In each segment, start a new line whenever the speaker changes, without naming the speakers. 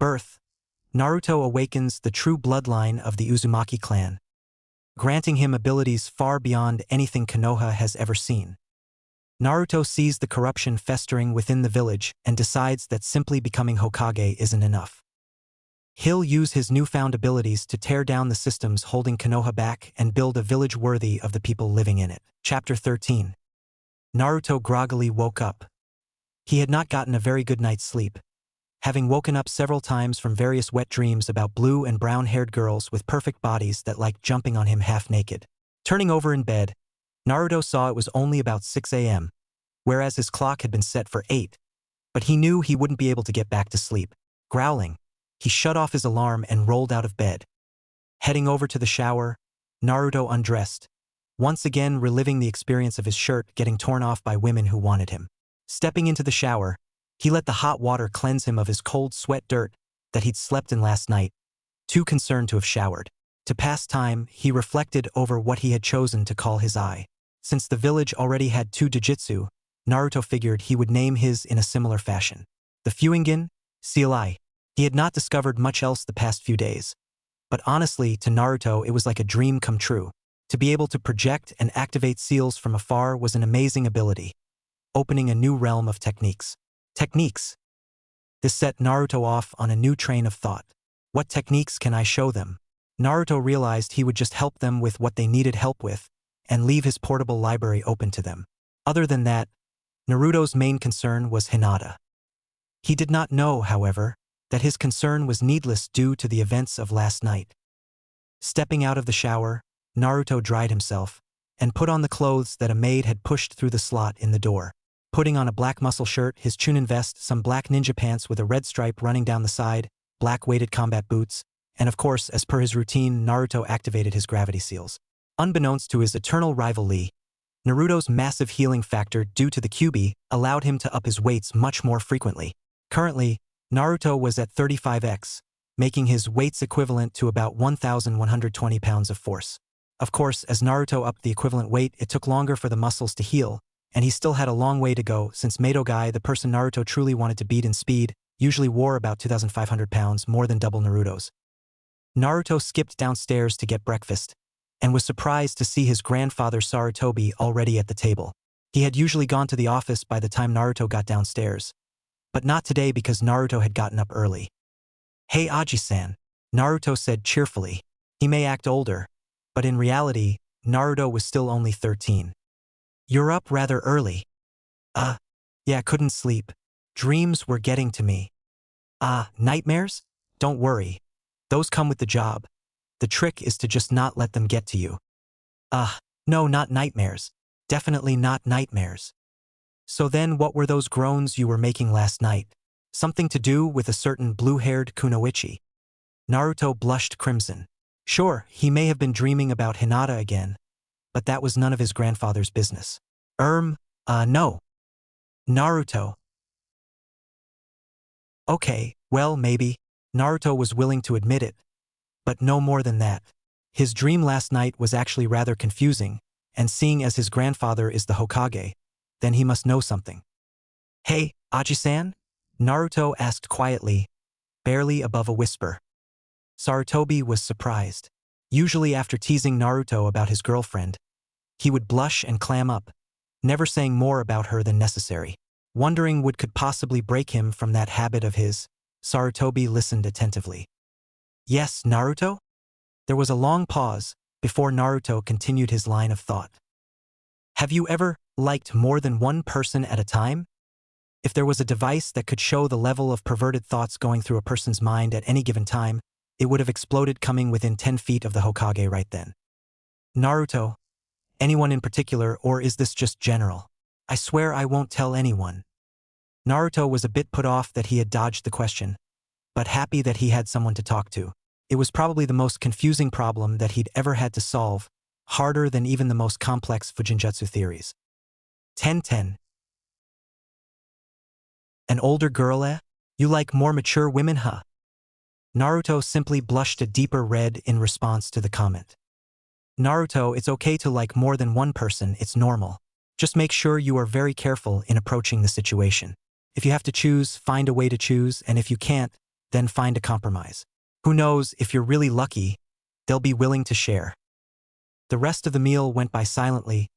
birth, Naruto awakens the true bloodline of the Uzumaki clan, granting him abilities far beyond anything Konoha has ever seen. Naruto sees the corruption festering within the village and decides that simply becoming Hokage isn't enough. He'll use his newfound abilities to tear down the systems holding Konoha back and build a village worthy of the people living in it. Chapter 13. Naruto groggily woke up. He had not gotten a very good night's sleep, having woken up several times from various wet dreams about blue and brown-haired girls with perfect bodies that liked jumping on him half-naked. Turning over in bed, Naruto saw it was only about 6 a.m., whereas his clock had been set for 8, but he knew he wouldn't be able to get back to sleep. Growling, he shut off his alarm and rolled out of bed. Heading over to the shower, Naruto undressed, once again reliving the experience of his shirt getting torn off by women who wanted him. Stepping into the shower, he let the hot water cleanse him of his cold sweat dirt that he'd slept in last night, too concerned to have showered. To pass time, he reflected over what he had chosen to call his eye. Since the village already had 2 dojutsu, Naruto figured he would name his in a similar fashion. The Fuingen, Seal Eye. He had not discovered much else the past few days, but honestly, to Naruto it was like a dream come true. To be able to project and activate seals from afar was an amazing ability, opening a new realm of techniques. This set Naruto off on a new train of thought. What techniques can I show them? Naruto realized he would just help them with what they needed help with, and leave his portable library open to them. Other than that, Naruto's main concern was Hinata. He did not know, however, that his concern was needless due to the events of last night. Stepping out of the shower, Naruto dried himself, and put on the clothes that a maid had pushed through the slot in the door. Putting on a black muscle shirt, his chunin vest, some black ninja pants with a red stripe running down the side, black weighted combat boots, and of course, as per his routine, Naruto activated his gravity seals. Unbeknownst to his eternal rival Lee, Naruto's massive healing factor due to the Kyuubi allowed him to up his weights much more frequently. Currently, Naruto was at 35x, making his weights equivalent to about 1,120 pounds of force. Of course, as Naruto upped the equivalent weight, it took longer for the muscles to heal, and he still had a long way to go since Madogai, the person Naruto truly wanted to beat in speed, usually wore about 2,500 pounds, more than double Naruto's. Naruto skipped downstairs to get breakfast, and was surprised to see his grandfather Sarutobi already at the table. He had usually gone to the office by the time Naruto got downstairs, but not today because Naruto had gotten up early. "Hey Aji-san," Naruto said cheerfully. He may act older, but in reality, Naruto was still only 13. "You're up rather early." Yeah, couldn't sleep. Dreams were getting to me." Nightmares? Don't worry. Those come with the job. The trick is to just not let them get to you." No, not nightmares. Definitely not nightmares." "So then what were those groans you were making last night? Something to do with a certain blue-haired kunoichi?" Naruto blushed crimson. Sure, he may have been dreaming about Hinata again, but that was none of his grandfather's business. No. Naruto. Okay, well, maybe. Naruto was willing to admit it, but no more than that. His dream last night was actually rather confusing, and seeing as his grandfather is the Hokage, then he must know something. "Hey, Aji-san?" Naruto asked quietly, barely above a whisper. Sarutobi was surprised. Usually after teasing Naruto about his girlfriend, he would blush and clam up, never saying more about her than necessary. Wondering what could possibly break him from that habit of his, Sarutobi listened attentively. "Yes, Naruto?" There was a long pause before Naruto continued his line of thought. "Have you ever liked more than one person at a time? If there was a device that could show the level of perverted thoughts going through a person's mind at any given time, it would have exploded coming within 10 feet of the Hokage right then." "Naruto, anyone in particular, or is this just general?" "I swear I won't tell anyone." Naruto was a bit put off that he had dodged the question, but happy that he had someone to talk to. It was probably the most confusing problem that he'd ever had to solve, harder than even the most complex Fujinjutsu theories. 10-10. "An older girl, eh? You like more mature women, huh?" Naruto simply blushed a deeper red in response to the comment. "Naruto, it's okay to like more than one person, it's normal. Just make sure you are very careful in approaching the situation. If you have to choose, find a way to choose, and if you can't, then find a compromise. Who knows, if you're really lucky, they'll be willing to share. The rest of the meal went by silently,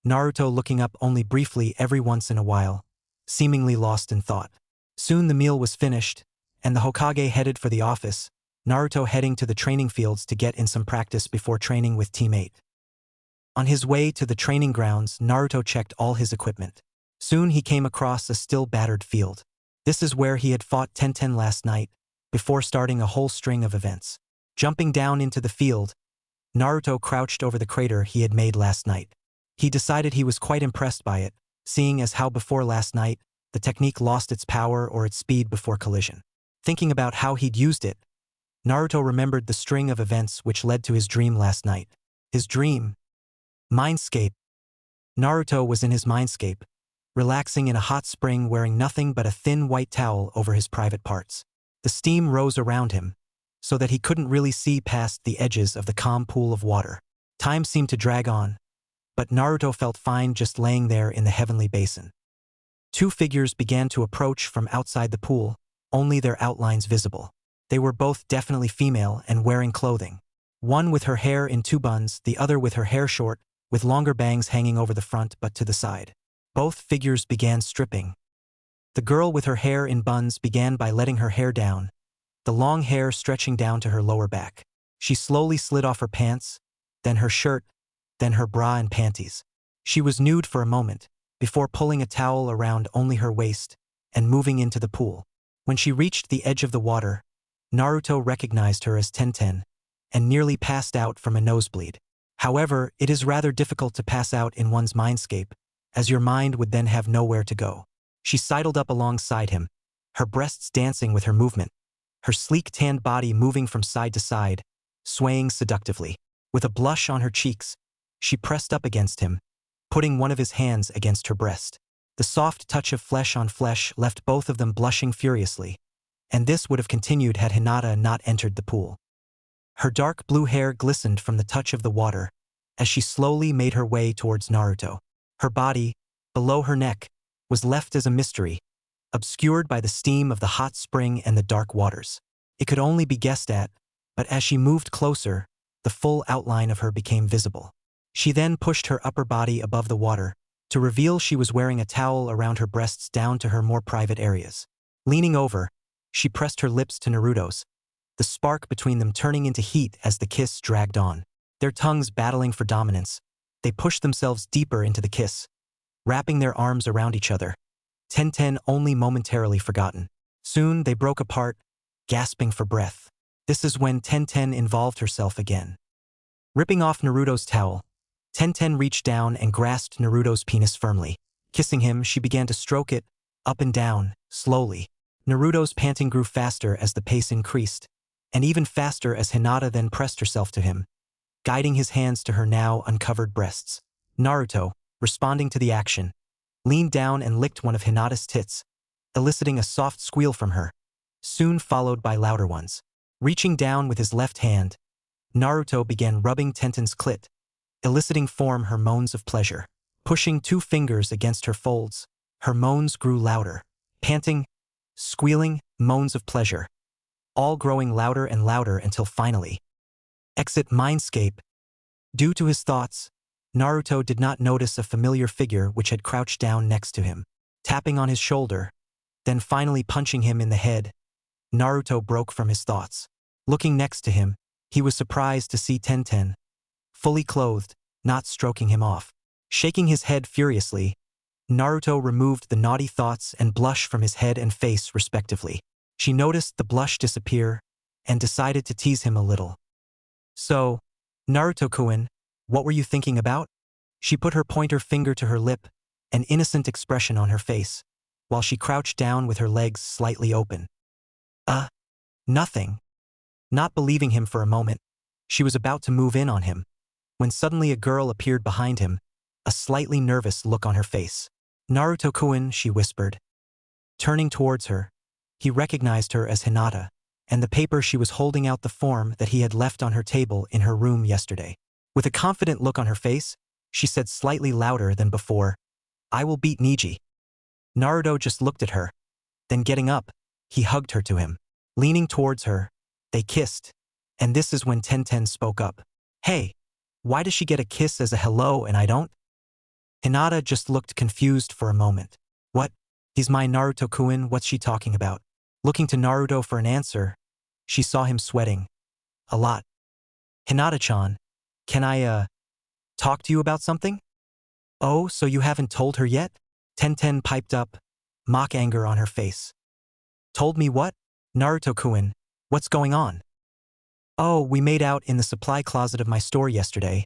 Naruto looking up only briefly every once in a while, seemingly lost in thought. Soon the meal was finished, and the Hokage headed for the office, Naruto heading to the training fields to get in some practice before training with Team 8. On his way to the training grounds, Naruto checked all his equipment. Soon he came across a still battered field. This is where he had fought Tenten last night, before starting a whole string of events. Jumping down into the field, Naruto crouched over the crater he had made last night. He decided he was quite impressed by it, seeing as how before last night, the technique lost its power or its speed before collision. Thinking about how he'd used it, Naruto remembered the string of events which led to his dream last night. His dream. Mindscape. Naruto was in his mindscape, relaxing in a hot spring wearing nothing but a thin white towel over his private parts. The steam rose around him, so that he couldn't really see past the edges of the calm pool of water. Time seemed to drag on, but Naruto felt fine just laying there in the heavenly basin. Two figures began to approach from outside the pool, only their outlines visible. They were both definitely female and wearing clothing. One with her hair in two buns, the other with her hair short, with longer bangs hanging over the front but to the side. Both figures began stripping. The girl with her hair in buns began by letting her hair down, the long hair stretching down to her lower back. She slowly slid off her pants, then her shirt, then her bra and panties. She was nude for a moment, before pulling a towel around only her waist and moving into the pool. When she reached the edge of the water, Naruto recognized her as Tenten and nearly passed out from a nosebleed. However, it is rather difficult to pass out in one's mindscape, as your mind would then have nowhere to go. She sidled up alongside him, her breasts dancing with her movement, her sleek tanned body moving from side to side, swaying seductively. With a blush on her cheeks, she pressed up against him, putting one of his hands against her breast. The soft touch of flesh on flesh left both of them blushing furiously, and this would have continued had Hinata not entered the pool. Her dark blue hair glistened from the touch of the water as she slowly made her way towards Naruto. Her body, below her neck, was left as a mystery, obscured by the steam of the hot spring and the dark waters. It could only be guessed at, but as she moved closer, the full outline of her became visible. She then pushed her upper body above the water to reveal she was wearing a towel around her breasts down to her more private areas. Leaning over, she pressed her lips to Naruto's, the spark between them turning into heat as the kiss dragged on. Their tongues battling for dominance, they pushed themselves deeper into the kiss, wrapping their arms around each other, Tenten only momentarily forgotten. Soon they broke apart, gasping for breath. This is when Tenten involved herself again. Ripping off Naruto's towel, Tenten reached down and grasped Naruto's penis firmly. Kissing him, she began to stroke it, up and down, slowly. Naruto's panting grew faster as the pace increased, and even faster as Hinata then pressed herself to him, guiding his hands to her now uncovered breasts. Naruto, responding to the action, leaned down and licked one of Hinata's tits, eliciting a soft squeal from her, soon followed by louder ones. Reaching down with his left hand, Naruto began rubbing Tenten's clit, eliciting from her moans of pleasure. Pushing two fingers against her folds, her moans grew louder, panting, squealing, moans of pleasure, all growing louder and louder until finally. Exit mindscape. Due to his thoughts, Naruto did not notice a familiar figure which had crouched down next to him. Tapping on his shoulder, then finally punching him in the head, Naruto broke from his thoughts. Looking next to him, he was surprised to see Tenten, fully clothed, not stroking him off. Shaking his head furiously, Naruto removed the naughty thoughts and blush from his head and face respectively. She noticed the blush disappear and decided to tease him a little. So, Naruto-kun, what were you thinking about? She put her pointer finger to her lip, an innocent expression on her face, while she crouched down with her legs slightly open. Nothing. Not believing him for a moment, she was about to move in on him, when suddenly a girl appeared behind him, a slightly nervous look on her face. Naruto-kun, she whispered. Turning towards her, he recognized her as Hinata, and the paper she was holding out the form that he had left on her table in her room yesterday. With a confident look on her face, she said slightly louder than before, "I will beat Niji." Naruto just looked at her. Then getting up, he hugged her to him. Leaning towards her, they kissed, and this is when Tenten spoke up. Hey, why does she get a kiss as a hello and I don't? Hinata just looked confused for a moment. What? He's my Naruto-kun, what's she talking about? Looking to Naruto for an answer, she saw him sweating. A lot. Hinata-chan, can I, talk to you about something? Oh, so you haven't told her yet? Tenten piped up, mock anger on her face. Told me what? Naruto-kun, what's going on? Oh, we made out in the supply closet of my store yesterday,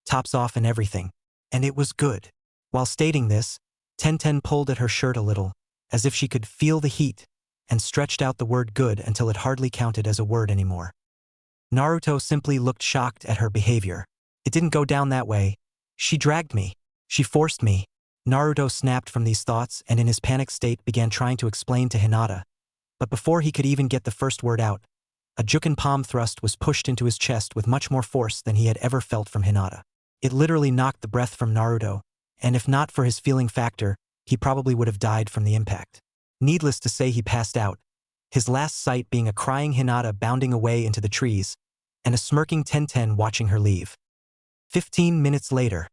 tops off and everything, and it was good. While stating this, Tenten pulled at her shirt a little, as if she could feel the heat, and stretched out the word good until it hardly counted as a word anymore. Naruto simply looked shocked at her behavior. It didn't go down that way. She dragged me. She forced me. Naruto snapped from these thoughts and in his panic state began trying to explain to Hinata. But before he could even get the first word out, a jukin palm thrust was pushed into his chest with much more force than he had ever felt from Hinata. It literally knocked the breath from Naruto, and if not for his feeling factor, he probably would have died from the impact. Needless to say, he passed out, his last sight being a crying Hinata bounding away into the trees, and a smirking Tenten watching her leave. 15 minutes later,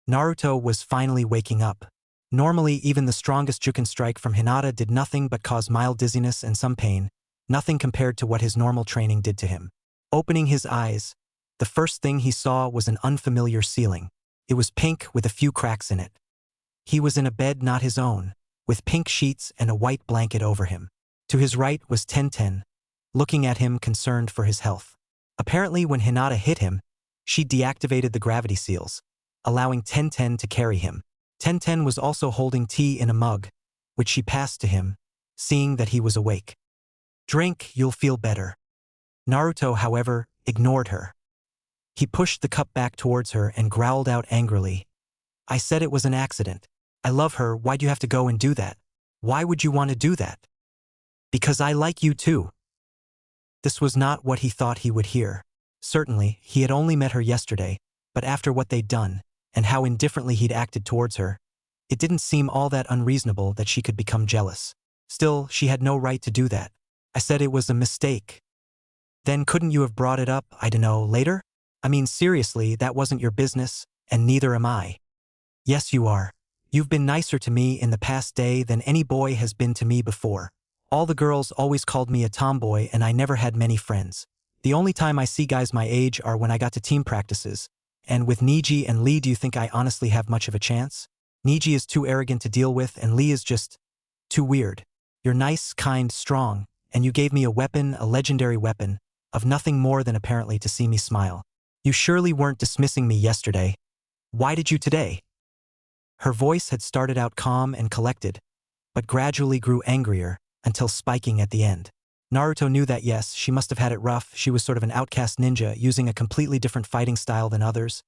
Naruto was finally waking up. Normally, even the strongest jukin strike from Hinata did nothing but cause mild dizziness and some pain, nothing compared to what his normal training did to him. Opening his eyes, the first thing he saw was an unfamiliar ceiling. It was pink with a few cracks in it. He was in a bed not his own, with pink sheets and a white blanket over him. To his right was Tenten, looking at him concerned for his health. Apparently when Hinata hit him, she deactivated the gravity seals, allowing Tenten to carry him. Tenten was also holding tea in a mug, which she passed to him, seeing that he was awake. Drink, you'll feel better. Naruto, however, ignored her. He pushed the cup back towards her and growled out angrily. I said it was an accident. I love her, why'd you have to go and do that? Why would you want to do that? Because I like you too. This was not what he thought he would hear. Certainly, he had only met her yesterday, but after what they'd done, and how indifferently he'd acted towards her, it didn't seem all that unreasonable that she could become jealous. Still, she had no right to do that. I said it was a mistake. Then couldn't you have brought it up, I dunno, later? I mean seriously, that wasn't your business, and neither am I. Yes you are. You've been nicer to me in the past day than any boy has been to me before. All the girls always called me a tomboy and I never had many friends. The only time I see guys my age are when I got to team practices. And with Niji and Lee, do you think I honestly have much of a chance? Niji is too arrogant to deal with and Lee is just too weird. You're nice, kind, strong, and you gave me a weapon, a legendary weapon, of nothing more than apparently to see me smile. You surely weren't dismissing me yesterday. Why did you today? Her voice had started out calm and collected, but gradually grew angrier until spiking at the end. Naruto knew that yes, she must have had it rough, she was sort of an outcast ninja using a completely different fighting style than others,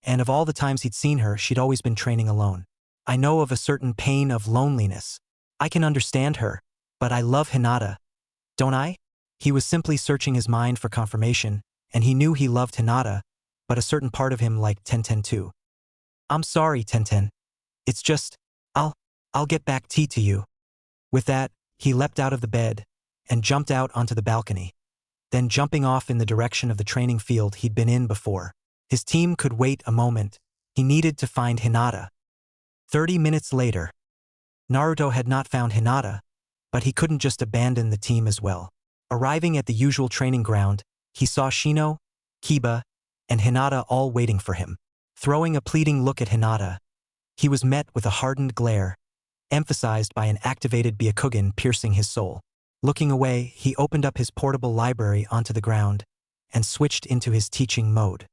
and of all the times he'd seen her, she'd always been training alone. I know of a certain pain of loneliness. I can understand her, but I love Hinata, don't I? He was simply searching his mind for confirmation, and he knew he loved Hinata, but a certain part of him liked Tenten too. I'm sorry, Tenten. It's just, I'll get back tea to you. With that, he leapt out of the bed and jumped out onto the balcony, then jumping off in the direction of the training field he'd been in before. His team could wait a moment. He needed to find Hinata. 30 minutes later, Naruto had not found Hinata, but he couldn't just abandon the team as well. Arriving at the usual training ground, he saw Shino, Kiba, and Hinata all waiting for him. Throwing a pleading look at Hinata, he was met with a hardened glare, emphasized by an activated Byakugan piercing his soul. Looking away, he opened up his portable library onto the ground and switched into his teaching mode.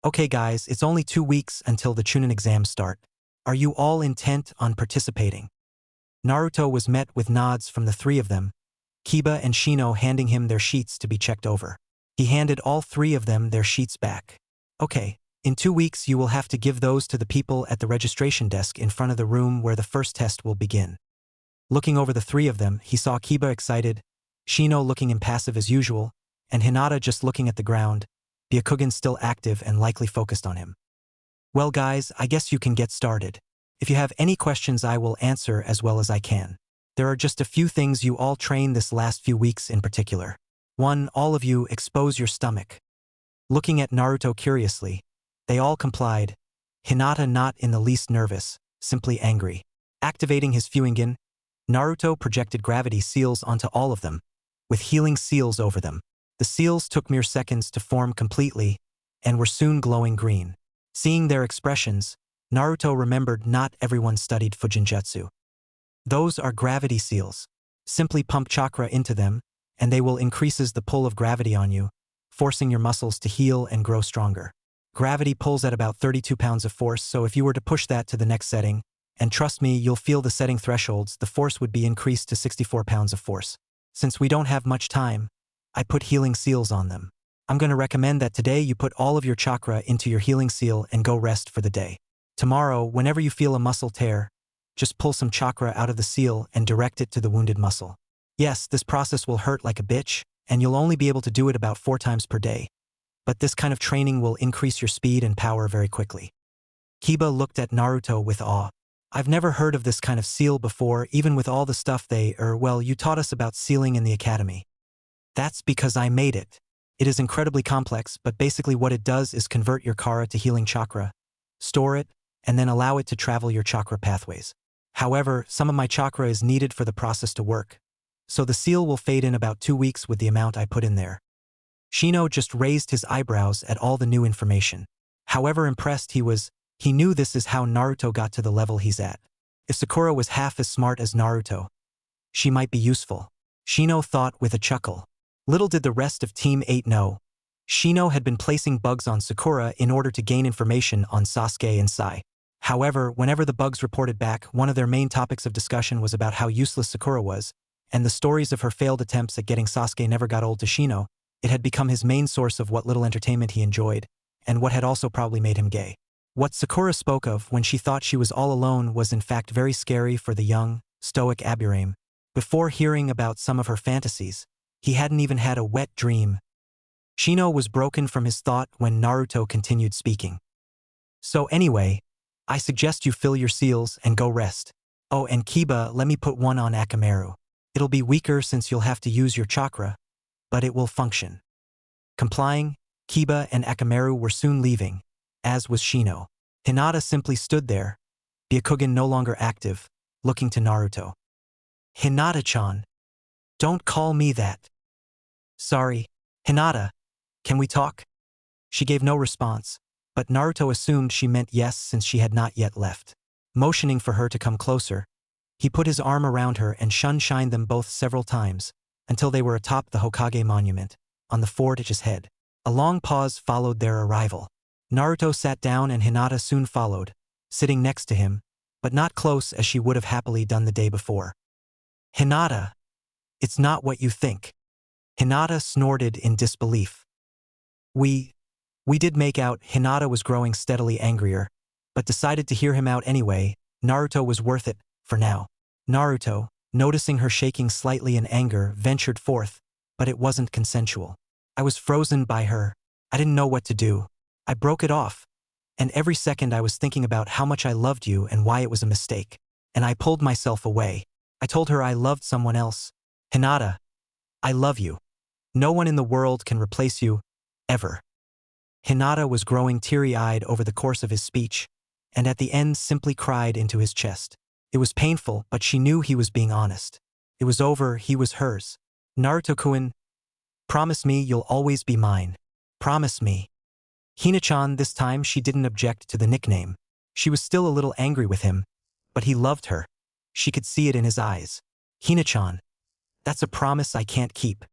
Okay guys, it's only 2 weeks until the Chunin exams start. Are you all intent on participating? Naruto was met with nods from the three of them, Kiba and Shino handing him their sheets to be checked over. He handed all three of them their sheets back. Okay, in 2 weeks you will have to give those to the people at the registration desk in front of the room where the first test will begin. Looking over the three of them, he saw Kiba excited, Shino looking impassive as usual, and Hinata just looking at the ground, Byakugan still active and likely focused on him. Well guys, I guess you can get started. If you have any questions I will answer as well as I can. There are just a few things you all train this last few weeks in particular. 1. All of you expose your stomach. Looking at Naruto curiously, they all complied, Hinata not in the least nervous, simply angry. Activating his Fuingen, Naruto projected gravity seals onto all of them, with healing seals over them. The seals took mere seconds to form completely, and were soon glowing green. Seeing their expressions, Naruto remembered not everyone studied Fujinjutsu. Those are gravity seals. Simply pump chakra into them, and they will increases the pull of gravity on you, forcing your muscles to heal and grow stronger. Gravity pulls at about 32 pounds of force, so if you were to push that to the next setting, and trust me, you'll feel the setting thresholds, the force would be increased to 64 pounds of force. Since we don't have much time, I put healing seals on them. I'm going to recommend that today you put all of your chakra into your healing seal and go rest for the day. Tomorrow, whenever you feel a muscle tear, just pull some chakra out of the seal and direct it to the wounded muscle. Yes, this process will hurt like a bitch, and you'll only be able to do it about 4 times per day. But this kind of training will increase your speed and power very quickly. Kiba looked at Naruto with awe. I've never heard of this kind of seal before, even with all the stuff you taught us about sealing in the academy. That's because I made it. It is incredibly complex, but basically what it does is convert your kara to healing chakra, store it, and then allow it to travel your chakra pathways. However, some of my chakra is needed for the process to work, so the seal will fade in about 2 weeks with the amount I put in there. Shino just raised his eyebrows at all the new information. However impressed he was, he knew this is how Naruto got to the level he's at. If Sakura was half as smart as Naruto, she might be useful. Shino thought with a chuckle. Little did the rest of Team 8 know, Shino had been placing bugs on Sakura in order to gain information on Sasuke and Sai. However, whenever the bugs reported back, one of their main topics of discussion was about how useless Sakura was, and the stories of her failed attempts at getting Sasuke never got old to Shino. It had become his main source of what little entertainment he enjoyed, and what had also probably made him gay. What Sakura spoke of when she thought she was all alone was in fact very scary for the young, stoic Aburame. Before hearing about some of her fantasies, he hadn't even had a wet dream. Shino was broken from his thought when Naruto continued speaking. So anyway, I suggest you fill your seals and go rest. Oh, and Kiba, let me put one on Akamaru. It'll be weaker since you'll have to use your chakra, but it will function. Complying, Kiba and Akamaru were soon leaving, as was Shino. Hinata simply stood there, Byakugan no longer active, looking to Naruto. Hinata-chan. Don't call me that. Sorry. Hinata, can we talk? She gave no response, but Naruto assumed she meant yes since she had not yet left. Motioning for her to come closer, he put his arm around her and shined them both several times, until they were atop the Hokage monument, on the fort's head. A long pause followed their arrival. Naruto sat down and Hinata soon followed, sitting next to him, but not close as she would have happily done the day before. Hinata, it's not what you think. Hinata snorted in disbelief. We did make out. Hinata was growing steadily angrier, but decided to hear him out anyway. Naruto was worth it, for now. Naruto, noticing her shaking slightly in anger, ventured forth, but it wasn't consensual. I was frozen by her. I didn't know what to do. I broke it off, and every second I was thinking about how much I loved you and why it was a mistake. And I pulled myself away. I told her I loved someone else. Hinata, I love you. No one in the world can replace you, ever. Hinata was growing teary-eyed over the course of his speech, and at the end simply cried into his chest. It was painful, but she knew he was being honest. It was over, he was hers. Naruto-kun, promise me you'll always be mine. Promise me. Hina-chan, this time she didn't object to the nickname. She was still a little angry with him, but he loved her. She could see it in his eyes. Hina-chan, that's a promise I can't keep.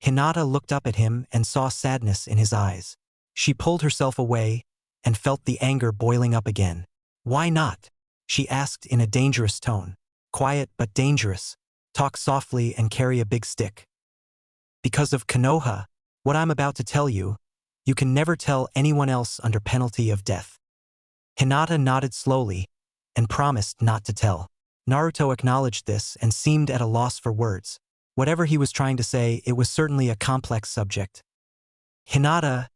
Hinata looked up at him and saw sadness in his eyes. She pulled herself away and felt the anger boiling up again. Why not? She asked in a dangerous tone. Quiet but dangerous. Talk softly and carry a big stick. Because of Konoha, what I'm about to tell you, you can never tell anyone else under penalty of death. Hinata nodded slowly and promised not to tell. Naruto acknowledged this and seemed at a loss for words. Whatever he was trying to say, it was certainly a complex subject. Hinata,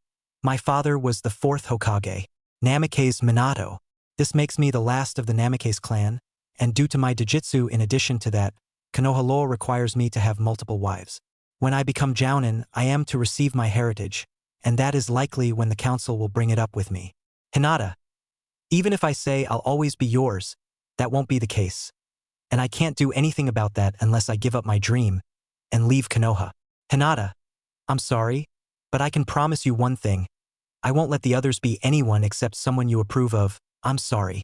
my father was the 4th Hokage, Namake's Minato. This makes me the last of the Namake's clan, and due to my dojutsu in addition to that, Konoha law requires me to have multiple wives. When I become jounin, I am to receive my heritage, and that is likely when the council will bring it up with me. Hinata, even if I say I'll always be yours, that won't be the case. And I can't do anything about that unless I give up my dream and leave Konoha. Hinata, I'm sorry, but I can promise you one thing. I won't let the others be anyone except someone you approve of. I'm sorry.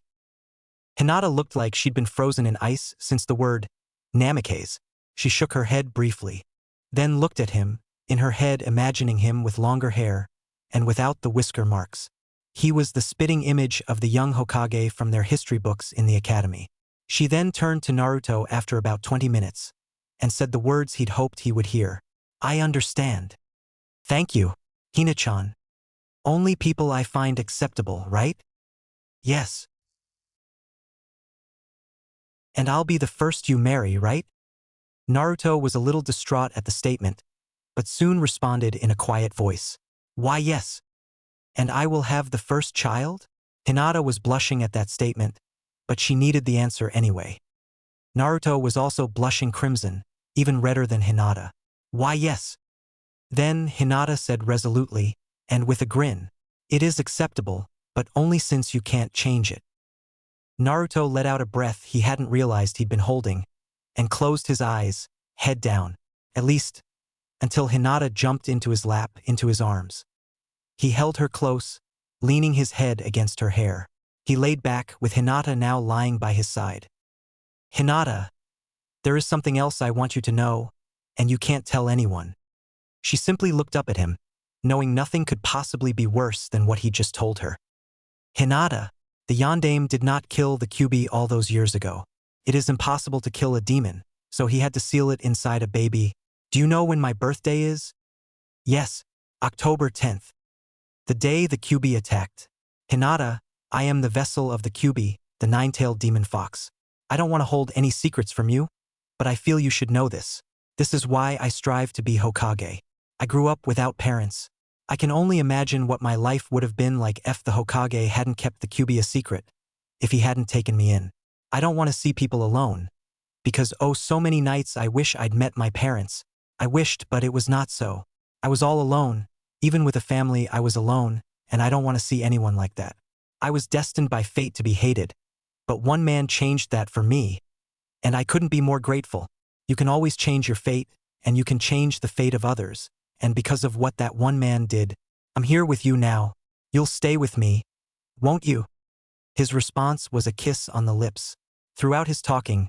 Hinata looked like she'd been frozen in ice since the word namikaze. She shook her head briefly, then looked at him, in her head imagining him with longer hair and without the whisker marks. He was the spitting image of the young Hokage from their history books in the academy. She then turned to Naruto after about 20 minutes and said the words he'd hoped he would hear. I understand. Thank you, Hina-chan. Only people I find acceptable, right? Yes. And I'll be the first you marry, right? Naruto was a little distraught at the statement, but soon responded in a quiet voice. Why yes. And I will have the first child? Hinata was blushing at that statement, but she needed the answer anyway. Naruto was also blushing crimson, even redder than Hinata. Why yes. Then Hinata said resolutely, and with a grin, it is acceptable, but only since you can't change it. Naruto let out a breath he hadn't realized he'd been holding, and closed his eyes, head down, at least, until Hinata jumped into his lap, into his arms. He held her close, leaning his head against her hair. He laid back with Hinata now lying by his side. Hinata, there is something else I want you to know, and you can't tell anyone. She simply looked up at him, knowing nothing could possibly be worse than what he just told her. Hinata, the Yondaime did not kill the Kyuubi all those years ago. It is impossible to kill a demon, so he had to seal it inside a baby. Do you know when my birthday is? Yes, October 10th. The day the Kyuubi attacked. Hinata, I am the vessel of the Kyuubi, the nine-tailed demon fox. I don't want to hold any secrets from you, but I feel you should know this. This is why I strive to be Hokage. I grew up without parents. I can only imagine what my life would have been like if the Hokage hadn't kept the Kyuubi a secret, if he hadn't taken me in. I don't want to see people alone, because oh so many nights I wish I'd met my parents. I wished, but it was not so. I was all alone, even with a family I was alone, and I don't want to see anyone like that. I was destined by fate to be hated, but one man changed that for me, and I couldn't be more grateful. You can always change your fate, and you can change the fate of others, and because of what that one man did, I'm here with you now. You'll stay with me, won't you? His response was a kiss on the lips. Throughout his talking,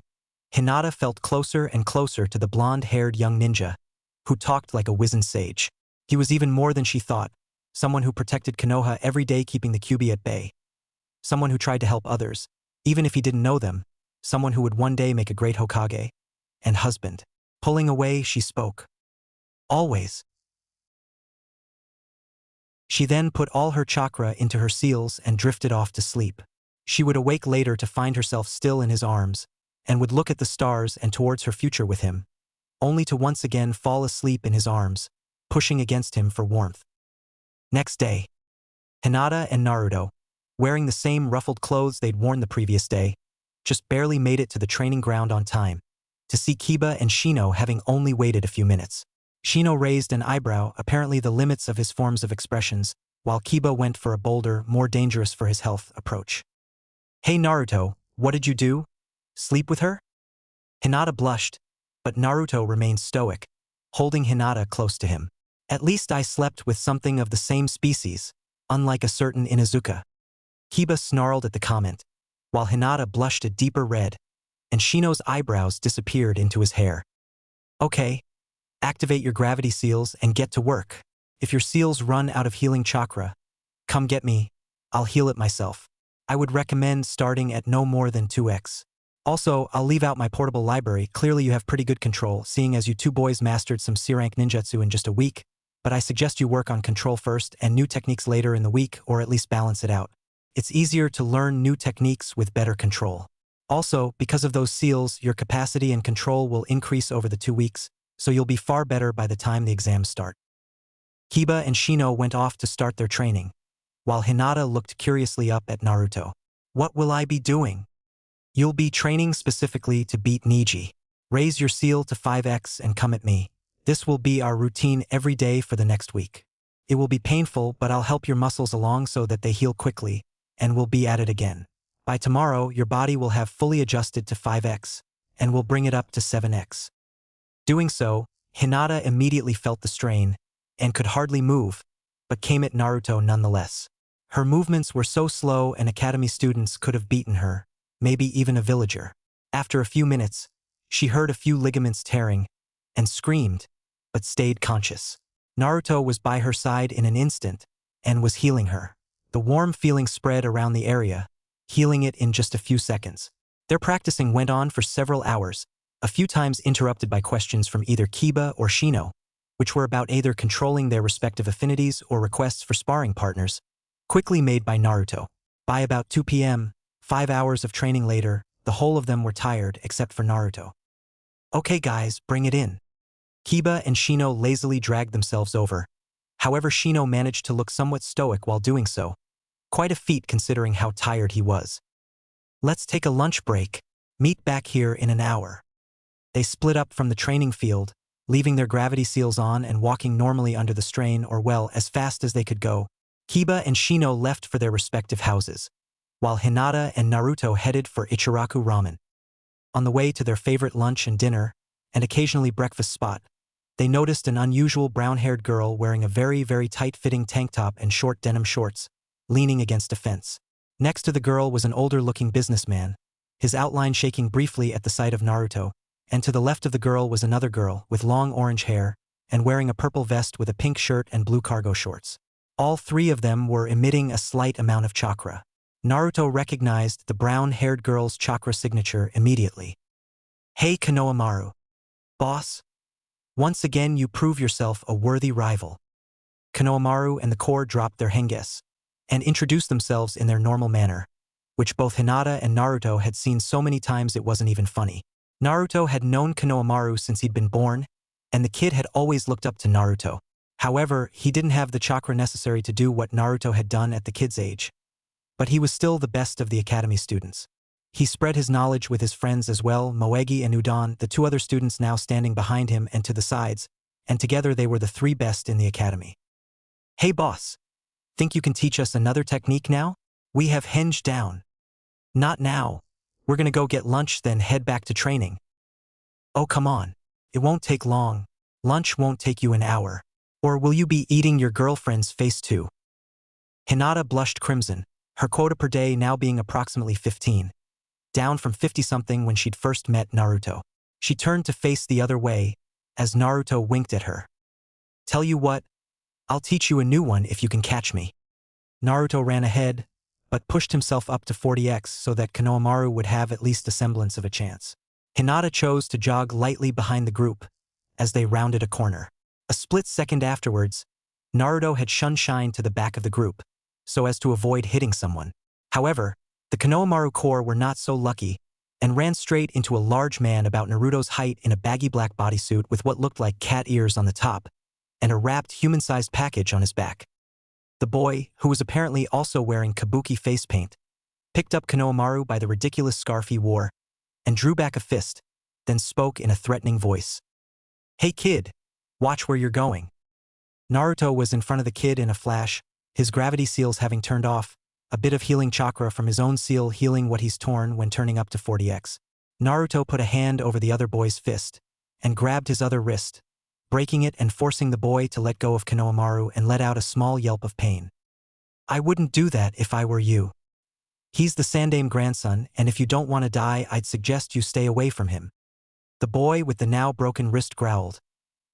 Hinata felt closer and closer to the blonde-haired young ninja, who talked like a wizened sage. He was even more than she thought, someone who protected Konoha every day keeping the Kyuubi at bay. Someone who tried to help others, even if he didn't know them, someone who would one day make a great Hokage. And husband. Pulling away, she spoke. Always. She then put all her chakra into her seals and drifted off to sleep. She would awake later to find herself still in his arms, and would look at the stars and towards her future with him, only to once again fall asleep in his arms, pushing against him for warmth. Next day, Hinata and Naruto, wearing the same ruffled clothes they'd worn the previous day, just barely made it to the training ground on time, to see Kiba and Shino having only waited a few minutes. Shino raised an eyebrow, apparently the limits of his forms of expressions, while Kiba went for a bolder, more dangerous for his health approach. Hey Naruto, what did you do? Sleep with her? Hinata blushed, but Naruto remained stoic, holding Hinata close to him. At least I slept with something of the same species, unlike a certain Inuzuka. Kiba snarled at the comment, while Hinata blushed a deeper red, and Shino's eyebrows disappeared into his hair. Okay. Activate your gravity seals and get to work. If your seals run out of healing chakra, come get me. I'll heal it myself. I would recommend starting at no more than 2x. Also, I'll leave out my portable library. Clearly you have pretty good control, seeing as you two boys mastered some C-rank ninjutsu in just a week, but I suggest you work on control first and new techniques later in the week, or at least balance it out. It's easier to learn new techniques with better control. Also, because of those seals, your capacity and control will increase over the 2 weeks, so you'll be far better by the time the exams start. Kiba and Shino went off to start their training, while Hinata looked curiously up at Naruto. What will I be doing? You'll be training specifically to beat Niji. Raise your seal to 5x and come at me. This will be our routine every day for the next week. It will be painful, but I'll help your muscles along so that they heal quickly, and we'll be at it again. By tomorrow, your body will have fully adjusted to 5x, and we'll bring it up to 7x. Doing so, Hinata immediately felt the strain, and could hardly move, but came at Naruto nonetheless. Her movements were so slow and academy students could have beaten her, maybe even a villager. After a few minutes, she heard a few ligaments tearing, and screamed, but stayed conscious. Naruto was by her side in an instant, and was healing her. The warm feeling spread around the area, healing it in just a few seconds. Their practicing went on for several hours, a few times interrupted by questions from either Kiba or Shino, which were about either controlling their respective affinities or requests for sparring partners, quickly made by Naruto. By about 2 p.m., 5 hours of training later, the whole of them were tired except for Naruto. Okay guys, bring it in. Kiba and Shino lazily dragged themselves over. However, Shino managed to look somewhat stoic while doing so. Quite a feat considering how tired he was. Let's take a lunch break. Meet back here in an hour. They split up from the training field, leaving their gravity seals on and walking normally under the strain or well as fast as they could go. Kiba and Shino left for their respective houses, while Hinata and Naruto headed for Ichiraku Ramen. On the way to their favorite lunch and dinner, and occasionally breakfast spot, they noticed an unusual brown-haired girl wearing a very, very tight-fitting tank top and short denim shorts, leaning against a fence. Next to the girl was an older-looking businessman, his outline shaking briefly at the sight of Naruto, and to the left of the girl was another girl with long orange hair and wearing a purple vest with a pink shirt and blue cargo shorts. All three of them were emitting a slight amount of chakra. Naruto recognized the brown-haired girl's chakra signature immediately. Hey Konohamaru. Boss? Once again you prove yourself a worthy rival. Konohamaru and the core dropped their henges and introduced themselves in their normal manner, which both Hinata and Naruto had seen so many times it wasn't even funny. Naruto had known Konohamaru since he'd been born, and the kid had always looked up to Naruto. However, he didn't have the chakra necessary to do what Naruto had done at the kid's age. But he was still the best of the academy students. He spread his knowledge with his friends as well, Moegi and Udon, the two other students now standing behind him and to the sides, and together they were the three best in the academy. Hey boss, think you can teach us another technique now? We have hinged down. Not now. We're gonna go get lunch then head back to training. Oh come on. It won't take long. Lunch won't take you an hour. Or will you be eating your girlfriend's face too? Hinata blushed crimson, her quota per day now being approximately 15. Down from 50-something when she'd first met Naruto. She turned to face the other way, as Naruto winked at her. Tell you what, I'll teach you a new one if you can catch me. Naruto ran ahead, but pushed himself up to 40x so that Konohamaru would have at least a semblance of a chance. Hinata chose to jog lightly behind the group, as they rounded a corner. A split second afterwards, Naruto had shunshined to the back of the group, so as to avoid hitting someone. However, the Konohamaru core were not so lucky, and ran straight into a large man about Naruto's height in a baggy black bodysuit with what looked like cat ears on the top, and a wrapped human-sized package on his back. The boy, who was apparently also wearing kabuki face paint, picked up Konohamaru by the ridiculous scarf he wore, and drew back a fist, then spoke in a threatening voice. Hey kid, watch where you're going. Naruto was in front of the kid in a flash, his gravity seals having turned off, a bit of healing chakra from his own seal healing what he's torn when turning up to 40x. Naruto put a hand over the other boy's fist, and grabbed his other wrist, breaking it and forcing the boy to let go of Konohamaru and let out a small yelp of pain. I wouldn't do that if I were you. He's the Sandaime grandson, and if you don't want to die, I'd suggest you stay away from him. The boy with the now broken wrist growled,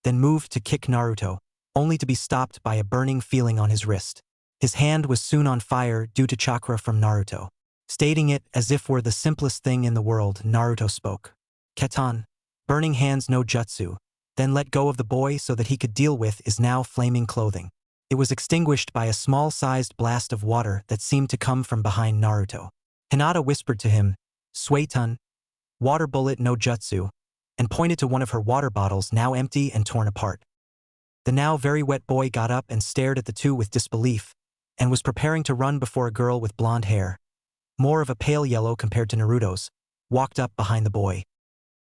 then moved to kick Naruto, only to be stopped by a burning feeling on his wrist. His hand was soon on fire due to chakra from Naruto. Stating it as if were the simplest thing in the world, Naruto spoke. Ketan, burning hands no jutsu, then let go of the boy so that he could deal with is now flaming clothing. It was extinguished by a small-sized blast of water that seemed to come from behind Naruto. Hinata whispered to him, Suetun, water bullet no jutsu, and pointed to one of her water bottles now empty and torn apart. The now very wet boy got up and stared at the two with disbelief, and was preparing to run before a girl with blonde hair, more of a pale yellow compared to Naruto's, walked up behind the boy.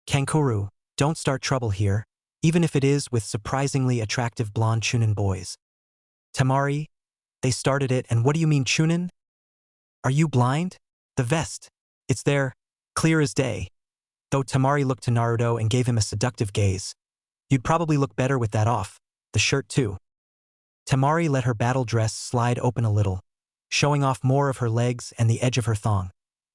Kankuro, Don't start trouble here, even if it is with surprisingly attractive blonde Chunin boys. Temari, they started it, and what do you mean Chunin? Are you blind? The vest. It's there, clear as day. Though Temari looked to Naruto and gave him a seductive gaze. You'd probably look better with that off, the shirt too. Temari let her battle dress slide open a little, showing off more of her legs and the edge of her thong,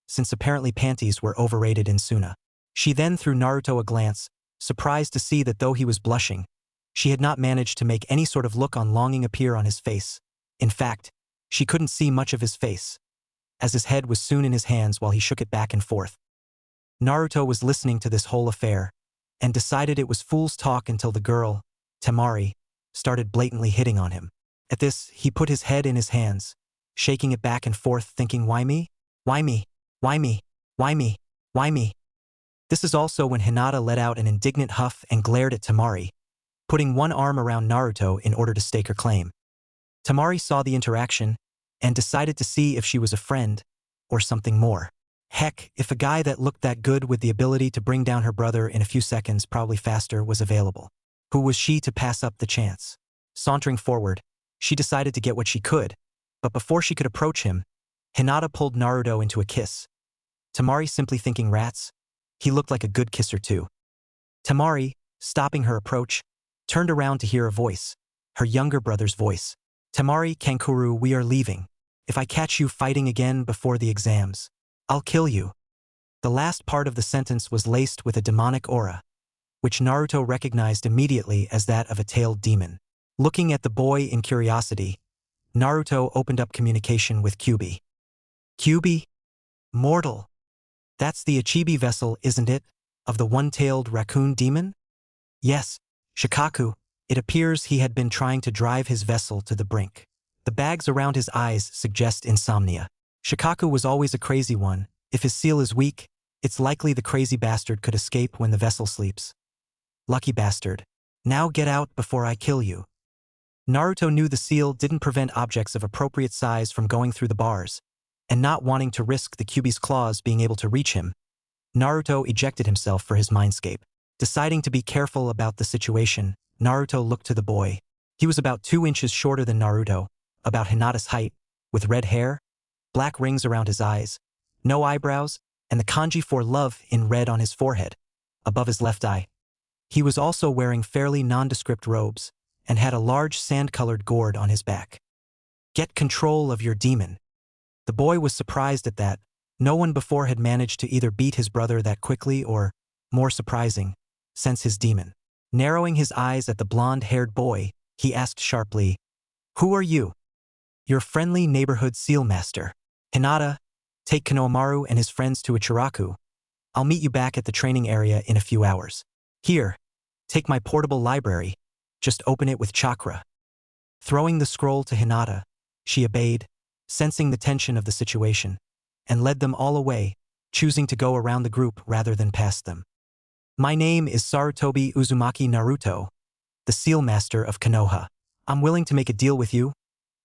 since apparently panties were overrated in Suna. She then threw Naruto a glance, surprised to see that though he was blushing, she had not managed to make any sort of look on longing appear on his face. In fact, she couldn't see much of his face, as his head was soon in his hands while he shook it back and forth. Naruto was listening to this whole affair, and decided it was fool's talk until the girl, Temari, started blatantly hitting on him. At this, he put his head in his hands, shaking it back and forth, thinking, why me? Why me? Why me? Why me? Why me? This is also when Hinata let out an indignant huff and glared at Temari, putting one arm around Naruto in order to stake her claim. Temari saw the interaction and decided to see if she was a friend or something more. Heck, if a guy that looked that good with the ability to bring down her brother in a few seconds, probably faster, was available. Who was she to pass up the chance? Sauntering forward, she decided to get what she could, but before she could approach him, Hinata pulled Naruto into a kiss. Temari simply thinking, rats, he looked like a good kisser too. Temari, stopping her approach, turned around to hear a voice, her younger brother's voice. Temari, Kankuro, we are leaving. If I catch you fighting again before the exams, I'll kill you. The last part of the sentence was laced with a demonic aura, which Naruto recognized immediately as that of a tailed demon. Looking at the boy in curiosity, Naruto opened up communication with Kyuubi. Kyuubi? Mortal. That's the Ichibi vessel, isn't it? Of the one-tailed raccoon demon? Yes, Shikaku. It appears he had been trying to drive his vessel to the brink. The bags around his eyes suggest insomnia. Shikaku was always a crazy one. If his seal is weak, it's likely the crazy bastard could escape when the vessel sleeps. Lucky bastard. Now get out before I kill you. Naruto knew the seal didn't prevent objects of appropriate size from going through the bars, and not wanting to risk the Kyuubi's claws being able to reach him, Naruto ejected himself for his mindscape. Deciding to be careful about the situation, Naruto looked to the boy. He was about 2 inches shorter than Naruto, about Hinata's height, with red hair, black rings around his eyes, no eyebrows, and the kanji for love in red on his forehead, above his left eye. He was also wearing fairly nondescript robes, and had a large sand-colored gourd on his back. Get control of your demon. The boy was surprised at that. No one before had managed to either beat his brother that quickly or, more surprising, sense his demon. Narrowing his eyes at the blonde-haired boy, he asked sharply, "Who are you?" "Your friendly neighborhood seal master. Hinata, take Konohamaru and his friends to Ichiraku. I'll meet you back at the training area in a few hours. Here, take my portable library. Just open it with chakra." Throwing the scroll to Hinata, she obeyed, sensing the tension of the situation, and led them all away, choosing to go around the group rather than past them. "My name is Sarutobi Uzumaki Naruto, the seal master of Konoha. I'm willing to make a deal with you,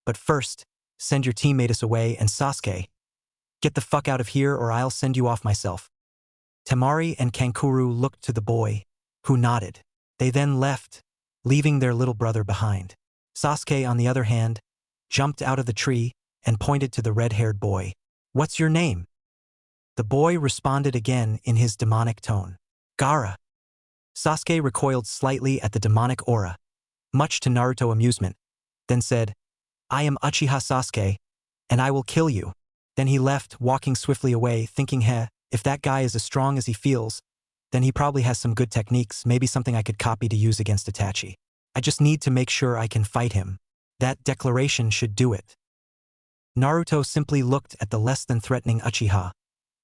but first, send your teammate us away, and Sasuke, get the fuck out of here or I'll send you off myself." Temari and Kankuro looked to the boy, who nodded. They then left, leaving their little brother behind. Sasuke, on the other hand, jumped out of the tree and pointed to the red-haired boy. "What's your name?" The boy responded again in his demonic tone. "Gaara." Sasuke recoiled slightly at the demonic aura, much to Naruto's amusement, then said, "I am Uchiha Sasuke, and I will kill you." Then he left, walking swiftly away, thinking, if that guy is as strong as he feels, then he probably has some good techniques, maybe something I could copy to use against Itachi. I just need to make sure I can fight him. That declaration should do it. Naruto simply looked at the less than threatening Uchiha,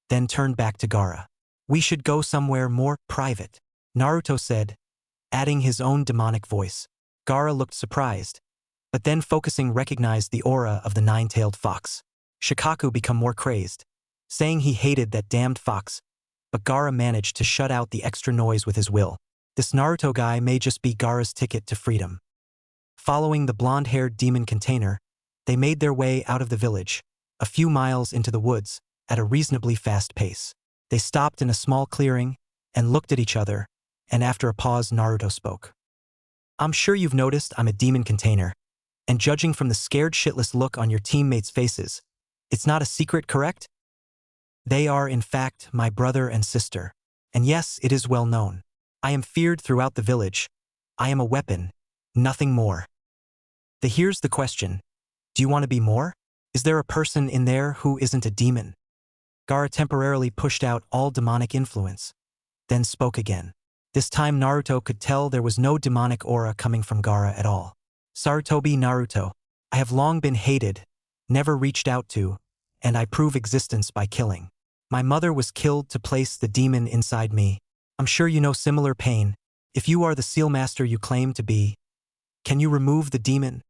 then turned back to Gaara. "We should go somewhere more private," Naruto said, adding his own demonic voice. Gaara looked surprised, but then focusing recognized the aura of the nine-tailed fox. Shikaku became more crazed, saying he hated that damned fox, but Gaara managed to shut out the extra noise with his will. This Naruto guy may just be Gaara's ticket to freedom. Following the blonde-haired demon container, they made their way out of the village, a few miles into the woods, at a reasonably fast pace. They stopped in a small clearing and looked at each other, and after a pause Naruto spoke. I'm sure you've noticed I'm a demon container, and judging from the scared shitless look on your teammates' faces, it's not a secret, correct? They are, in fact, my brother and sister. And yes, it is well known. I am feared throughout the village. I am a weapon, nothing more. Here's the question. Do you want to be more? Is there a person in there who isn't a demon? Gaara temporarily pushed out all demonic influence, then spoke again. This time Naruto could tell there was no demonic aura coming from Gaara at all. Sarutobi Naruto, I have long been hated, never reached out to, and I prove existence by killing. My mother was killed to place the demon inside me. I'm sure you know similar pain. If you are the seal master you claim to be, can you remove the demon?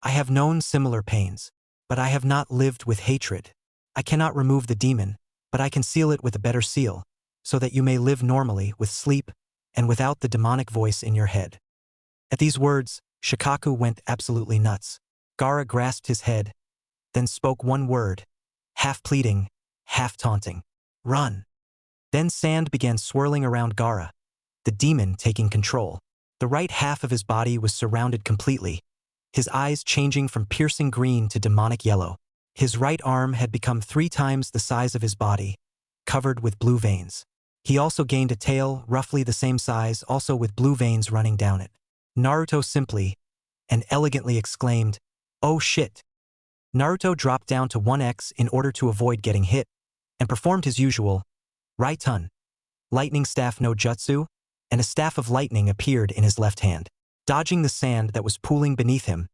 I have known similar pains, but I have not lived with hatred. I cannot remove the demon, but I can seal it with a better seal, so that you may live normally with sleep and without the demonic voice in your head. At these words, Shikaku went absolutely nuts. Gaara grasped his head, then spoke one word, half pleading, half taunting. Run. Then sand began swirling around Gaara, the demon taking control. The right half of his body was surrounded completely, his eyes changing from piercing green to demonic yellow. His right arm had become 3 times the size of his body, covered with blue veins. He also gained a tail roughly the same size, also with blue veins running down it. Naruto simply and elegantly exclaimed, "Oh shit!" Naruto dropped down to 1x in order to avoid getting hit, and performed his usual Raiton, lightning staff no jutsu, and a staff of lightning appeared in his left hand. Dodging the sand that was pooling beneath him,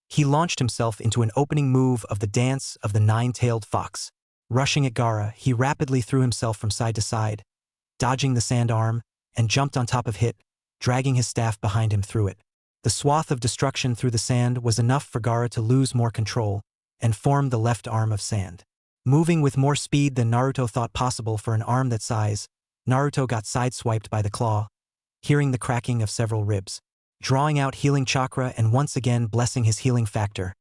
he launched himself into an opening move of the dance of the 9-tailed fox. Rushing at Gaara, he rapidly threw himself from side to side, dodging the sand arm, and jumped on top of Hit, dragging his staff behind him through it. The swath of destruction through the sand was enough for Gaara to lose more control and form the left arm of sand. Moving with more speed than Naruto thought possible for an arm that size, Naruto got sideswiped by the claw, hearing the cracking of several ribs. Drawing out healing chakra and once again blessing his healing factor,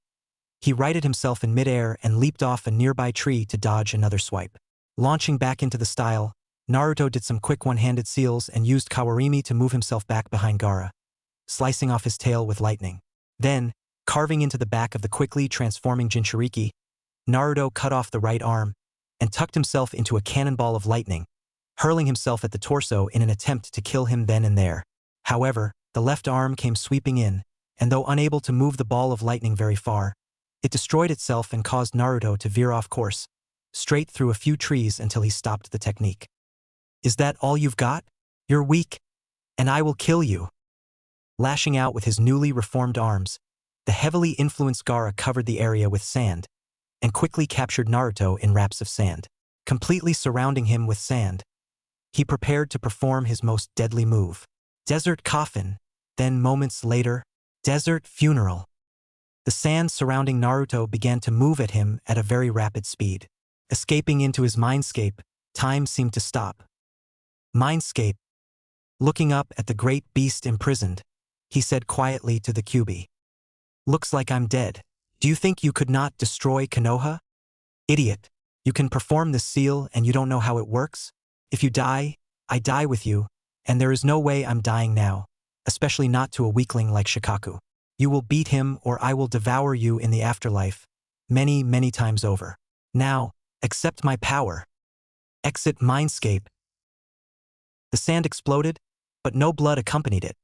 he righted himself in midair and leaped off a nearby tree to dodge another swipe. Launching back into the style, Naruto did some quick one-handed seals and used Kawarimi to move himself back behind Gaara, slicing off his tail with lightning. Then, carving into the back of the quickly transforming Jinchuriki, Naruto cut off the right arm and tucked himself into a cannonball of lightning, hurling himself at the torso in an attempt to kill him then and there. However, the left arm came sweeping in, and though unable to move the ball of lightning very far, it destroyed itself and caused Naruto to veer off course, straight through a few trees until he stopped the technique. Is that all you've got? You're weak, and I will kill you. Lashing out with his newly reformed arms, the heavily influenced Gaara covered the area with sand, and quickly captured Naruto in wraps of sand. Completely surrounding him with sand, he prepared to perform his most deadly move. Desert Coffin, then moments later, Desert Funeral. The sand surrounding Naruto began to move at him at a very rapid speed. Escaping into his mindscape, time seemed to stop. Mindscape. Looking up at the great beast imprisoned, he said quietly to the Kyuubi. Looks like I'm dead. Do you think you could not destroy Konoha? Idiot. You can perform this seal and you don't know how it works? If you die, I die with you. And there is no way I'm dying now, especially not to a weakling like Shikaku. You will beat him or I will devour you in the afterlife, many, many times over. Now, accept my power. Exit Mindscape. The sand exploded, but no blood accompanied it,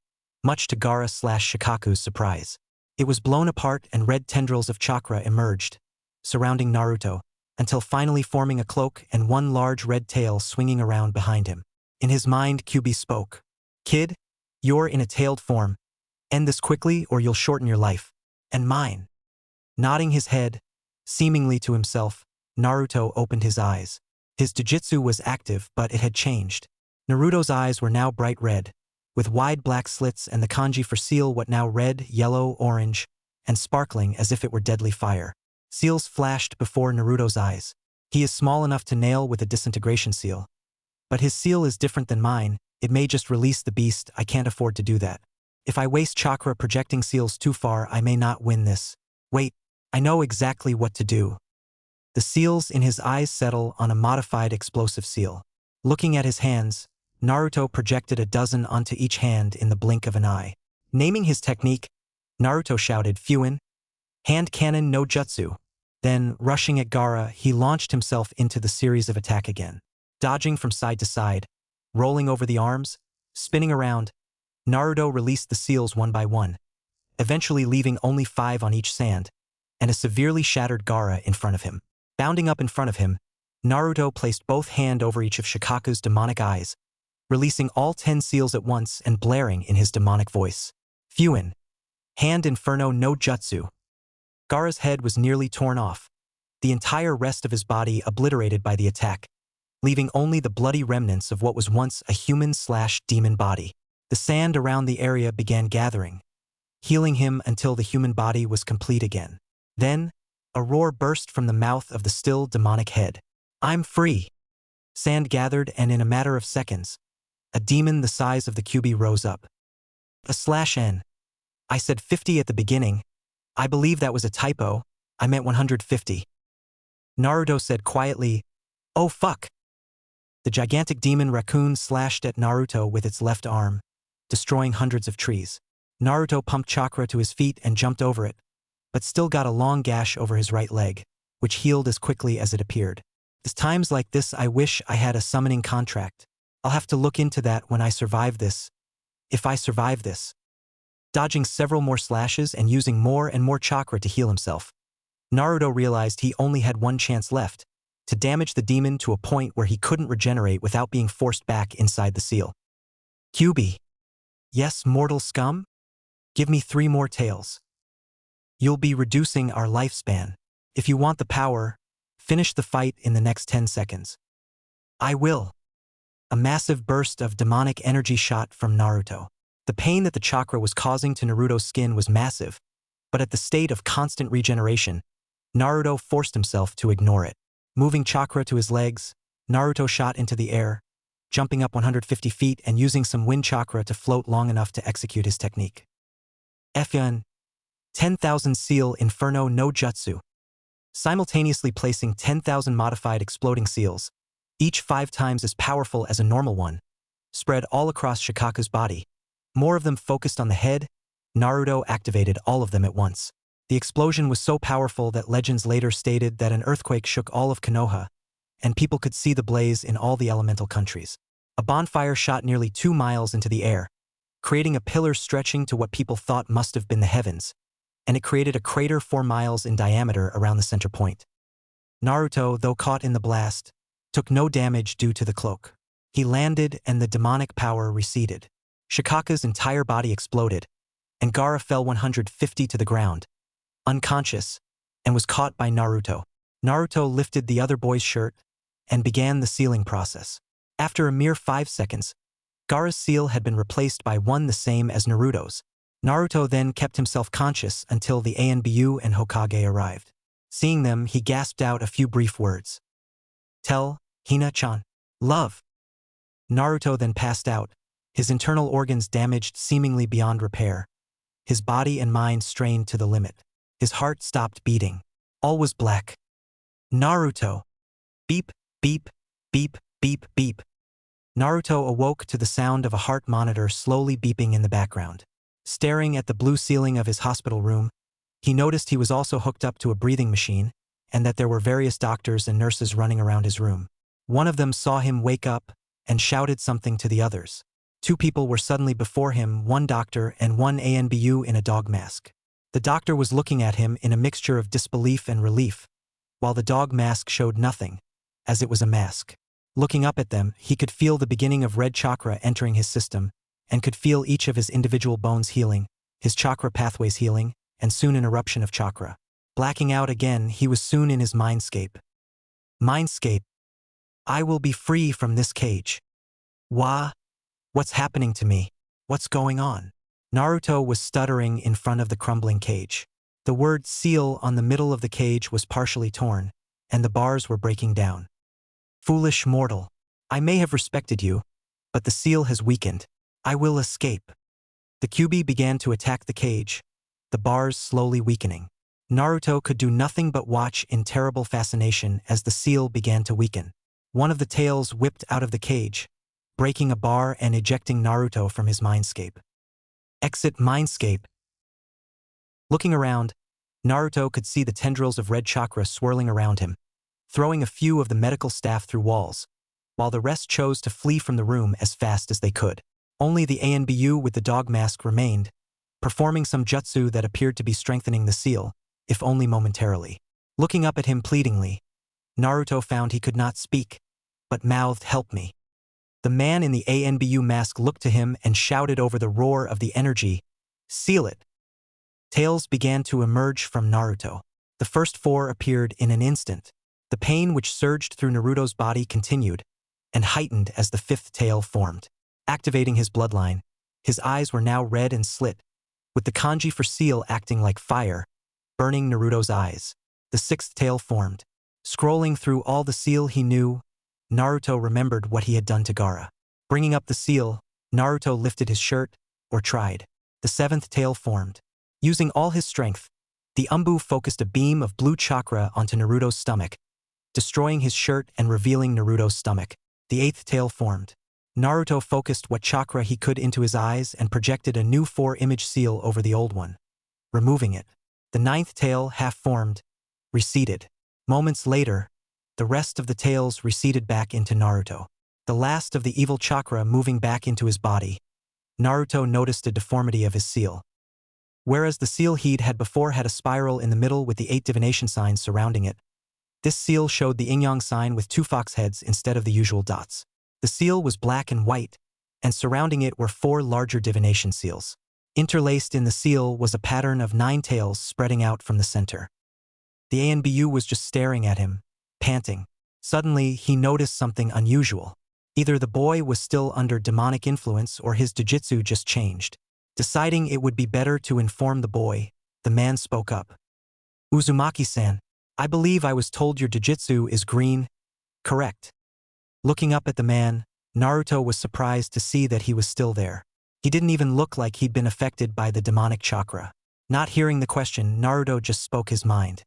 much to Gaara/Shikaku's surprise. It was blown apart and red tendrils of chakra emerged, surrounding Naruto, until finally forming a cloak and one large red tail swinging around behind him. In his mind, Kyuubi spoke. Kid, you're in a tailed form. End this quickly or you'll shorten your life. And mine. Nodding his head, seemingly to himself, Naruto opened his eyes. His jujutsu was active, but it had changed. Naruto's eyes were now bright red, with wide black slits and the kanji for seal what now red, yellow, orange, and sparkling as if it were deadly fire. Seals flashed before Naruto's eyes. He is small enough to nail with a disintegration seal. But his seal is different than mine, it may just release the beast, I can't afford to do that. If I waste chakra projecting seals too far, I may not win this. Wait, I know exactly what to do. The seals in his eyes settle on a modified explosive seal. Looking at his hands, Naruto projected a dozen onto each hand in the blink of an eye. Naming his technique, Naruto shouted, "Fuin, hand cannon no jutsu." Then, rushing at Gaara, he launched himself into the series of attack again. Dodging from side to side, rolling over the arms, spinning around, Naruto released the seals one by one, eventually leaving only 5 on each sand, and a severely shattered Gaara in front of him. Bounding up in front of him, Naruto placed both hands over each of Shikaku's demonic eyes, releasing all 10 seals at once and blaring in his demonic voice. "Fuin, hand inferno no jutsu." Gaara's head was nearly torn off, the entire rest of his body obliterated by the attack, leaving only the bloody remnants of what was once a human/demon body. The sand around the area began gathering, healing him until the human body was complete again. Then, a roar burst from the mouth of the still demonic head. "I'm free!" Sand gathered, and in a matter of seconds, a demon the size of the Kyuubi rose up. /N. I said 50 at the beginning. I believe that was a typo. I meant 150. Naruto said quietly, "Oh fuck." The gigantic demon raccoon slashed at Naruto with its left arm, destroying hundreds of trees. Naruto pumped chakra to his feet and jumped over it, but still got a long gash over his right leg, which healed as quickly as it appeared. At times like this I wish I had a summoning contract. I'll have to look into that when I survive this. If I survive this. Dodging several more slashes and using more and more chakra to heal himself, Naruto realized he only had one chance left, to damage the demon to a point where he couldn't regenerate without being forced back inside the seal. "Kyuubi. Yes, mortal scum? Give me 3 more tails. You'll be reducing our lifespan. If you want the power, finish the fight in the next 10 seconds. "I will." A massive burst of demonic energy shot from Naruto. The pain that the chakra was causing to Naruto's skin was massive, but at the state of constant regeneration, Naruto forced himself to ignore it. Moving chakra to his legs, Naruto shot into the air, jumping up 150 feet and using some wind chakra to float long enough to execute his technique. Fun. 10,000 seal inferno no jutsu. Simultaneously placing 10,000 modified exploding seals, each 5 times as powerful as a normal one, spread all across Shikaku's body. More of them focused on the head. Naruto activated all of them at once. The explosion was so powerful that legends later stated that an earthquake shook all of Konoha, and people could see the blaze in all the elemental countries. A bonfire shot nearly 2 miles into the air, creating a pillar stretching to what people thought must have been the heavens, and it created a crater 4 miles in diameter around the center point. Naruto, though caught in the blast, took no damage due to the cloak. He landed and the demonic power receded. Shikaku's entire body exploded, and Gaara fell 150 to the ground, unconscious, and was caught by Naruto. Naruto lifted the other boy's shirt and began the sealing process. After a mere 5 seconds, Gaara's seal had been replaced by one the same as Naruto's. Naruto then kept himself conscious until the Anbu and Hokage arrived. Seeing them, he gasped out a few brief words. "Tell Hina-chan. Love." Naruto then passed out, his internal organs damaged seemingly beyond repair, his body and mind strained to the limit. His heart stopped beating. All was black. Naruto. Beep, beep, beep, beep, beep. Naruto awoke to the sound of a heart monitor slowly beeping in the background. Staring at the blue ceiling of his hospital room, he noticed he was also hooked up to a breathing machine, and that there were various doctors and nurses running around his room. One of them saw him wake up and shouted something to the others. 2 people were suddenly before him, one doctor and one Anbu in a dog mask. The doctor was looking at him in a mixture of disbelief and relief, while the dog mask showed nothing, as it was a mask. Looking up at them, he could feel the beginning of red chakra entering his system, and could feel each of his individual bones healing, his chakra pathways healing, and soon an eruption of chakra. Blacking out again, he was soon in his mindscape. Mindscape. I will be free from this cage. What's happening to me? What's going on? Naruto was stuttering in front of the crumbling cage. The word seal on the middle of the cage was partially torn, and the bars were breaking down. Foolish mortal. I may have respected you, but the seal has weakened. I will escape. The Kyuubi began to attack the cage, the bars slowly weakening. Naruto could do nothing but watch in terrible fascination as the seal began to weaken. One of the tails whipped out of the cage, breaking a bar and ejecting Naruto from his mindscape. Exit mindscape. Looking around, Naruto could see the tendrils of red chakra swirling around him, throwing a few of the medical staff through walls, while the rest chose to flee from the room as fast as they could. Only the ANBU with the dog mask remained, performing some jutsu that appeared to be strengthening the seal, if only momentarily. Looking up at him pleadingly, Naruto found he could not speak, but mouthed, "Help me." The man in the ANBU mask looked to him and shouted over the roar of the energy, "Seal it." Tails began to emerge from Naruto. The first 4 appeared in an instant. The pain which surged through Naruto's body continued, and heightened as the 5th tail formed. Activating his bloodline, his eyes were now red and slit, with the kanji for seal acting like fire, burning Naruto's eyes. The 6th tail formed. Scrolling through all the seal he knew, Naruto remembered what he had done to Gaara. Bringing up the seal, Naruto lifted his shirt, or tried. The 7th tail formed. Using all his strength, the Umbu focused a beam of blue chakra onto Naruto's stomach, destroying his shirt and revealing Naruto's stomach. The 8th tail formed. Naruto focused what chakra he could into his eyes and projected a new 4-image seal over the old one, removing it. The 9th tail, half formed, receded. Moments later, the rest of the tails receded back into Naruto. The last of the evil chakra moving back into his body, Naruto noticed a deformity of his seal. Whereas the seal he'd had before had a spiral in the middle with the 8 divination signs surrounding it, this seal showed the yin-yang sign with 2 fox heads instead of the usual dots. The seal was black and white, and surrounding it were 4 larger divination seals. Interlaced in the seal was a pattern of 9 tails spreading out from the center. The ANBU was just staring at him, panting. Suddenly, he noticed something unusual. Either the boy was still under demonic influence or his jujutsu just changed. Deciding it would be better to inform the boy, the man spoke up. "Uzumaki-san, I believe I was told your jujutsu is green, correct?" Looking up at the man, Naruto was surprised to see that he was still there. He didn't even look like he'd been affected by the demonic chakra. Not hearing the question, Naruto just spoke his mind.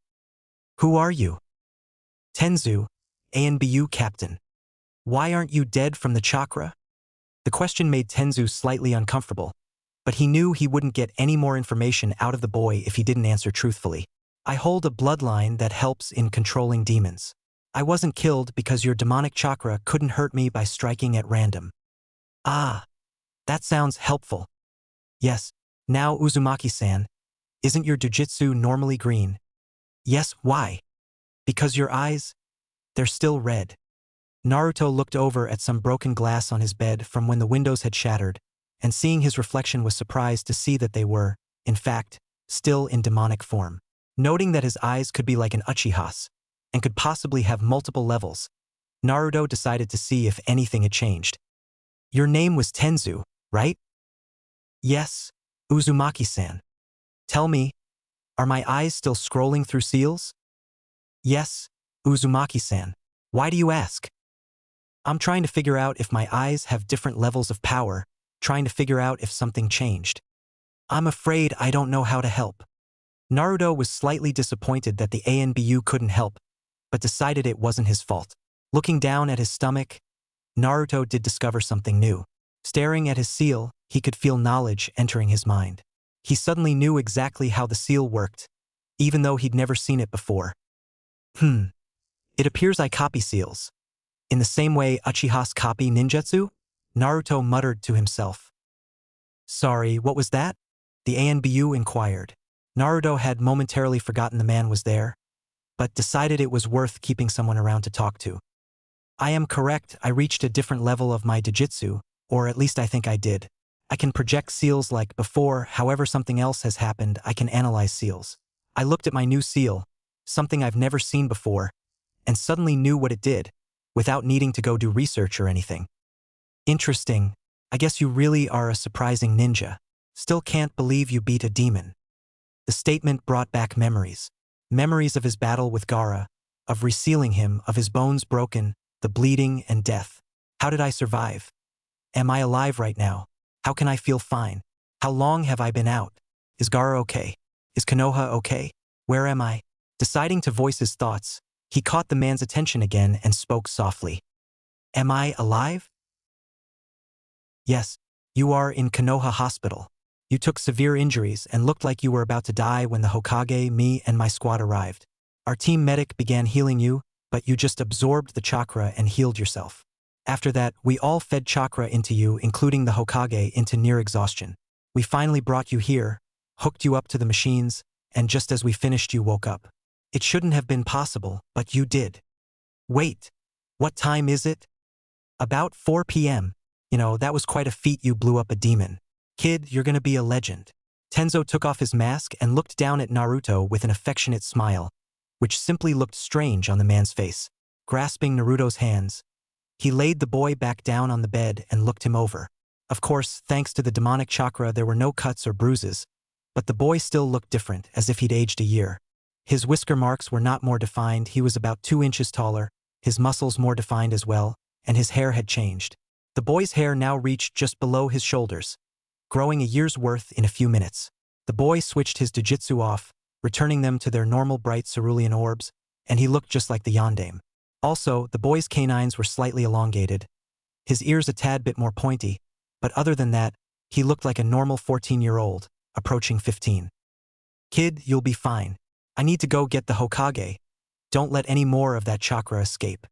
"Who are you?" "Tenzu, ANBU captain. Why aren't you dead from the chakra?" The question made Tenzu slightly uncomfortable, but he knew he wouldn't get any more information out of the boy if he didn't answer truthfully. "I hold a bloodline that helps in controlling demons. I wasn't killed because your demonic chakra couldn't hurt me by striking at random." "Ah, that sounds helpful." "Yes. Now Uzumaki-san, isn't your jujutsu normally green?" "Yes, why?" "Because your eyes, they're still red." Naruto looked over at some broken glass on his bed from when the windows had shattered, and seeing his reflection was surprised to see that they were, in fact, still in demonic form. Noting that his eyes could be like an Uchihas, and could possibly have multiple levels, Naruto decided to see if anything had changed. "Your name was Tenzu, right?" "Yes, Uzumaki-san." "Tell me, are my eyes still scrolling through seals?" "Yes, Uzumaki-san. Why do you ask?" "I'm trying to figure out if my eyes have different levels of power, trying to figure out if something changed. I'm afraid I don't know how to help." Naruto was slightly disappointed that the ANBU couldn't help, but decided it wasn't his fault. Looking down at his stomach, Naruto did discover something new. Staring at his seal, he could feel knowledge entering his mind. He suddenly knew exactly how the seal worked, even though he'd never seen it before. It appears I copy seals. In the same way Uchihas copy ninjutsu?" Naruto muttered to himself. "Sorry, what was that?" the ANBU inquired. Naruto had momentarily forgotten the man was there, but decided it was worth keeping someone around to talk to. "I am correct, I reached a different level of my jujutsu, or at least I think I did. I can project seals like before, however something else has happened, I can analyze seals. I looked at my new seal, something I've never seen before, and suddenly knew what it did, without needing to go do research or anything." "Interesting. I guess you really are a surprising ninja. Still can't believe you beat a demon." The statement brought back memories. Memories of his battle with Gaara, of resealing him, of his bones broken, the bleeding and death. How did I survive? Am I alive right now? How can I feel fine? How long have I been out? Is Gaara okay? Is Konoha okay? Where am I? Deciding to voice his thoughts, he caught the man's attention again and spoke softly. "Am I alive?" Yes, you are in Konoha Hospital. You took severe injuries and looked like you were about to die when the Hokage, me, and my squad arrived. Our team medic began healing you, but you just absorbed the chakra and healed yourself. After that, we all fed chakra into you, including the Hokage, into near exhaustion. We finally brought you here, hooked you up to the machines, and just as we finished you woke up. It shouldn't have been possible, but you did. Wait, what time is it? About 4 p.m. That was quite a feat. You blew up a demon. Kid, you're gonna be a legend. Tenzo took off his mask and looked down at Naruto with an affectionate smile, which simply looked strange on the man's face. Grasping Naruto's hands, he laid the boy back down on the bed and looked him over. Of course, thanks to the demonic chakra, there were no cuts or bruises, but the boy still looked different, as if he'd aged a year. His whisker marks were not more defined. He was about 2 inches taller, his muscles more defined as well, and his hair had changed. The boy's hair now reached just below his shoulders, growing a year's worth in a few minutes. The boy switched his jujutsu off, returning them to their normal bright cerulean orbs, and he looked just like the yondaime. Also, the boy's canines were slightly elongated, his ears a tad bit more pointy, but other than that, he looked like a normal 14-year-old, approaching 15. Kid, you'll be fine. I need to go get the Hokage. Don't let any more of that chakra escape.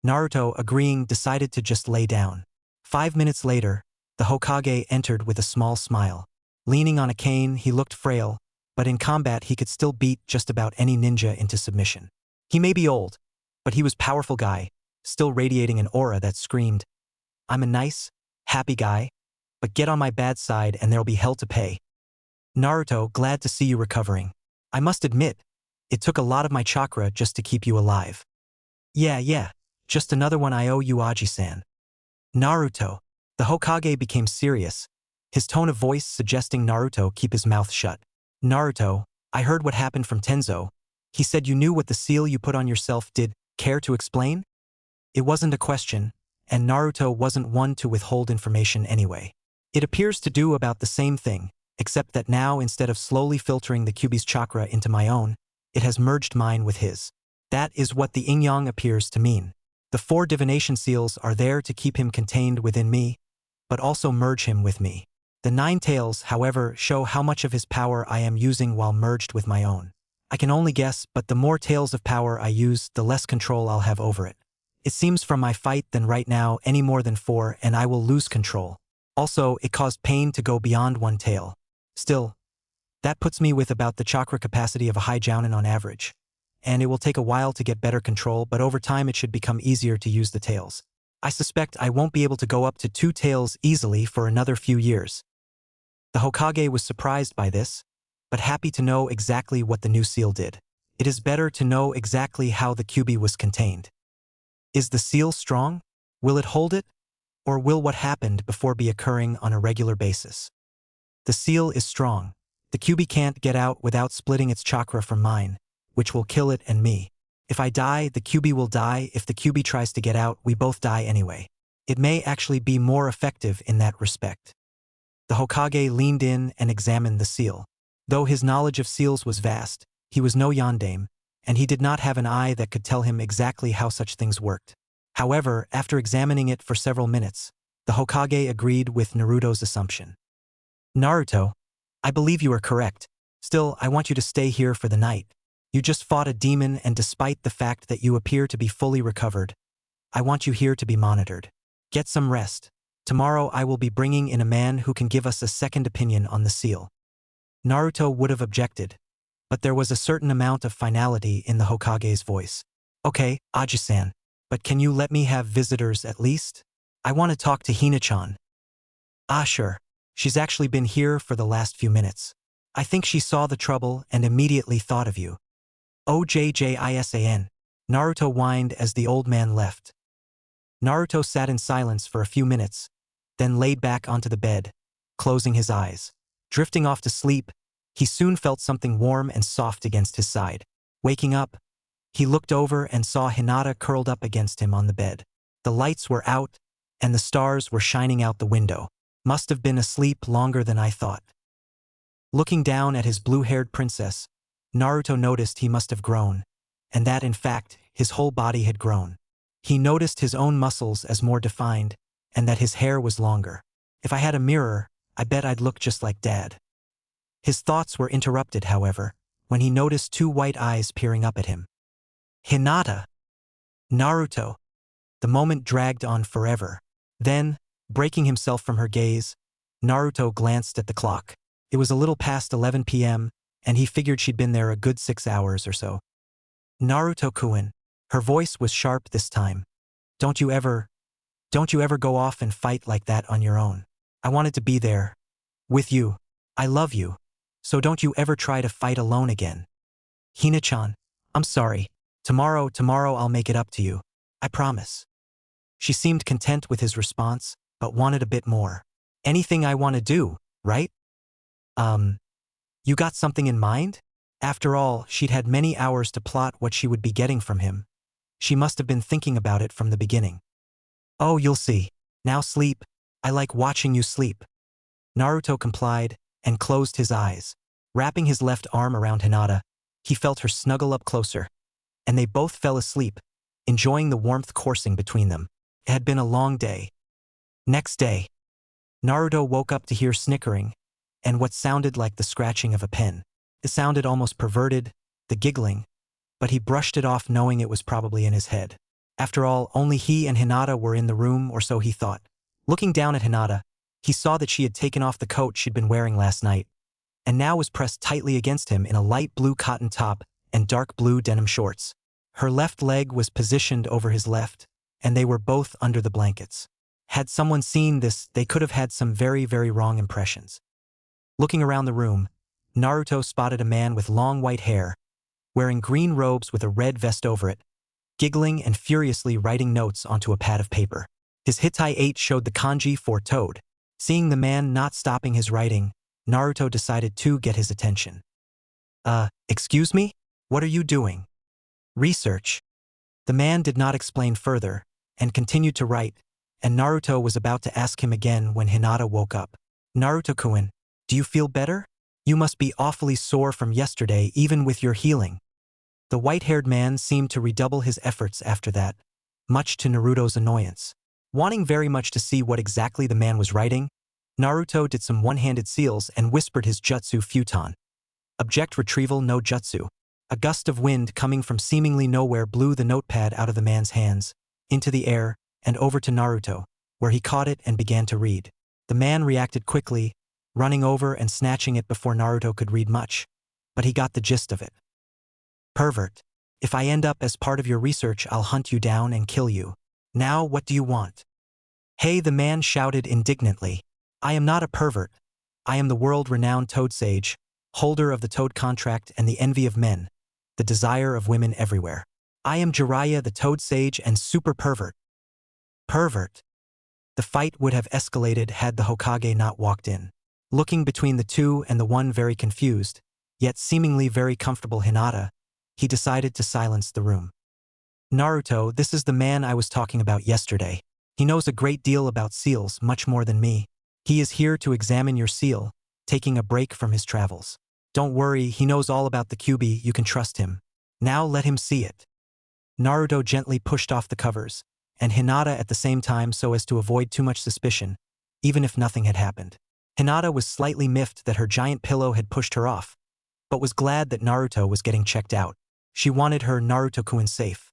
Naruto, agreeing, decided to just lay down. 5 minutes later, the Hokage entered with a small smile. Leaning on a cane, he looked frail, but in combat he could still beat just about any ninja into submission. He may be old, but he was a powerful guy, still radiating an aura that screamed, "I'm a nice, happy guy, but get on my bad side and there'll be hell to pay." Naruto, glad to see you recovering. I must admit, it took a lot of my chakra just to keep you alive. Yeah, just another one I owe you, Aji-san. Naruto. The Hokage became serious, his tone of voice suggesting Naruto keep his mouth shut. Naruto, I heard what happened from Tenzo. He said you knew what the seal you put on yourself did. Care to explain? It wasn't a question, and Naruto wasn't one to withhold information anyway. It appears to do about the same thing, except that now instead of slowly filtering the Kyuubi's chakra into my own, it has merged mine with his. That is what the yin-yang appears to mean. The 4 divination seals are there to keep him contained within me, but also merge him with me. The 9 tails, however, show how much of his power I am using while merged with my own. I can only guess, but the more tails of power I use, the less control I'll have over it. It seems from my fight than right now any more than 4 and I will lose control. Also, it caused pain to go beyond 1 tail. Still, that puts me with about the chakra capacity of a high jounin on average. And it will take a while to get better control, but over time it should become easier to use the tails. I suspect I won't be able to go up to 2 tails easily for another few years. The Hokage was surprised by this, but happy to know exactly what the new seal did. It is better to know exactly how the Kyuubi was contained. Is the seal strong? Will it hold it? Or will what happened before be occurring on a regular basis? The seal is strong. The Kyuubi can't get out without splitting its chakra from mine, which will kill it and me. If I die, the Kyuubi will die. If the Kyuubi tries to get out, we both die anyway. It may actually be more effective in that respect. The Hokage leaned in and examined the seal. Though his knowledge of seals was vast, he was no yondaime, and he did not have an eye that could tell him exactly how such things worked. However, after examining it for several minutes, the Hokage agreed with Naruto's assumption. Naruto, I believe you are correct. Still, I want you to stay here for the night. You just fought a demon, and despite the fact that you appear to be fully recovered, I want you here to be monitored. Get some rest. Tomorrow I will be bringing in a man who can give us a second opinion on the seal. Naruto would have objected, but there was a certain amount of finality in the Hokage's voice. Okay, Aji-san, but can you let me have visitors at least? I want to talk to Hina-chan. Ah, sure. She's actually been here for the last few minutes. I think she saw the trouble and immediately thought of you. OJJISAN. Naruto whined as the old man left. Naruto sat in silence for a few minutes, then laid back onto the bed, closing his eyes. Drifting off to sleep, he soon felt something warm and soft against his side. Waking up, he looked over and saw Hinata curled up against him on the bed. The lights were out, and the stars were shining out the window. Must have been asleep longer than I thought. Looking down at his blue-haired princess, Naruto noticed he must have grown, and that in fact, his whole body had grown. He noticed his own muscles as more defined, and that his hair was longer. If I had a mirror, I bet I'd look just like Dad. His thoughts were interrupted, however, when he noticed two white eyes peering up at him. Hinata! Naruto! The moment dragged on forever. Then, breaking himself from her gaze, Naruto glanced at the clock. It was a little past 11 p.m., and he figured she'd been there a good 6 hours or so. Naruto-kun. Her voice was sharp this time. Don't you ever go off and fight like that on your own. I wanted to be there. With you. I love you. So don't you ever try to fight alone again. Hina-chan, I'm sorry. Tomorrow I'll make it up to you. I promise. She seemed content with his response, but wanted a bit more. Anything I want to do, right? You got something in mind? After all, she'd had many hours to plot what she would be getting from him. She must have been thinking about it from the beginning. Oh, you'll see. Now sleep. I like watching you sleep. Naruto complied and closed his eyes. Wrapping his left arm around Hinata, he felt her snuggle up closer, and they both fell asleep, enjoying the warmth coursing between them. It had been a long day. Next day, Naruto woke up to hear snickering and what sounded like the scratching of a pen. It sounded almost perverted, the giggling, but he brushed it off knowing it was probably in his head. After all, only he and Hinata were in the room, or so he thought. Looking down at Hinata, he saw that she had taken off the coat she'd been wearing last night, and now was pressed tightly against him in a light blue cotton top and dark blue denim shorts. Her left leg was positioned over his left, and they were both under the blankets. Had someone seen this, they could have had some very, very wrong impressions. Looking around the room, Naruto spotted a man with long white hair, wearing green robes with a red vest over it, giggling and furiously writing notes onto a pad of paper. His Hittite 8 showed the kanji for toad. Seeing the man not stopping his writing, Naruto decided to get his attention. Excuse me? What are you doing? Research. The man did not explain further, and continued to write, and Naruto was about to ask him again when Hinata woke up. Naruto-kun, do you feel better? You must be awfully sore from yesterday even with your healing. The white-haired man seemed to redouble his efforts after that, much to Naruto's annoyance. Wanting very much to see what exactly the man was writing, Naruto did some one-handed seals and whispered his jutsu futon. Object retrieval no jutsu. A gust of wind coming from seemingly nowhere blew the notepad out of the man's hands, into the air, and over to Naruto, where he caught it and began to read. The man reacted quickly, running over and snatching it before Naruto could read much, but he got the gist of it. Pervert. If I end up as part of your research, I'll hunt you down and kill you. Now, what do you want? Hey, the man shouted indignantly. I am not a pervert. I am the world-renowned Toad Sage, holder of the Toad Contract and the envy of men, the desire of women everywhere. I am Jiraiya the Toad Sage and super pervert. Pervert. The fight would have escalated had the Hokage not walked in. Looking between the two and the one very confused, yet seemingly very comfortable Hinata, he decided to silence the room. Naruto, this is the man I was talking about yesterday. He knows a great deal about seals, much more than me. He is here to examine your seal, taking a break from his travels. Don't worry, he knows all about the Kyuubi, you can trust him. Now let him see it. Naruto gently pushed off the covers, and Hinata at the same time so as to avoid too much suspicion, even if nothing had happened. Hinata was slightly miffed that her giant pillow had pushed her off, but was glad that Naruto was getting checked out. She wanted her Naruto-kun safe.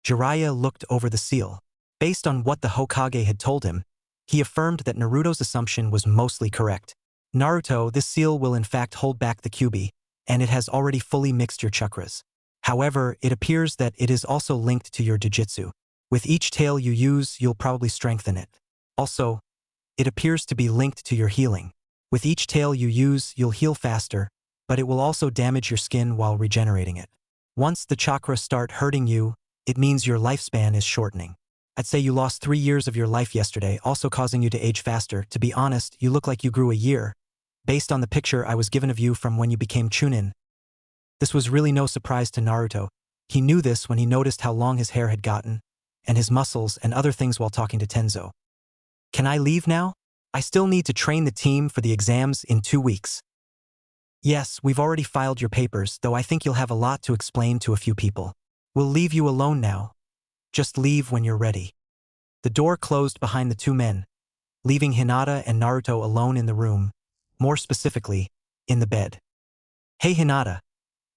Jiraiya looked over the seal. Based on what the Hokage had told him, he affirmed that Naruto's assumption was mostly correct. Naruto, this seal will in fact hold back the Kyuubi, and it has already fully mixed your chakras. However, it appears that it is also linked to your jujitsu. With each tail you use, you'll probably strengthen it. Also, it appears to be linked to your healing. With each tail you use, you'll heal faster, but it will also damage your skin while regenerating it. Once the chakra start hurting you, it means your lifespan is shortening. I'd say you lost 3 years of your life yesterday, also causing you to age faster. To be honest, you look like you grew a year, based on the picture I was given of you from when you became Chunin. This was really no surprise to Naruto. He knew this when he noticed how long his hair had gotten, and his muscles and other things while talking to Tenzo. Can I leave now? I still need to train the team for the exams in 2 weeks. Yes, we've already filed your papers, though I think you'll have a lot to explain to a few people. We'll leave you alone now. Just leave when you're ready. The door closed behind the two men, leaving Hinata and Naruto alone in the room, more specifically, in the bed. "Hey Hinata,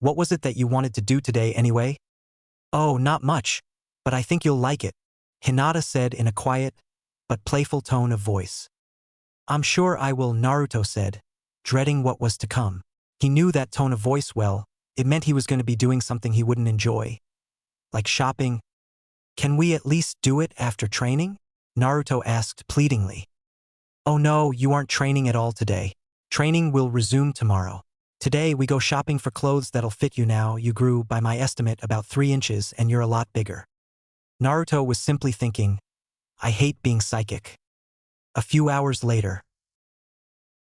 what was it that you wanted to do today anyway?" "Oh, not much, but I think you'll like it," Hinata said in a quiet, but playful tone of voice. "I'm sure I will," Naruto said, dreading what was to come. He knew that tone of voice well. It meant he was going to be doing something he wouldn't enjoy. Like shopping. "Can we at least do it after training?" Naruto asked pleadingly. "Oh no, you aren't training at all today. Training will resume tomorrow. Today we go shopping for clothes that'll fit you now. You grew, by my estimate, about 3 inches and you're a lot bigger." Naruto was simply thinking, I hate being psychic. A few hours later.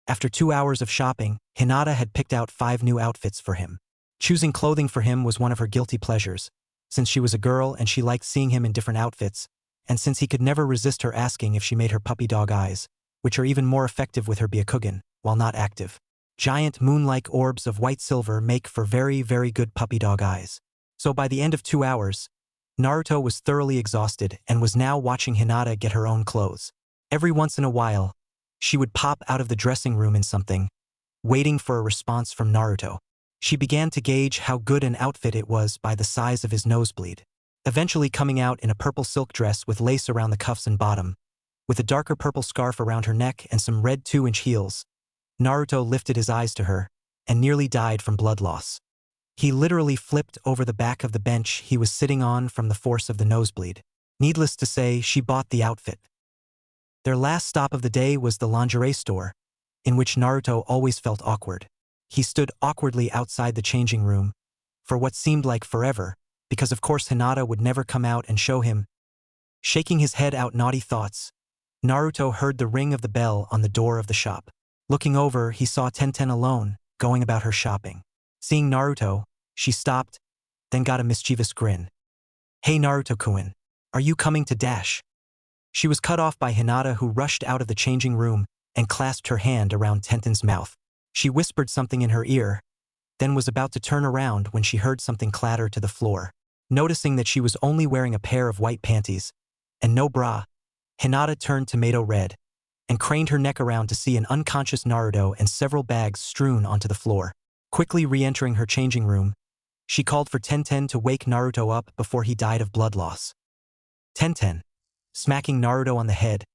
After 2 hours of shopping, Hinata had picked out 5 new outfits for him. Choosing clothing for him was one of her guilty pleasures, since she was a girl and she liked seeing him in different outfits, and since he could never resist her asking if she made her puppy dog eyes, which are even more effective with her Byakugan, while not active. Giant moon-like orbs of white silver make for very, very good puppy dog eyes. So by the end of 2 hours, Naruto was thoroughly exhausted and was now watching Hinata get her own clothes. Every once in a while, she would pop out of the dressing room in something, waiting for a response from Naruto. She began to gauge how good an outfit it was by the size of his nosebleed, eventually coming out in a purple silk dress with lace around the cuffs and bottom, with a darker purple scarf around her neck and some red 2-inch heels. Naruto lifted his eyes to her and nearly died from blood loss. He literally flipped over the back of the bench he was sitting on from the force of the nosebleed. Needless to say, she bought the outfit. Their last stop of the day was the lingerie store, in which Naruto always felt awkward. He stood awkwardly outside the changing room for what seemed like forever, because of course Hinata would never come out and show him. Shaking his head out naughty thoughts, Naruto heard the ring of the bell on the door of the shop. Looking over, he saw Tenten alone, going about her shopping. Seeing Naruto, she stopped, then got a mischievous grin. "Hey Naruto-kun, are you coming to dash?" She was cut off by Hinata, who rushed out of the changing room and clasped her hand around Tenten's mouth. She whispered something in her ear, then was about to turn around when she heard something clatter to the floor. Noticing that she was only wearing a pair of white panties and no bra, Hinata turned tomato red and craned her neck around to see an unconscious Naruto and several bags strewn onto the floor. Quickly re-entering her changing room, she called for Tenten to wake Naruto up before he died of blood loss. Tenten, smacking Naruto on the head,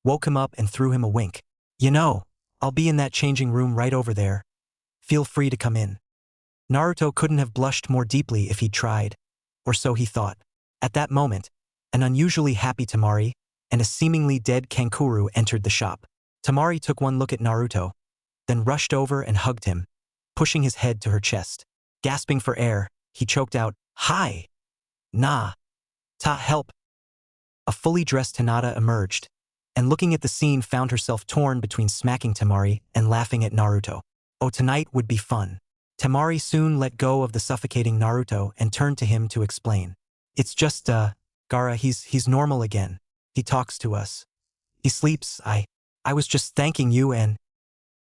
woke him up and threw him a wink. "You know, I'll be in that changing room right over there. Feel free to come in." Naruto couldn't have blushed more deeply if he'd tried, or so he thought. At that moment, an unusually happy Temari and a seemingly dead Kankuro entered the shop. Temari took one look at Naruto, then rushed over and hugged him, pushing his head to her chest. Gasping for air, he choked out, "Hi! Nah! Ta help!" A fully dressed Hinata emerged, and looking at the scene found herself torn between smacking Temari and laughing at Naruto. Oh, tonight would be fun. Temari soon let go of the suffocating Naruto and turned to him to explain. "It's just, Gaara, he's normal again. He talks to us. He sleeps. I was just thanking you and..."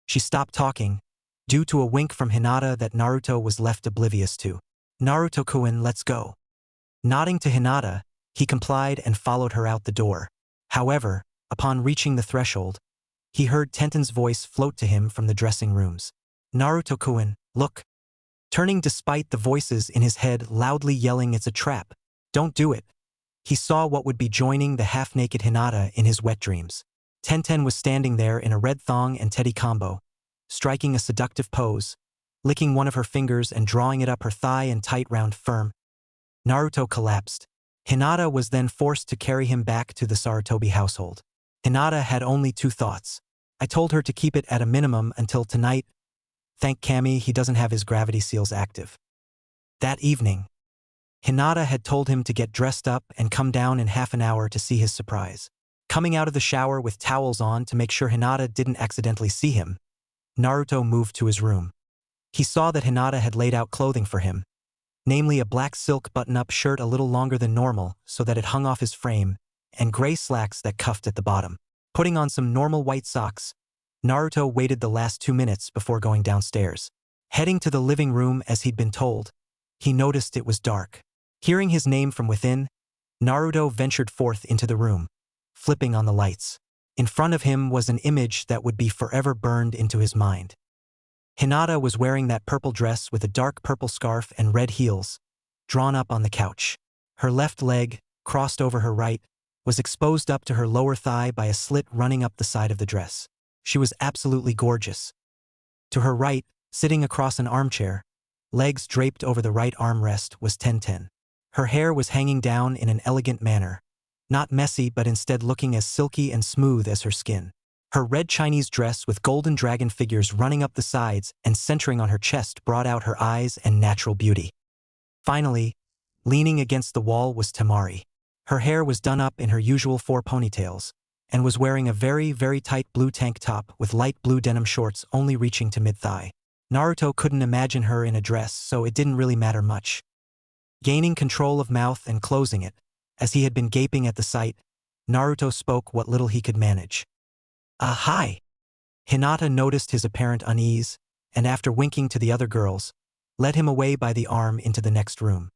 She stopped talking, due to a wink from Hinata that Naruto was left oblivious to. "Naruto-kun, let's go." Nodding to Hinata, he complied and followed her out the door. However, upon reaching the threshold, he heard Tenten's voice float to him from the dressing rooms. "Naruto-kun, look." Turning despite the voices in his head loudly yelling it's a trap. "Don't do it." He saw what would be joining the half-naked Hinata in his wet dreams. Tenten was standing there in a red thong and teddy combo, striking a seductive pose, licking one of her fingers and drawing it up her thigh and tight round firm. Naruto collapsed. Hinata was then forced to carry him back to the Sarutobi household. Hinata had only 2 thoughts. I told her to keep it at a minimum until tonight. Thank Kami he doesn't have his gravity seals active. That evening, Hinata had told him to get dressed up and come down in half an hour to see his surprise. Coming out of the shower with towels on to make sure Hinata didn't accidentally see him, Naruto moved to his room. He saw that Hinata had laid out clothing for him, namely a black silk button-up shirt a little longer than normal so that it hung off his frame, and gray slacks that cuffed at the bottom. Putting on some normal white socks, Naruto waited the last 2 minutes before going downstairs. Heading to the living room as he'd been told, he noticed it was dark. Hearing his name from within, Naruto ventured forth into the room, flipping on the lights. In front of him was an image that would be forever burned into his mind. Hinata was wearing that purple dress with a dark purple scarf and red heels, drawn up on the couch. Her left leg, crossed over her right, was exposed up to her lower thigh by a slit running up the side of the dress. She was absolutely gorgeous. To her right, sitting across an armchair, legs draped over the right armrest, was Tenten. Her hair was hanging down in an elegant manner, not messy but instead looking as silky and smooth as her skin. Her red Chinese dress with golden dragon figures running up the sides and centering on her chest brought out her eyes and natural beauty. Finally, leaning against the wall was Temari. Her hair was done up in her usual 4 ponytails, and was wearing a very, very tight blue tank top with light blue denim shorts only reaching to mid-thigh. Naruto couldn't imagine her in a dress, so it didn't really matter much. Gaining control of mouth and closing it, as he had been gaping at the sight, Naruto spoke what little he could manage. Hi. Hinata noticed his apparent unease, and after winking to the other girls, led him away by the arm into the next room.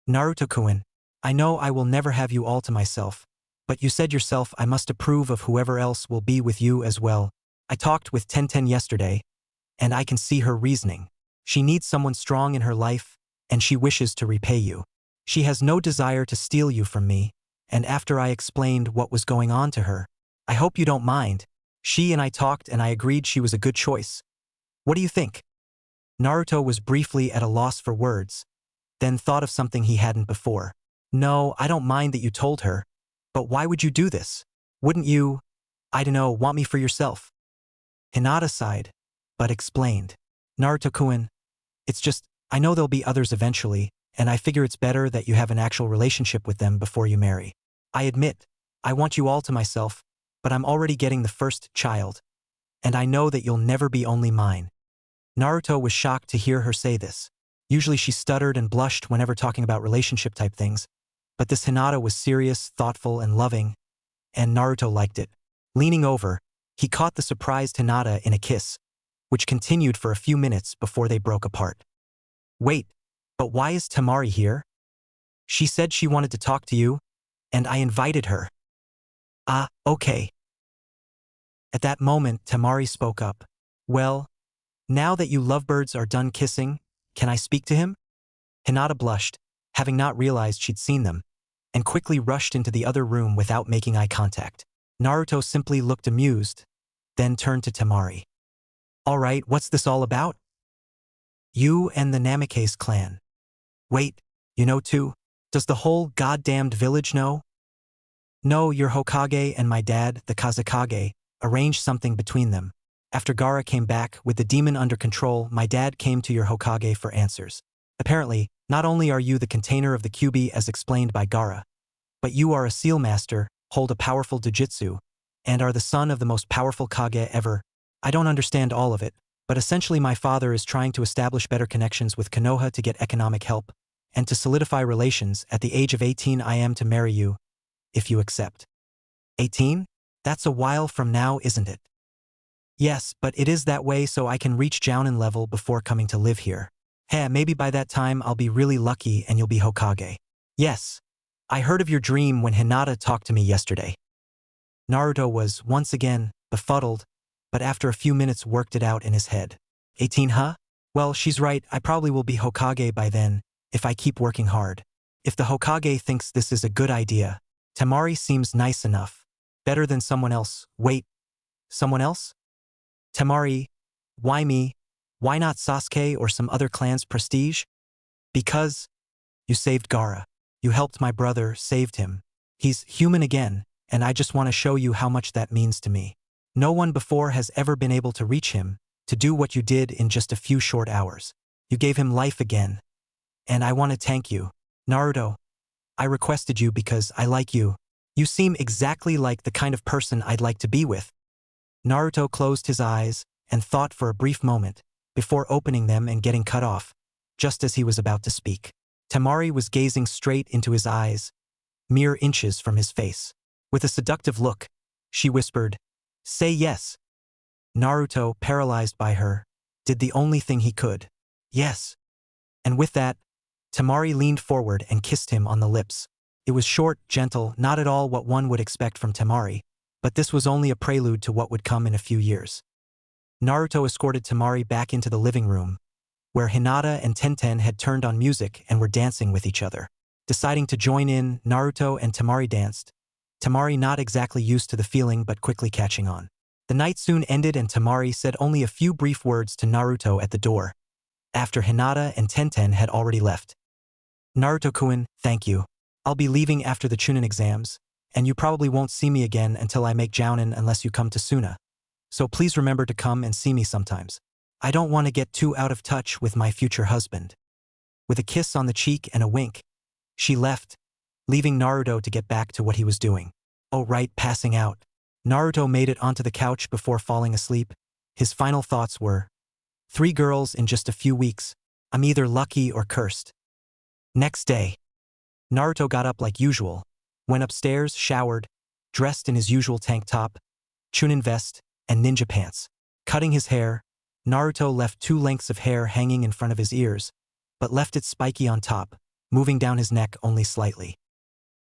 Naruto-kun, I know I will never have you all to myself, but you said yourself I must approve of whoever else will be with you as well. I talked with Tenten yesterday, and I can see her reasoning. She needs someone strong in her life, and she wishes to repay you. She has no desire to steal you from me, and after I explained what was going on to her, I hope you don't mind. She and I talked and I agreed she was a good choice. What do you think? Naruto was briefly at a loss for words, then thought of something he hadn't before. No, I don't mind that you told her, but why would you do this? Wouldn't you, I don't know, want me for yourself? Hinata sighed, but explained. Naruto-kun, it's just, I know there'll be others eventually, and I figure it's better that you have an actual relationship with them before you marry. I admit, I want you all to myself, but I'm already getting the first child, and I know that you'll never be only mine. Naruto was shocked to hear her say this. Usually she stuttered and blushed whenever talking about relationship-type things, but this Hinata was serious, thoughtful, and loving, and Naruto liked it. Leaning over, he caught the surprised Hinata in a kiss, which continued for a few minutes before they broke apart. Wait, but why is Temari here? She said she wanted to talk to you, and I invited her. Okay. At that moment, Temari spoke up. Well, now that you lovebirds are done kissing, can I speak to him? Hinata blushed, having not realized she'd seen them, and quickly rushed into the other room without making eye contact. Naruto simply looked amused, then turned to Temari. All right, what's this all about? You and the Namikaze clan. Wait, you know too? Does the whole goddamned village know? No, your Hokage and my dad, the Kazekage, arranged something between them. After Gaara came back with the demon under control, my dad came to your Hokage for answers. Apparently, not only are you the container of the Kyuubi as explained by Gaara, but you are a seal master, hold a powerful dojutsu, and are the son of the most powerful Kage ever. I don't understand all of it, but essentially my father is trying to establish better connections with Konoha to get economic help, and to solidify relations. At the age of 18 I am to marry you, if you accept. 18? That's a while from now, isn't it? Yes, but it is that way so I can reach Jounin level before coming to live here. Hey, maybe by that time I'll be really lucky and you'll be Hokage. Yes. I heard of your dream when Hinata talked to me yesterday. Naruto was, once again, befuddled, but after a few minutes worked it out in his head. 18, huh? Well, she's right, I probably will be Hokage by then, if I keep working hard. If the Hokage thinks this is a good idea, Temari seems nice enough. Better than someone else. Wait, someone else? Temari, why me? Why not Sasuke or some other clan's prestige? Because you saved Gaara. You helped my brother, saved him. He's human again, and I just want to show you how much that means to me. No one before has ever been able to reach him, to do what you did in just a few short hours. You gave him life again. And I want to thank you. Naruto, I requested you because I like you. You seem exactly like the kind of person I'd like to be with. Naruto closed his eyes and thought for a brief moment, before opening them and getting cut off, just as he was about to speak. Temari was gazing straight into his eyes, mere inches from his face. With a seductive look, she whispered, "Say yes." Naruto, paralyzed by her, did the only thing he could. Yes. And with that, Temari leaned forward and kissed him on the lips. It was short, gentle, not at all what one would expect from Temari, But this was only a prelude to what would come in a few years. Naruto escorted Temari back into the living room, where Hinata and Tenten had turned on music and were dancing with each other. Deciding to join in, Naruto and Temari danced, Temari not exactly used to the feeling but quickly catching on. The night soon ended and Temari said only a few brief words to Naruto at the door, after Hinata and Tenten had already left. Naruto-kun, thank you. I'll be leaving after the Chunin exams, and you probably won't see me again until I make Jounin unless you come to Suna. So please remember to come and see me sometimes. I don't want to get too out of touch with my future husband. With a kiss on the cheek and a wink, she left, leaving Naruto to get back to what he was doing. Oh right, passing out. Naruto made it onto the couch before falling asleep. His final thoughts were, 3 girls in just a few weeks. I'm either lucky or cursed. Next day, Naruto got up like usual, went upstairs, showered, dressed in his usual tank top, Chunin vest, and ninja pants. Cutting his hair, Naruto left 2 lengths of hair hanging in front of his ears, but left it spiky on top, moving down his neck only slightly.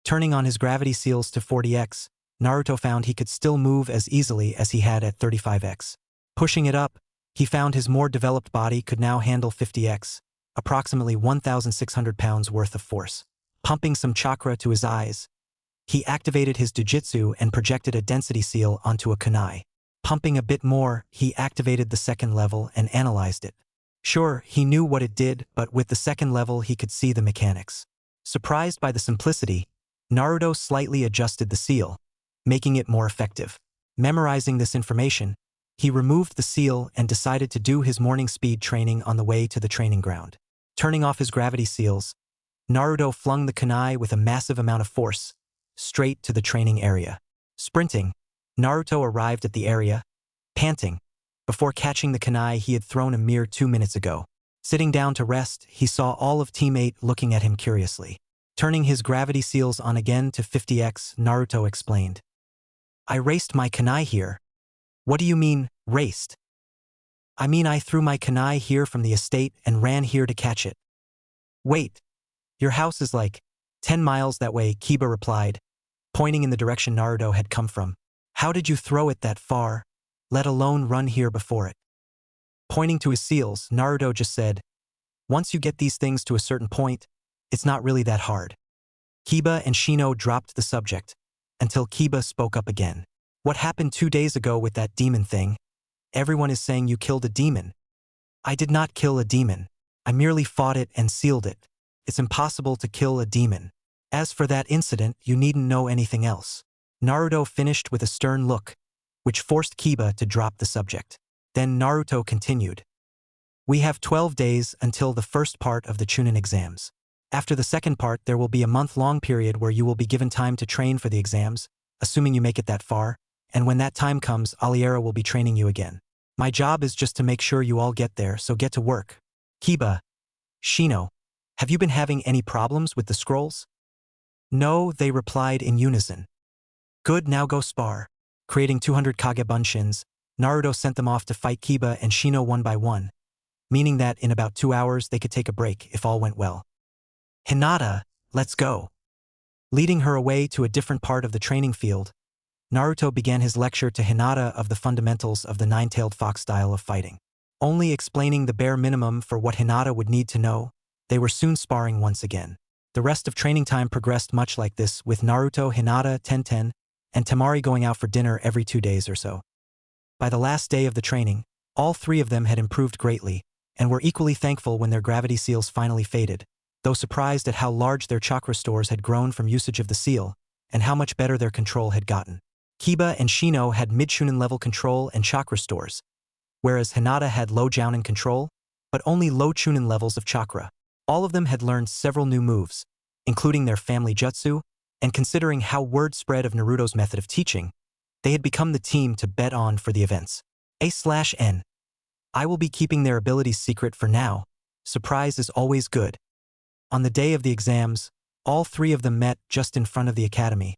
Turning on his gravity seals to 40x, Naruto found he could still move as easily as he had at 35x. Pushing it up, he found his more developed body could now handle 50x, approximately 1,600 pounds worth of force. Pumping some chakra to his eyes, he activated his dojutsu and projected a density seal onto a kunai. Pumping a bit more, he activated the second level and analyzed it. Sure, he knew what it did, but with the second level he could see the mechanics. Surprised by the simplicity, Naruto slightly adjusted the seal, making it more effective. Memorizing this information, he removed the seal and decided to do his morning speed training on the way to the training ground. Turning off his gravity seals, Naruto flung the kunai with a massive amount of force, straight to the training area. Sprinting, Naruto arrived at the area, panting, before catching the kunai he had thrown a mere 2 minutes ago. Sitting down to rest, he saw all of Team 8 looking at him curiously. Turning his gravity seals on again to 50x, Naruto explained. I raced my kunai here. What do you mean, raced? I mean I threw my kunai here from the estate and ran here to catch it. Wait, your house is like 10 miles that way, Kiba replied, pointing in the direction Naruto had come from. How did you throw it that far, let alone run here before it? Pointing to his seals, Naruto just said, once you get these things to a certain point, it's not really that hard. Kiba and Shino dropped the subject, until Kiba spoke up again. What happened 2 days ago with that demon thing? Everyone is saying you killed a demon. I did not kill a demon. I merely fought it and sealed it. It's impossible to kill a demon. As for that incident, you needn't know anything else. Naruto finished with a stern look, which forced Kiba to drop the subject. Then Naruto continued. We have 12 days until the first part of the Chunin exams. After the second part, there will be a month-long period where you will be given time to train for the exams, assuming you make it that far, and when that time comes, Aliera will be training you again. My job is just to make sure you all get there, so get to work. Kiba, Shino, have you been having any problems with the scrolls? No, they replied in unison. Good, now go spar. Creating 200 Kage Bunshins, Naruto sent them off to fight Kiba and Shino one by one, meaning that in about 2 hours they could take a break if all went well. Hinata, let's go. Leading her away to a different part of the training field, Naruto began his lecture to Hinata of the fundamentals of the nine-tailed fox style of fighting. Only explaining the bare minimum for what Hinata would need to know, they were soon sparring once again. The rest of training time progressed much like this, with Naruto, Hinata, Tenten, and Temari going out for dinner every 2 days or so. By the last day of the training, all 3 of them had improved greatly, and were equally thankful when their gravity seals finally faded, though surprised at how large their chakra stores had grown from usage of the seal, and how much better their control had gotten. Kiba and Shino had mid-Chunin level control and chakra stores, whereas Hinata had low Jounin control, but only low Chunin levels of chakra. All of them had learned several new moves, including their family jutsu, and considering how word spread of Naruto's method of teaching, they had become the team to bet on for the events. A/N. I will be keeping their abilities secret for now. Surprise is always good. On the day of the exams, all 3 of them met just in front of the academy,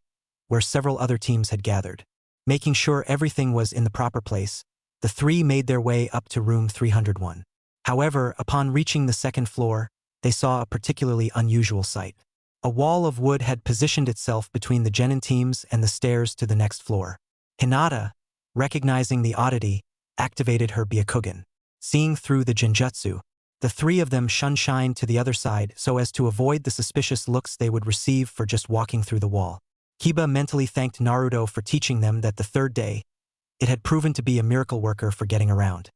where several other teams had gathered. Making sure everything was in the proper place, the 3 made their way up to room 301. However, upon reaching the second floor, they saw a particularly unusual sight. A wall of wood had positioned itself between the genin teams and the stairs to the next floor. Hinata, recognizing the oddity, activated her Byakugan. Seeing through the genjutsu, the three of them shunshined to the other side so as to avoid the suspicious looks they would receive for just walking through the wall. Kiba mentally thanked Naruto for teaching them that the third day, it had proven to be a miracle worker for getting around.